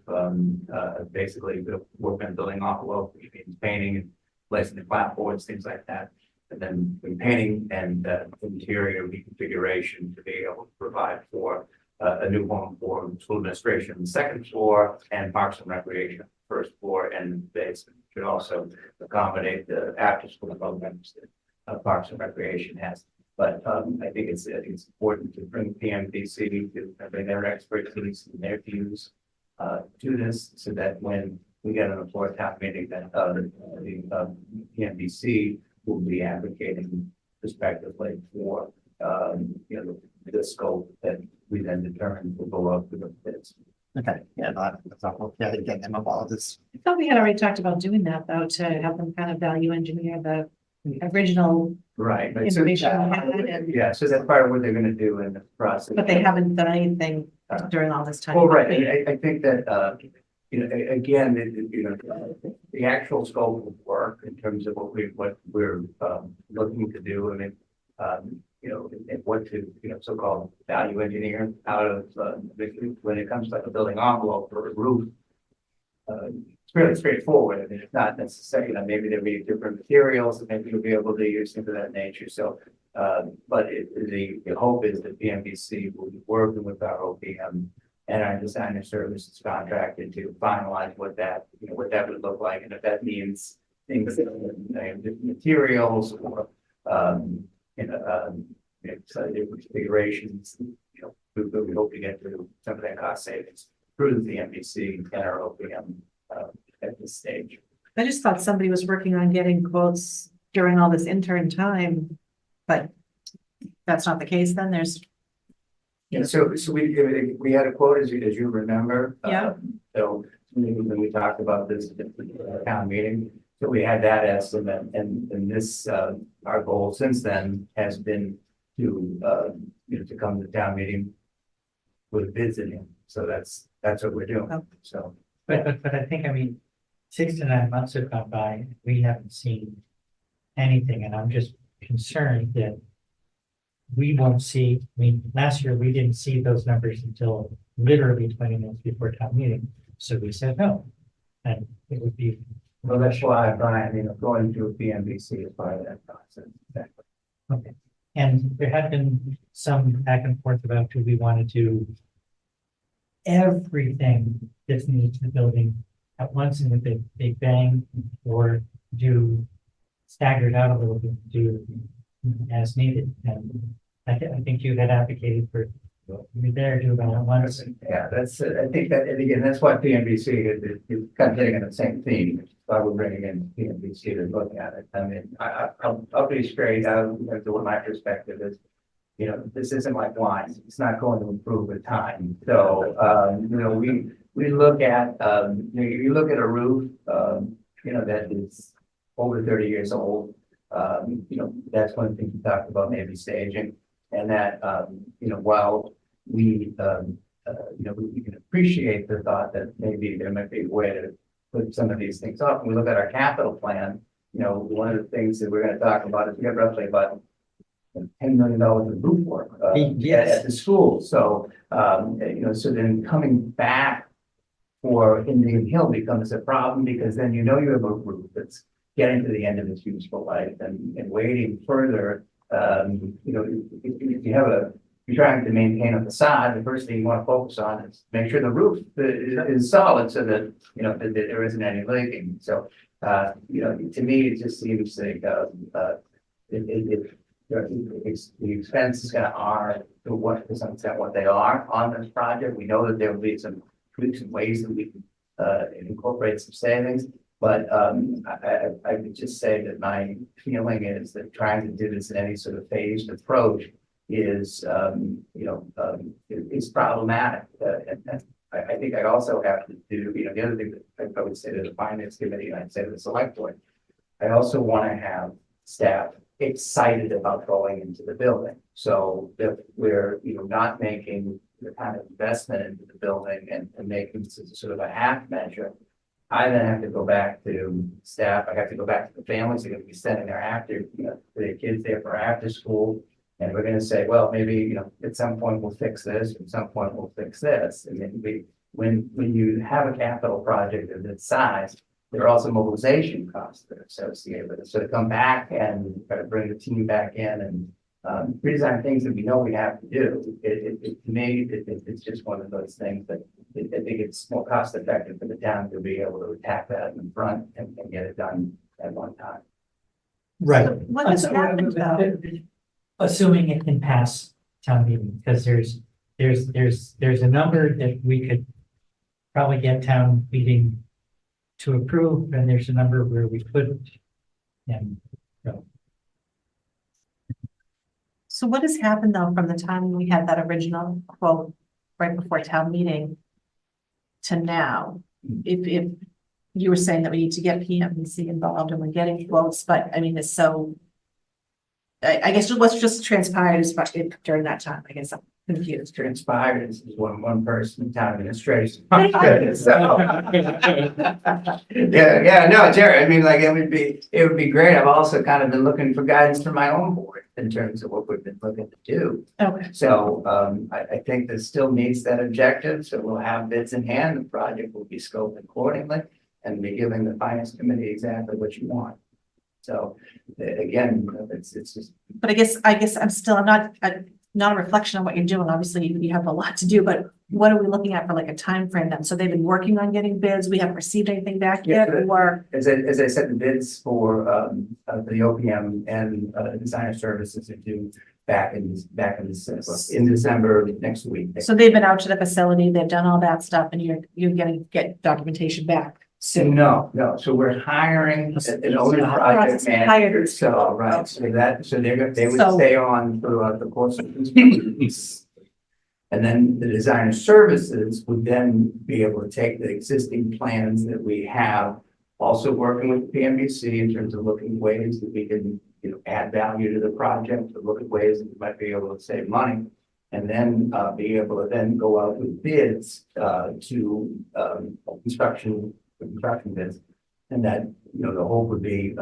basically the work on building envelope, which means painting and placing the clapboards, things like that. And then painting and interior reconfiguration to be able to provide for a new home for school administration on the second floor and parks and recreation first floor and basement. Should also accommodate the after school programs that Parks and Recreation has. But I think it's important to bring PMDC to bring their expertise and their views to this, so that when we get on a floor town meeting, that the PMDC will be advocating respectively for you know, the scope that we then determine will go up to the bids. Okay, yeah, no, that's all. Yeah, get them involved. This. I thought we had already talked about doing that though, to have them kind of value engineer the original, Right. But information we had and- yeah, so that's part of what they're going to do in the process. but they haven't done anything during all this time. Well, right, and I think that, you know, again, you know, the actual scope of work in terms of what we're looking to do, I mean, you know, and what to, you know, so-called value engineer out of, when it comes to like a building envelope or a roof, it's really straightforward. I mean, it's not necessarily, you know, maybe there'll be different materials and maybe you'll be able to use things of that nature. So, but the hope is that PMBC will be working with our OPM and our designer services contracted to finalize what that, you know, what that would look like. And if that means things, different materials or, you know, so different configurations, you know, we hope to get through some of that cost savings through the PMBC and our OPM at this stage. I just thought somebody was working on getting quotes during all this intern time, but that's not the case then. There's, Yeah, so we had a quote, as you remember. Yeah. So when we talked about this at the town meeting, so we had that estimate, and this, our goal since then has been to, you know, to come to town meeting with bids in it. So that's what we're doing, Oh. so. But I think, I mean, 6 to 9 months have gone by, and we haven't seen anything, and I'm just concerned that we won't see, I mean, last year, we didn't see those numbers until literally 20 minutes before town meeting, so we said no. And it would be. Well, that's why, Brian, you know, going through PMBC is part of that process. Exactly. Okay, and there had been some back and forth about, do we want to do everything that's needed to the building at once in a big bang, or do stagger it out a little bit, do as needed? And I think you had advocated for, be there, do about once. Yeah, that's, I think that, and again, that's why PMBC is kind of hitting on the same theme, which is why we're bringing in PMBC to look at it. I mean, I'll be straight out as to what my perspective is. You know, this isn't like wine. It's not going to improve with time. So, you know, we look at, you know, you look at a roof, you know, that is over 30 years old. You know, that's one thing we talked about, maybe staging. And that, you know, while we, you know, we can appreciate the thought that maybe there might be a way to put some of these things up. When we look at our capital plan, you know, one of the things that we're going to talk about is we have roughly about $10 million of roof work at the school. So, you know, so then coming back for Indian Hill becomes a problem, because then you know you have a roof that's getting to the end of its useful life and waiting further. You know, if you have you're trying to maintain a facade, the first thing you want to focus on is make sure the roof is solid, so that, you know, that there isn't any leaking. So, you know, to me, it just seems like the expenses are to what, to some extent, what they are on this project. We know that there will be some tweaks and ways that we can incorporate some savings. But I would just say that my feeling is that trying to do this in any sort of phased approach is, you know, is problematic. And I think I also have to do, you know, the other thing that I would say to the finance committee, and I'd say to the select board, I also want to have staff excited about going into the building. So if we're, you know, not making the kind of investment into the building and making this sort of a half measure. I then have to go back to staff, I have to go back to the families, they're gonna be sending their their kids there for after school. And we're gonna say, well, maybe, at some point we'll fix this, at some point we'll fix this. And then when you have a capital project of this size, there are also mobilization costs that are associated with it. So to come back and try to bring the team back in and redesign things that we know we have to do, to me, it's just one of those things that I think it's more cost effective for the town to be able to attack that in the front and get it done at one time. Right. So what has happened though? Assuming it can pass town meeting, because there's a number that we could probably get town meeting to approve, and there's a number where we couldn't. And so, So what has happened though from the time we had that original quote right before town meeting to now? If you were saying that we need to get PMBC involved and we're getting quotes, but I mean, it's so. I guess what's just transpired is during that time, I guess I'm confused. Transpired is one person in town administration. So, yeah, no, Jerry, I mean, like, it would be great. I've also kind of been looking for guidance from my own board in terms of what we've been looking to do. Okay. So, I think this still meets that objective, so we'll have bids in hand, the project will be scoped accordingly, and be giving the finance committee exactly what you want. So, again, it's just. But I guess I'm not a reflection on what you're doing. Obviously, you have a lot to do, but what are we looking at for like a time frame then? So they've been working on getting bids. We haven't received anything back yet, Yeah, or As I said, the bids for the OPM and designer services are due back in December next week. so they've been out to the facility, they've done all that stuff, and you're gonna get documentation back soon. No, so we're hiring an owner project manager, Hired. so, right, so they would So- stay on throughout the course of this piece. And then the designer services would then be able to take the existing plans that we have, also working with the PMBC in terms of looking at ways that we can, add value to the project, to look at ways that we might be able to save money. And then be able to then go out with bids to construction bids. And that, the hope would be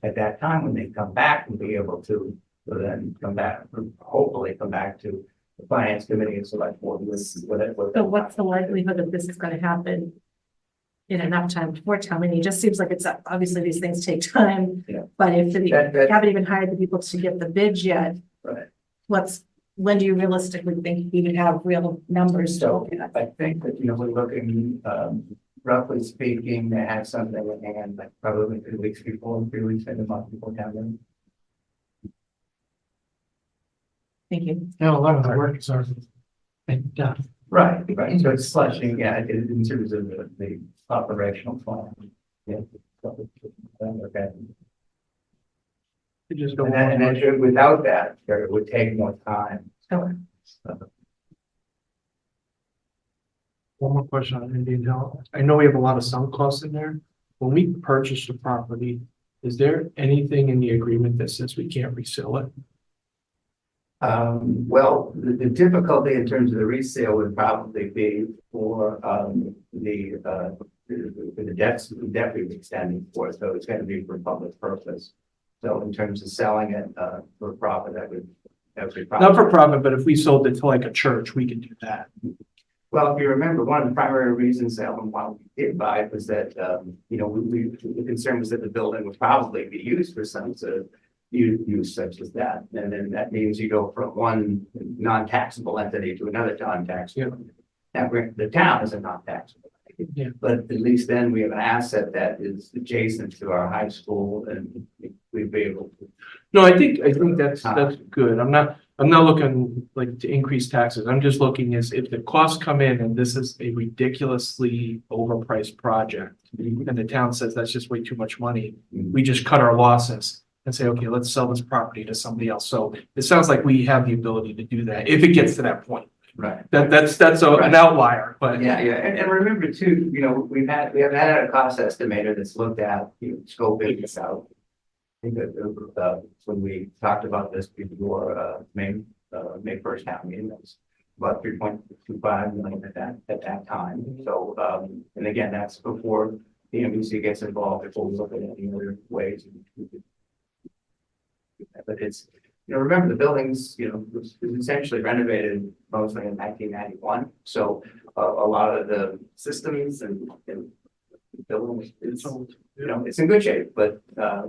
at that time when they come back, we'll be able to then hopefully come back to the finance committee and select board with it. So what's the likelihood that this is gonna happen in enough time before town meeting? It just seems like it's, obviously these things take time. Yeah. But if we That- haven't even hired the people to get the bids yet, Right. when do you realistically think we would have real numbers to So look at? I think that, we're looking, roughly speaking, to have something in hand, like probably 2 weeks before, 3 weeks in the month before town meeting. Thank you. now a lot of the work is already been done. Right. So it's slushing, yeah, in terms of the operational plan. Yeah. Okay. You just go. And then without that, it would take more time. Okay. One more question on Indian Hill. I know we have a lot of sunk costs in there. When we purchase the property, is there anything in the agreement that says we can't resell it? Well, the difficulty in terms of the resale would probably be for the debt we've extended for, so it's going to be for public purpose. So in terms of selling it for profit, that would probably. Not for profit, but if we sold it to like a church, we could do that. Well, if you remember, one of the primary reasons why we did buy it was that, the concern was that the building would probably be used for some sort of use such as that. And then that means you go from one non-taxable entity to another non-taxable. Now, the town is a non-taxable entity, Yeah. but at least then we have an asset that is adjacent to our high school and we'd be able to. No, I think that's good. I'm not looking like to increase taxes. I'm just looking as if the costs come in and this is a ridiculously overpriced project. And the town says that's just way too much money. We just cut our losses and say, okay, let's sell this property to somebody else. So it sounds like we have the ability to do that if it gets to that point. Right. That's an outlier, but. Yeah, and remember too, we haven't had a cost estimator that's looked at, scoping this out. I think that when we talked about this before May 1st town meeting, about 3.25 million at that time. So, and again, that's before the NBC gets involved, before we look at any other ways. But it's, remember the buildings, was essentially renovated mostly in 1991. So a lot of the systems and buildings, it's in good shape, but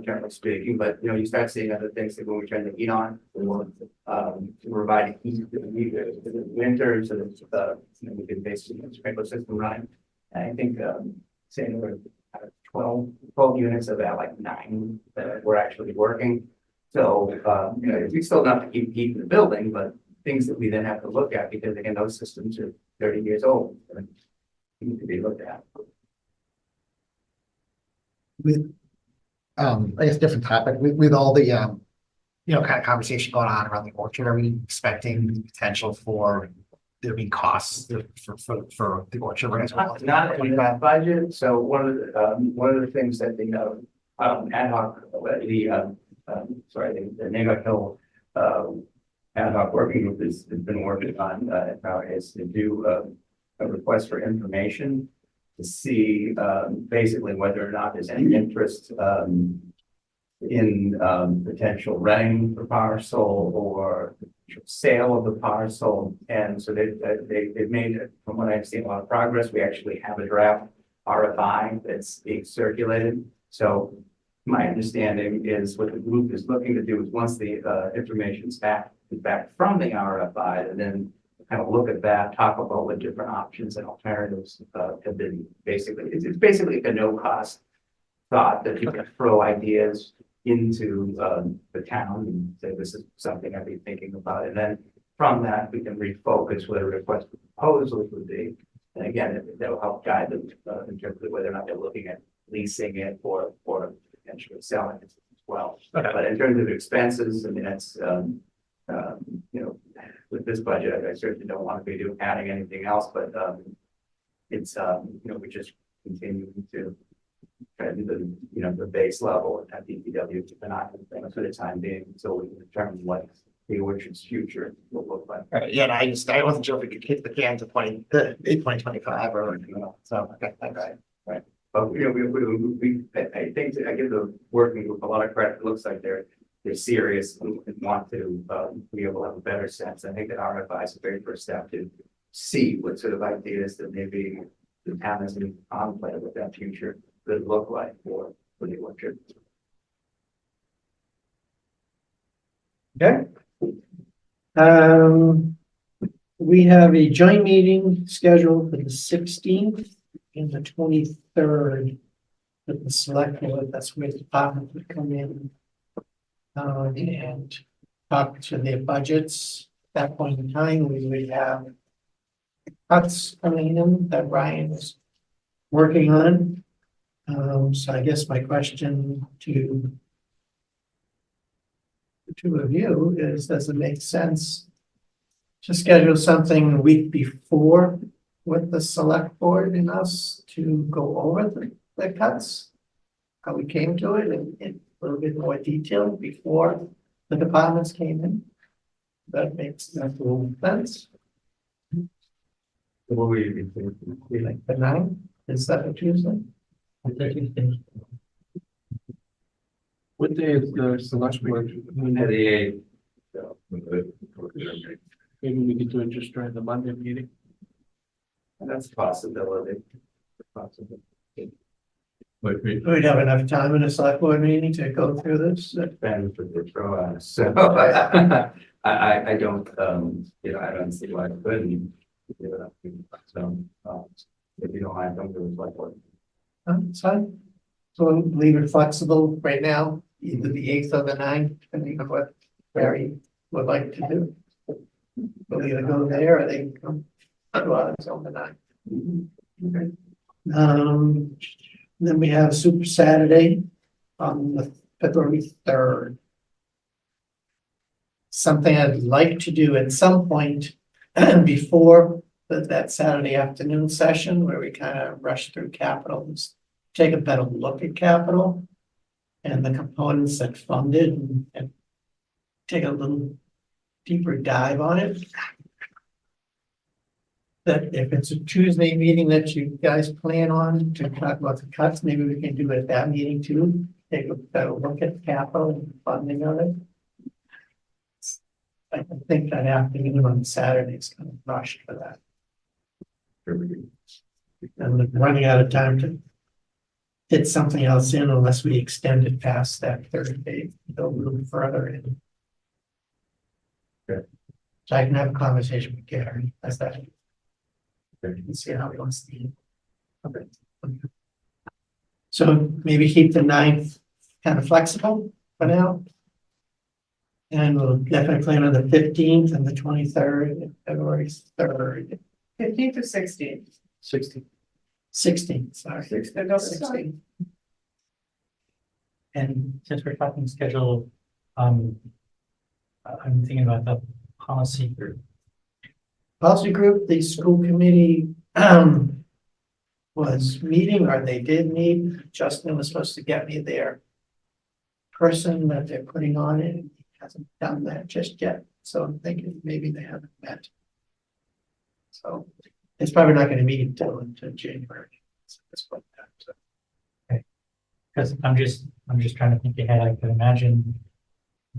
generally speaking, but you start seeing other things like when we turn the heat on, we want to provide heat in the winter, so that we can basically have a sprinkler system running. And I think saying we're 12 units of that, like 9 that were actually working. So we still have to keep heat in the building, but things that we then have to look at, because again, those systems are 30 years old and need to be looked at. With, I guess different topic, with all the, kind of conversation going on around the orchard, are we expecting the potential for there being costs for the orchard? Not in that budget. So one of the things that the ad hoc, the Nagog Hill ad hoc working group has been working on is to do a request for information to see basically whether or not there's any interest in potential renting the parcel or sale of the parcel. And so they've made, from what I've seen, a lot of progress. We actually have a draft RFI that's being circulated. So my understanding is what the group is looking to do is once the information's back from the RFI, and then kind of look at that, talk about what different options and alternatives have been basically. It's basically a no cost thought that you can throw ideas into the town and say, this is something I'd be thinking about. And then from that, we can refocus what a request for proposals would be. And again, that'll help guide them in terms of whether or not they're looking at leasing it or potentially selling it as well. Okay. But in terms of expenses, I mean, that's, with this budget, I certainly don't want to be adding anything else, but it's, we just continue to try to do the base level at DPW, keep an eye on things for the time being until we can determine what the orchard's future will look like. Yeah, I wasn't sure if we could kick the can to 2025 or, so, okay, right. But I think I give the working group a lot of credit. It looks like they're serious and want to be able to have a better sense. I think that RFI is the very first step to see what sort of ideas that maybe the town has been contemplated what that future could look like for the orchard. Okay. We have a joint meeting scheduled for the 16th and the 23rd with the select board. That's where the department would come in and talk to their budgets. At that point in time, we would have cuts coming in that Ryan is working on. So I guess my question to the two of you is, does it make sense to schedule something a week before with the select board and us to go over the cuts? How we came to it in a little bit more detail before the departments came in? That makes sense. What were you We like the 9th, is that a Tuesday? What day is the select board? Maybe we could do it just during the Monday meeting. That's a possibility. Like me, We'd have enough time in a select board meeting to go through this. Ben for the throw at us. So I don't, I don't see why I couldn't. So if you don't mind, don't do it like what. It's fine. So we'll leave it flexible right now, either the 8th or the 9th, depending on what Barry would like to do. We'll either go there or they can come to us on the 9th. Okay. Then we have Super Saturday on the February 3rd. Something I'd like to do at some point before that Saturday afternoon session where we kind of rush through capital, take a better look at capital and the components that fund it and take a little deeper dive on it. that if it's a Tuesday meeting that you guys plan on to talk about the cuts, maybe we can do it at that meeting too. Take a better look at capital and funding of it. I think that afternoon on Saturday is kind of rushed for that. And we're running out of time to fit something else in unless we extend it past that third day, go a little further in. Okay. So I can have a conversation with Gary, as that. And see how he wants to. Okay. So maybe keep the 9th kind of flexible for now. And we'll definitely plan on the 15th and the 23rd, and February 3rd, 15th or 16th? 16th, sorry. 16th. And since we're talking schedule, I'm thinking about the policy group. Policy group, the school committee was meeting, or they did meet. Justin was supposed to get me their person that they're putting on it. He hasn't done that just yet, so I'm thinking maybe they haven't met. So it's probably not gonna meet until January. So that's what that, so. Because I'm just trying to think ahead. I could imagine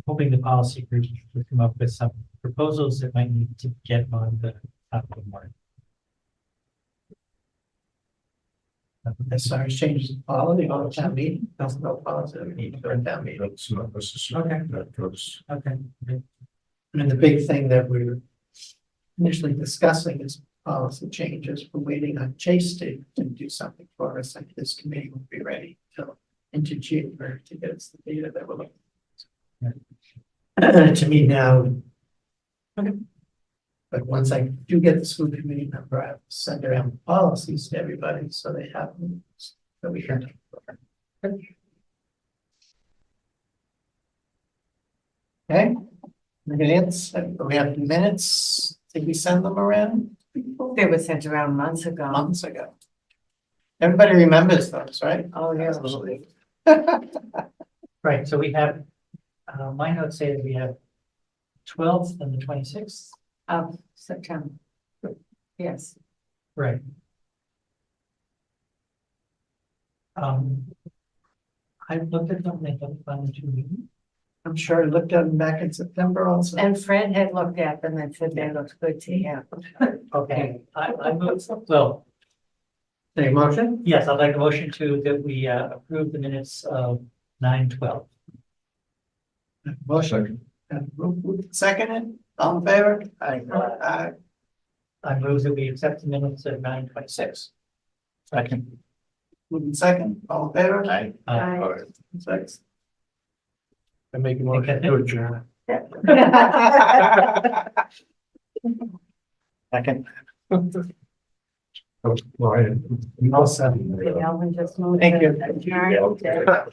hoping the policy group would come up with some proposals that might need to get on the top of the market. As far as changes in policy, on town meeting, there's no policy that we need to go to town meeting. That's not necessary. Okay. That goes. Okay. I mean, the big thing that we were initially discussing is policy changes. We're waiting on Chase to do something for us, and this committee won't be ready till into January to get us the data that we're looking for. To me now. But once I do get the school committee number, I have to send around policies to everybody, so they have them, so we can. Okay, minutes, we have minutes, did we send them around? They were sent around months ago. Months ago. Everybody remembers those, right? Oh, yeah. Absolutely. Right, so we have, my notes say that we have 12th and the 26th. Of September. Yes. Right. I looked at them, they don't find the 2 meetings. I'm sure I looked at them back in September also. And Fred had looked at them and said they looked good to him. Okay, I moved, well, Any motion? yes, I'd like a motion to, that we approve the minutes of 9/12. Motion. Second, all in favor? Aye. I move that we accept the minutes of 9/26. Second. Moving second, all in favor? Aye. Aye. Six. I make a motion to adjourn. Second. Ryan. All set. Alvin just moved. Thank you. to adjourn.